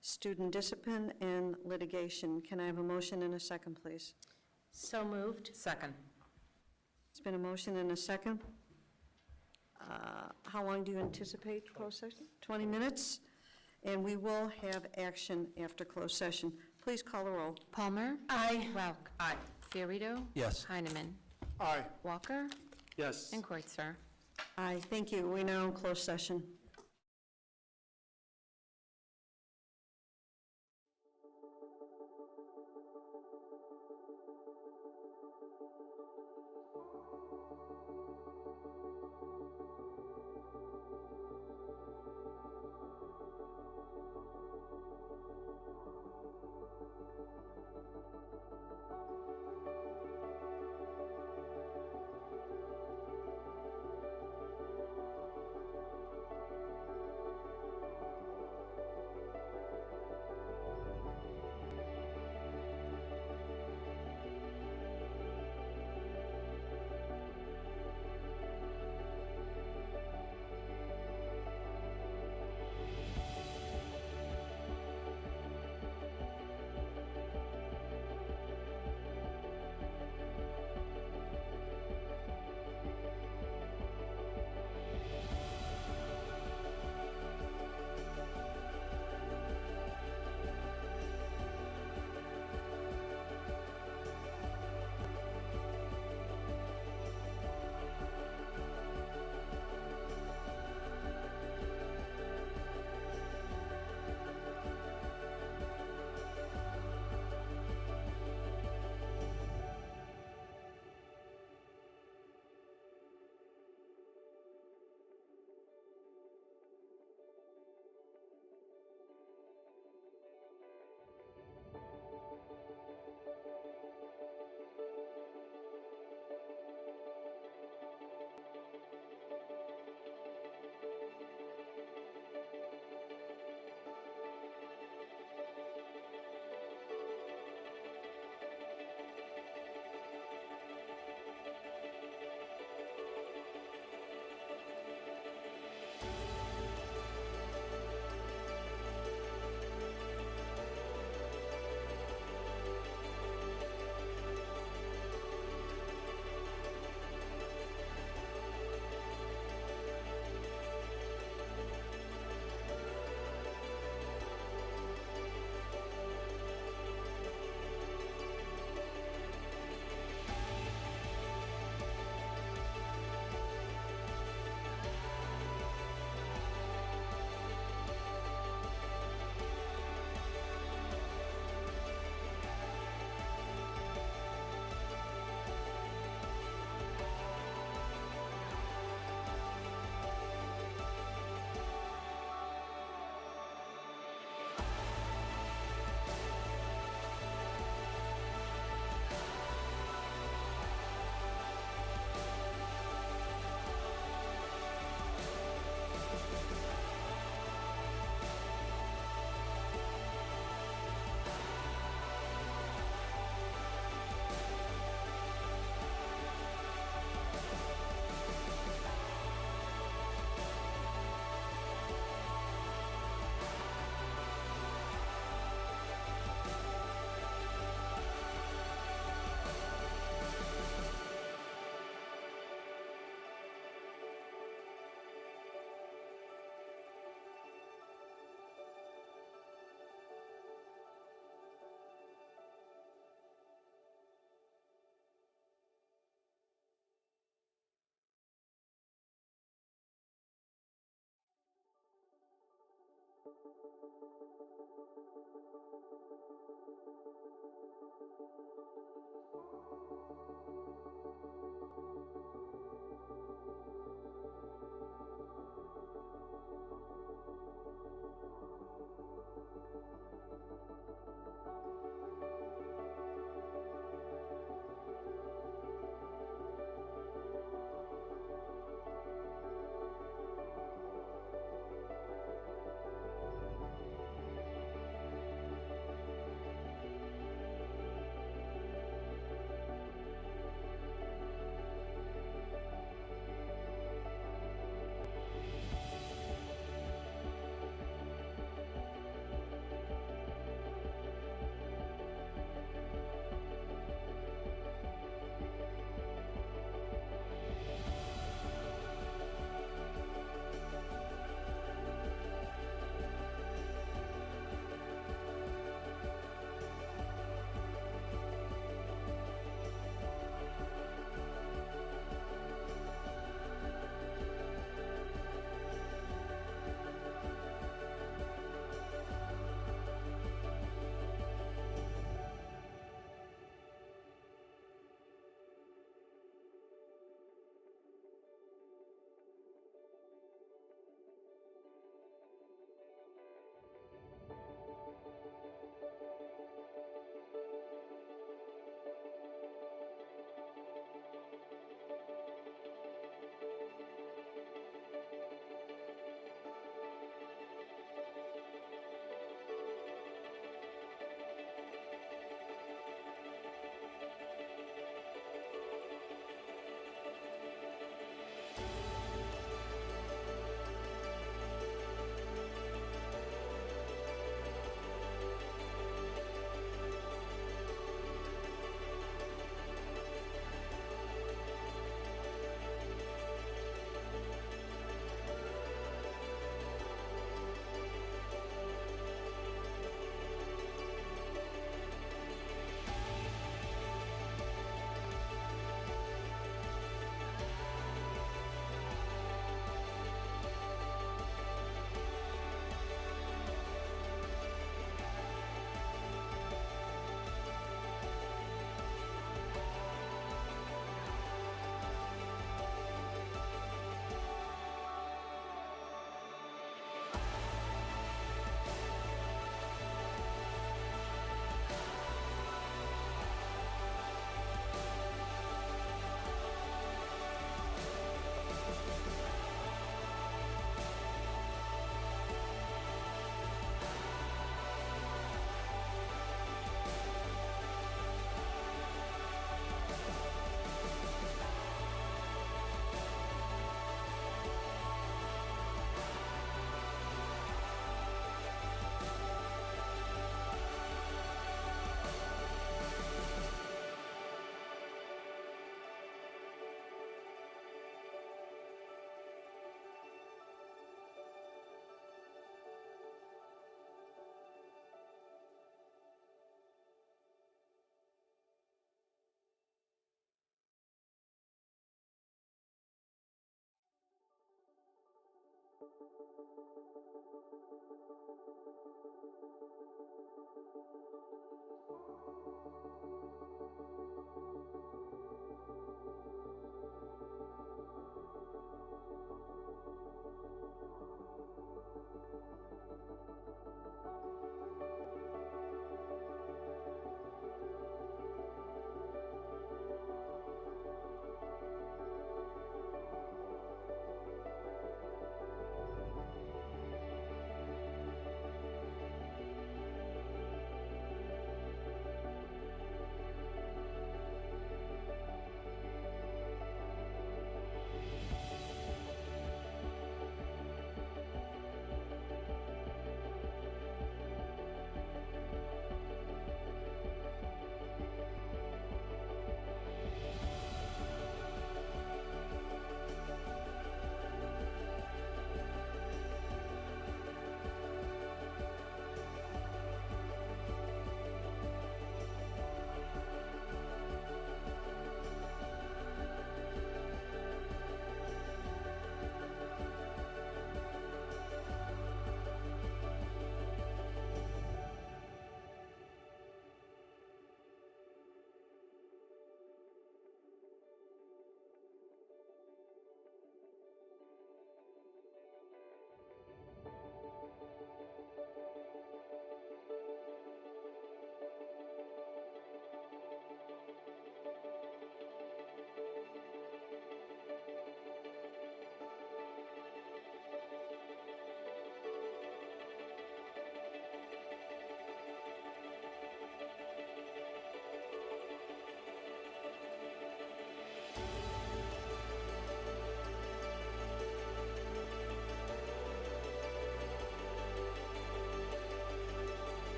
student discipline, and litigation. Can I have a motion and a second, please? So moved. Second. It's been a motion and a second. How long do you anticipate closed session? 20 minutes? And we will have action after closed session. Please call the roll. Palmer. Aye. Rauch. Aye. Fiorito. Yes. Heineman. Aye. Walker. Yes. And Kreutzer. Aye, thank you. We now in closed session.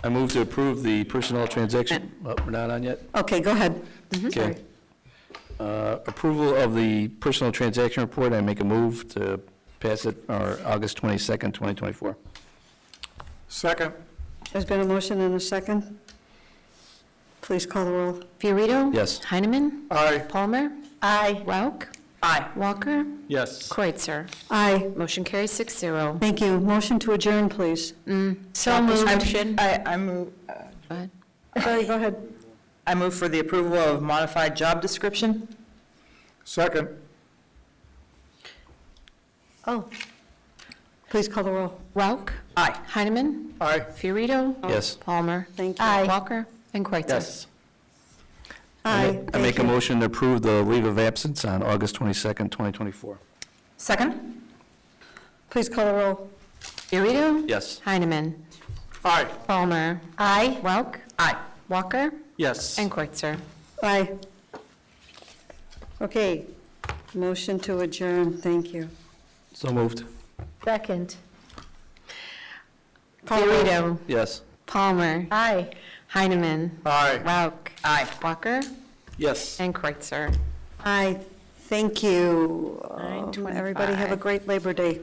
I move to approve the personnel transaction. Oh, we're not on yet? Okay, go ahead. Okay. Approval of the personnel transaction report, I make a move to pass it on August 22nd, 2024. Second. There's been a motion and a second. Please call the roll. Fiorito? Yes. Heineman? Aye. Palmer? Aye. Welk? Aye. Walker? Yes. Kreutzer? Aye. Motion carries 6-0. Thank you. Motion to adjourn, please. So Job moved. description. I move, Go ahead. Sorry, go ahead. I move for the approval of modified job description. Second. Oh, Please call the roll. Welk? Aye. Heineman? Aye. Fiorito? Yes. Palmer? Thank you. Aye. Walker? And Kreutzer? Yes. Aye. I make a motion to approve the leave of absence on August 22nd, 2024. Second? Please call the roll. Fiorito? Yes. Heineman? Aye. Palmer? Aye. Welk? Aye. Walker? Yes. And Kreutzer? Aye. Okay, motion to adjourn, thank you. So moved. Second. Call the roll. Fiorito? Yes. Palmer? Aye. Heineman? Aye. Welk? Aye. Walker? Yes. And Kreutzer? Aye, thank you. 9:25. Everybody have a great Labor Day.